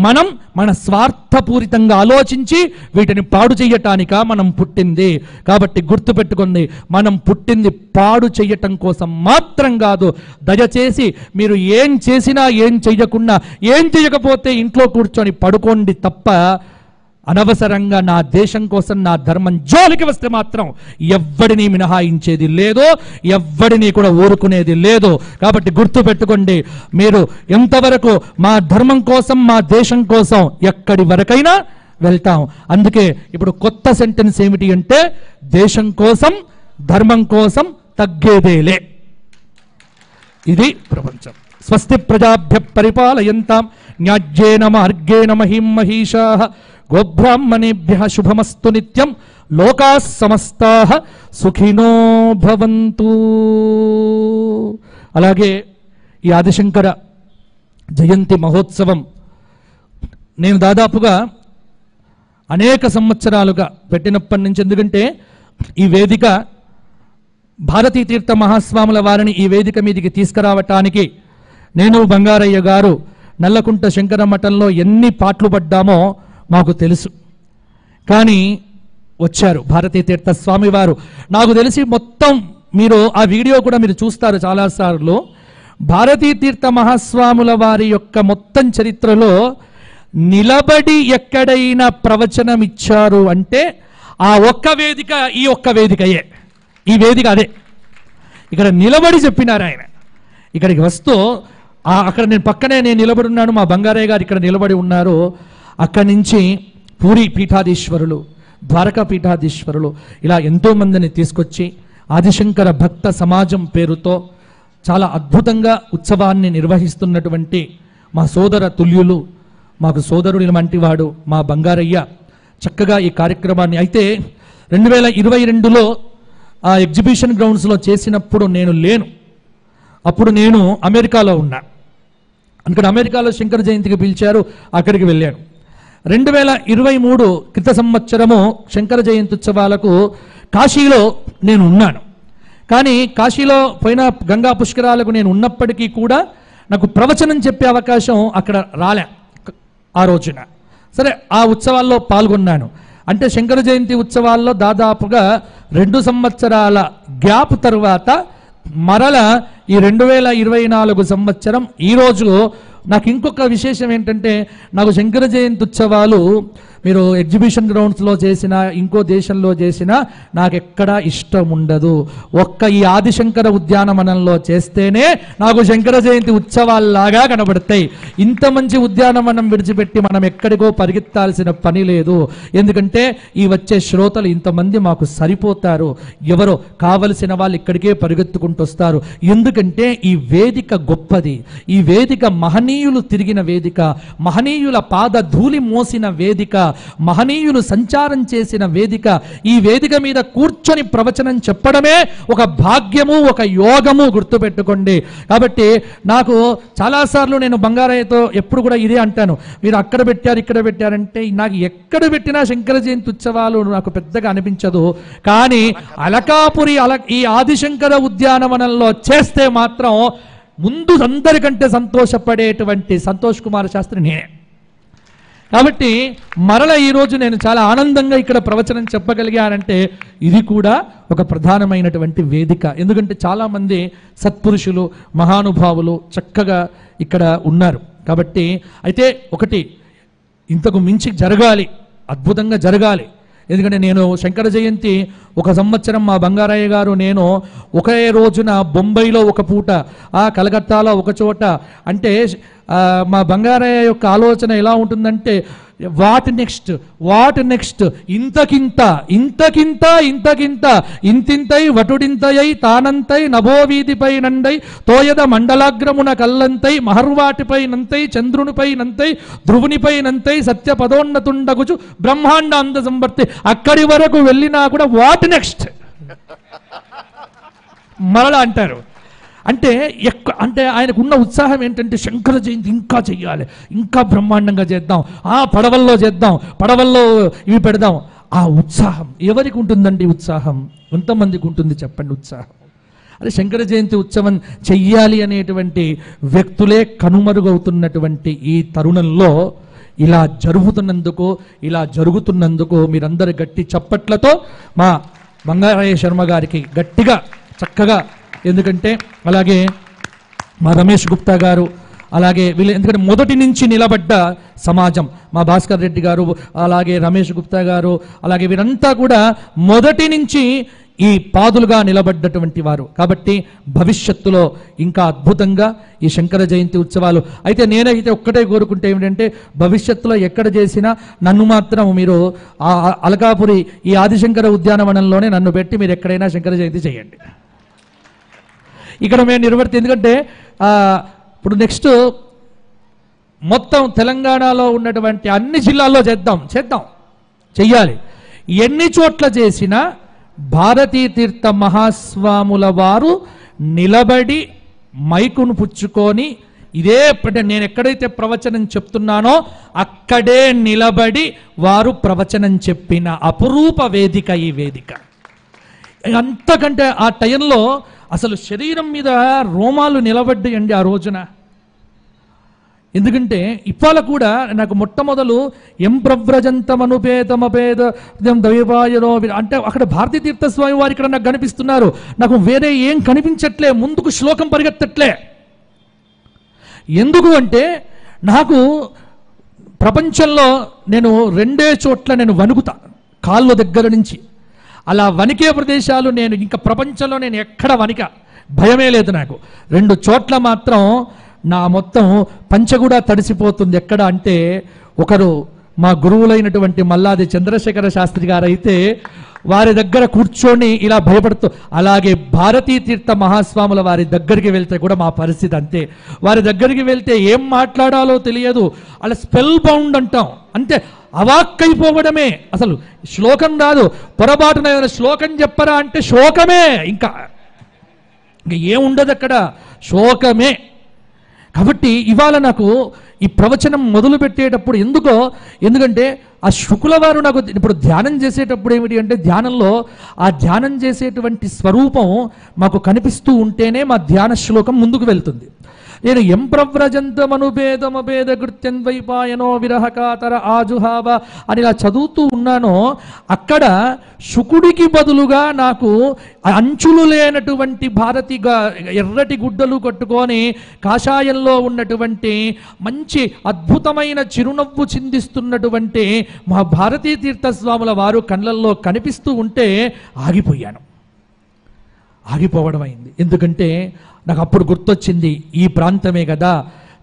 మనం మన స్వార్థపూరితంగా ఆలోచించి వీటిని పాడు చెయ్యటానికా మనం పుట్టింది. కాబట్టి గుర్తుపెట్టుకుంది, మనం పుట్టింది పాడు చెయ్యటం కోసం మాత్రం కాదు. దయచేసి మీరు ఏం చేసినా, ఏం చెయ్యకుండా, ఏం చెయ్యకపోతే ఇంట్లో కూర్చొని పడుకోండి తప్ప అనవసరంగా నా దేశం కోసం, నా ధర్మం జోలికి వస్తే మాత్రం ఎవ్వడిని మినహాయించేది లేదు, ఎవ్వడిని కూడా ఊరుకునేది లేదు. కాబట్టి గుర్తు పెట్టుకోండి, మీరు ఎంతవరకు మా ధర్మం కోసం, మా దేశం కోసం ఎక్కడి వరకైనా వెళ్తాం. అందుకే ఇప్పుడు కొత్త సెంటెన్స్ ఏమిటి అంటే, దేశం కోసం, ధర్మం కోసం తగ్గేదేలే. ఇది ప్రపంచం. స్వస్తి ప్రజాభ్య పరిపాలయంతాం న్యాజ్యేన మార్గేణ మహిం మహిషాః గోబ్రాహ్మణేభ్యః శుభమస్తు నిత్యం లోకాః సమస్తాః సుఖినో భవంతు. అలాగే ఈ ఆదిశంకర జయంతి మహోత్సవం నేను దాదాపుగా అనేక సంవత్సరాలుగా పెట్టినప్పటి నుంచి, ఎందుకంటే ఈ వేదిక భారతీ తీర్థ మహాస్వాముల వారిని ఈ వేదిక మీదకి తీసుకురావటానికి నేను, బంగారయ్య గారు నల్లకుంట శంకర మఠంలో ఎన్ని పాటలు పడ్డామో మాకు తెలుసు. కానీ వచ్చారు భారతీ తీర్థ స్వామి వారు. నాకు తెలిసి మొత్తం మీరు ఆ వీడియో కూడా మీరు చూస్తారు చాలాసార్లు. భారతీ తీర్థ మహాస్వాముల వారి యొక్క మొత్తం చరిత్రలో నిలబడి ఎక్కడైనా ప్రవచనం ఇచ్చారు అంటే ఆ ఒక్క వేదిక, ఈ ఒక్క వేదికయే. ఈ వేదిక అదే. ఇక్కడ నిలబడి చెప్పినారు ఆయన. ఇక్కడికి వస్తూ అక్కడ నేను పక్కనే నేను నిలబడి ఉన్నాను, మా బంగారయ్య గారు ఇక్కడ నిలబడి ఉన్నారు. అక్కడి నుంచి పూరి పీఠాధీశ్వరులు, ద్వారకా పీఠాధీశ్వరులు, ఇలా ఎంతోమందిని తీసుకొచ్చి ఆదిశంకర భక్త సమాజం పేరుతో చాలా అద్భుతంగా ఉత్సవాన్ని నిర్వహిస్తున్నటువంటి మా సోదర తుల్యులు, మాకు సోదరుడి వంటి వాడు మా బంగారయ్య చక్కగా ఈ కార్యక్రమాన్ని, అయితే 2022లో ఆ ఎగ్జిబిషన్ గ్రౌండ్స్లో చేసినప్పుడు నేను లేను. అప్పుడు నేను అమెరికాలో ఉన్నా. అందుకని అమెరికాలో శంకర జయంతికి పిలిచారు, అక్కడికి వెళ్ళాను. 2023 క్రిత సంవత్సరము శంకర జయంతి ఉత్సవాలకు కాశీలో నేను ఉన్నాను. కానీ కాశీలో పోయిన గంగా పుష్కరాలకు నేను ఉన్నప్పటికీ కూడా నాకు ప్రవచనం చెప్పే అవకాశం అక్కడ రాలే ఆ రోజున. సరే, ఆ ఉత్సవాల్లో పాల్గొన్నాను. అంటే శంకర జయంతి ఉత్సవాల్లో దాదాపుగా 2 సంవత్సరాల గ్యాప్ తర్వాత మరల ఈ 2024 సంవత్సరం ఈరోజు నాకు ఇంకొక విశేషం ఏంటంటే, నాకు శంకర జయంతి ఉత్సవాలు మీరు ఎగ్జిబిషన్ గ్రౌండ్స్లో చేసినా, ఇంకో దేశంలో చేసినా నాకు ఎక్కడా ఇష్టం ఉండదు. ఒక్క ఈ ఆదిశంకర ఉద్యానవనంలో చేస్తేనే నాకు శంకర జయంతి ఉత్సవాల్లాగా కనబడతాయి. ఇంత మంచి ఉద్యానవనం విడిచిపెట్టి మనం ఎక్కడికో పరిగెత్తాల్సిన పని లేదు. ఎందుకంటే ఈ వచ్చే శ్రోతలు ఇంతమంది మాకు సరిపోతారు. ఎవరో కావలసిన వాళ్ళు ఇక్కడికే పరిగెత్తుకుంటూ వస్తారు. ఎందుకంటే ఈ వేదిక గొప్పది. ఈ వేదిక మహనీయులు తిరిగిన వేదిక, మహనీయుల పాద ధూళి మోసిన వేదిక, మహనీయులు సంచారం చేసిన వేదిక. ఈ వేదిక మీద కూర్చొని ప్రవచనం చెప్పడమే ఒక భాగ్యము, ఒక యోగము, గుర్తుపెట్టుకోండి. కాబట్టి నాకు చాలాసార్లు నేను బంగారయ్యతో ఎప్పుడు కూడా ఇదే అంటాను, మీరు అక్కడ పెట్టారు ఇక్కడ పెట్టారంటే నాకు ఎక్కడ పెట్టినా శంకర జయంతి ఉత్సవాలు నాకు పెద్దగా అనిపించదు. కానీ అలకాపురి ఈ ఆదిశంకర ఉద్యానవనంలో చేస్తే మాత్రం ముందు అందరికంటే సంతోషపడేటువంటి సంతోష్ కుమార్ శాస్త్రి నేనే. కాబట్టి మరల ఈరోజు నేను చాలా ఆనందంగా ఇక్కడ ప్రవచనం చెప్పగలిగానంటే ఇది కూడా ఒక ప్రధానమైనటువంటి వేదిక. ఎందుకంటే చాలామంది సత్పురుషులు మహానుభావులు చక్కగా ఇక్కడ ఉన్నారు. కాబట్టి అయితే ఒకటి ఇంతకు మించి జరగాలి, అద్భుతంగా జరగాలి. ఎందుకంటే నేను శంకర జయంతి ఒక సంవత్సరం మా బంగారయ్య గారు నేను ఒకే రోజున బొంబాయిలో ఒక పూట, కలకత్తాలో ఒక చోట. అంటే మా బంగారయ్య యొక్క ఆలోచన ఎలా ఉంటుందంటే వాట్ నెక్స్ట్ ఇంతకింత ఇంతకింత ఇంతకింత ఇంతింతై వటుడింతయై తానంతై నభోవీధిపై నండై తోయద మండలాగ్రమున కల్లంతై మహర్వాటిపై నంతై చంద్రునిపై నంతై ధ్రువునిపై నంతై సత్య పదోన్నతుండగుచు బ్రహ్మాండ అంద సంవర్తి. అక్కడి వరకు వెళ్ళినా కూడా వాట్ నెక్స్ట్ మరలా అంటారు. అంటే అంటే ఆయనకు ఉన్న ఉత్సాహం ఏంటంటే శంకర జయంతి ఇంకా చెయ్యాలి, ఇంకా బ్రహ్మాండంగా చేద్దాం, పడవల్లో చేద్దాం, పడవల్లో ఇవి పెడదాం. ఆ ఉత్సాహం ఎవరికి ఉంటుందండి? ఉత్సాహం ఎంతమందికి ఉంటుంది చెప్పండి ఉత్సాహం? అదే శంకర జయంతి ఉత్సవం చెయ్యాలి అనేటువంటి వ్యక్తులే కనుమరుగవుతున్నటువంటి ఈ తరుణంలో ఇలా జరుగుతున్నందుకు మీరందరూ గట్టి చప్పట్లతో మా బంగారయ్య శర్మ గారికి గట్టిగా చక్కగా, ఎందుకంటే అలాగే మా రమేష్ గుప్తా గారు, అలాగే వీళ్ళు ఎందుకంటే మొదటి నుంచి నిలబడ్డ సమాజం, మా భాస్కర్ రెడ్డి గారు, అలాగే రమేష్ గుప్తా గారు, అలాగే వీరంతా కూడా మొదటి నుంచి ఈ పాదులుగా నిలబడ్డటువంటి వారు. కాబట్టి భవిష్యత్తులో ఇంకా అద్భుతంగా ఈ శంకర జయంతి ఉత్సవాలు అయితే నేనైతే ఒక్కటే కోరుకుంటే ఏమిటంటే భవిష్యత్తులో ఎక్కడ చేసినా నన్ను మాత్రం మీరు అలకాపురి ఈ ఆదిశంకర ఉద్యానవనంలోనే నన్ను పెట్టి మీరు ఎక్కడైనా శంకర జయంతి చేయండి. ఇక్కడ మేము ఎందుకంటే ఇప్పుడు నెక్స్ట్ మొత్తం తెలంగాణలో ఉన్నటువంటి అన్ని జిల్లాల్లో చెయ్యాలి. ఎన్ని చోట్ల చేసినా భారతీ తీర్థ మహాస్వాముల వారు నిలబడి మైకును పుచ్చుకొని నేను ఎక్కడైతే ప్రవచనం చెప్తున్నానో అక్కడే నిలబడి వారు ప్రవచనం చెప్పిన అపురూప వేదిక ఈ వేదిక. అంతకంటే ఆ టైంలో అసలు శరీరం మీద రోమాలు నిలబడ్డాయండి ఆ రోజున. ఎందుకంటే ఇవాళ కూడా నాకు మొట్టమొదలు ఎంప్రవ్రజంతమనుపేతమపేదం దైవాయనో అంటే అక్కడ భారతీ తీర్థస్వామి వారు ఇక్కడ నాకు కనిపిస్తున్నారు. నాకు వేరే ఏం కనిపించట్లే, ముందుకు శ్లోకం పరిగెత్తట్లే. ఎందుకు అంటే నాకు ప్రపంచంలో నేను 2 చోట్ల నేను వణుకుతా, కాళ్ళ దగ్గర నుంచి. అలా వణికే ప్రదేశాలు నేను ఇంకా ప్రపంచంలో నేను ఎక్కడ భయమే లేదు నాకు. 2 చోట్ల మాత్రం నా మొత్తం పంచ కూడా తడిసిపోతుంది. ఎక్కడ అంటే ఒకరు మా గురువులైనటువంటి మల్లాది చంద్రశేఖర శాస్త్రి గారు అయితే వారి దగ్గర కూర్చొని ఇలా భయపడుతూ, అలాగే భారతీ తీర్థ మహాస్వాముల వారి దగ్గరికి వెళ్తే కూడా మా పరిస్థితి అంతే. వారి దగ్గరికి వెళ్తే ఏం మాట్లాడాలో తెలియదు, అలా స్పెల్ బౌండ్ అంటాం అంతే, అవాక్కైపోవడమే. అసలు శ్లోకం రాదు, పొరపాటున ఏమైనా శ్లోకం చెప్పరా అంటే శోకమే, ఇంకా ఏముండదు అక్కడ, శోకమే. కాబట్టి ఇవాళ నాకు ఈ ప్రవచనం మొదలు పెట్టేటప్పుడు ఎందుకంటే ఆ శుకుల వారు నాకు ఇప్పుడు ధ్యానం చేసేటప్పుడు ఏమిటి అంటే ధ్యానంలో ఆ ధ్యానం చేసేటువంటి స్వరూపం మాకు కనిపిస్తూ ఉంటేనే మా ధ్యాన శ్లోకం ముందుకు వెళ్తుంది. నేను ఎంప్రవ్రజంతమనుపేదమపేద కృత్యన్వైపాయనో విరహకాతర ఆజుహావ అని ఇలా చదువుతూ ఉన్నానో అక్కడ శుకుడికి బదులుగా నాకు అంచులు లేనటువంటి భారతిగా ఎర్రటి గుడ్డలు కట్టుకొని కాషాయంలో ఉన్నటువంటి మంచి అద్భుతమైన చిరునవ్వు చిందిస్తున్నటువంటి మా భారతీ తీర్థస్వాముల వారు కళ్ళల్లో కనిపిస్తూ ఉంటే ఆగిపోవడం అయింది. ఎందుకంటే నాకు అప్పుడు గుర్తొచ్చింది, ఈ ప్రాంతమే కదా.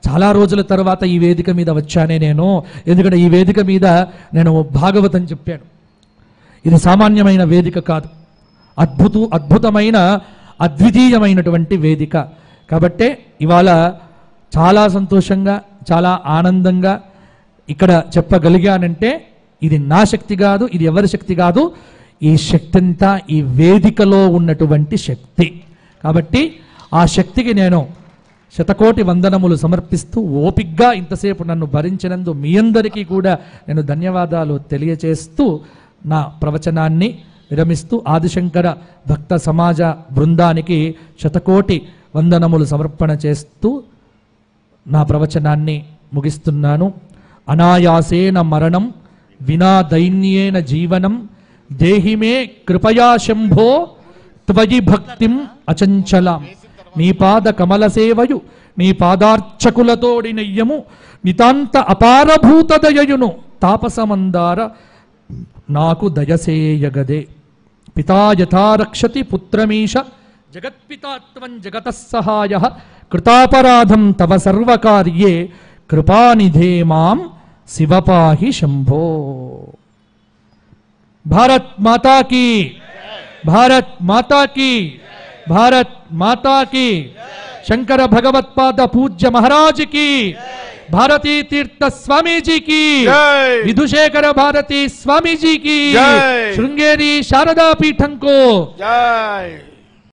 చాలా రోజుల తర్వాత ఈ వేదిక మీద వచ్చానే నేను. ఎందుకంటే ఈ వేదిక మీద నేను భాగవతం చెప్పాను. ఇది సామాన్యమైన వేదిక కాదు, అద్భుతమైన అద్వితీయమైనటువంటి వేదిక. కాబట్టే ఇవాళ చాలా సంతోషంగా చాలా ఆనందంగా ఇక్కడ చెప్పగలిగానంటే ఇది నా శక్తి కాదు, ఇది ఎవరి శక్తి కాదు, ఈ శక్తి అంతా ఈ వేదికలో ఉన్నటువంటి శక్తి. కాబట్టి ఆ శక్తికి నేను శతకోటి వందనములు సమర్పిస్తూ ఓపిగ్గా ఇంతసేపు నన్ను భరించినందు మీ అందరికీ కూడా నేను ధన్యవాదాలు తెలియచేస్తూ నా ప్రవచనాన్ని విరమిస్తూ ఆదిశంకర భక్త సమాజ బృందానికి శతకోటి వందనములు సమర్పణ చేస్తూ నా ప్రవచనాన్ని ముగిస్తున్నాను. అనాయాసేన మరణం వినా దైన్యేన జీవనం దేహి మే కృపయా శంభో త్వయి భక్తిం అచంచలాం. నీ పాద కమల సేవయు నీ పాదార్చకులతోడి నెయ్యము నితాంత అపారభూత దయయును తాపసమందార నాకు దయసేయగదే. పితా యథా రక్షతి పుత్రమీశ జగత్పితాత్వం జగతః సహాయః కృతాపరాధం తవ సర్వకార్యే కృపానిధే మాం శివపాహి శంభో. భారత్ మాతా కీ, భారత్ మాతా కీ, భారత్ మాతా కీ. శంకర భగవత్పాద పూజ్య మహారాజ్ की, भारती तीर्थ स्वामी जी की, विधुशेखर भारती स्वामी जी की, श्रृंगेरी शारदा पीठं को जय.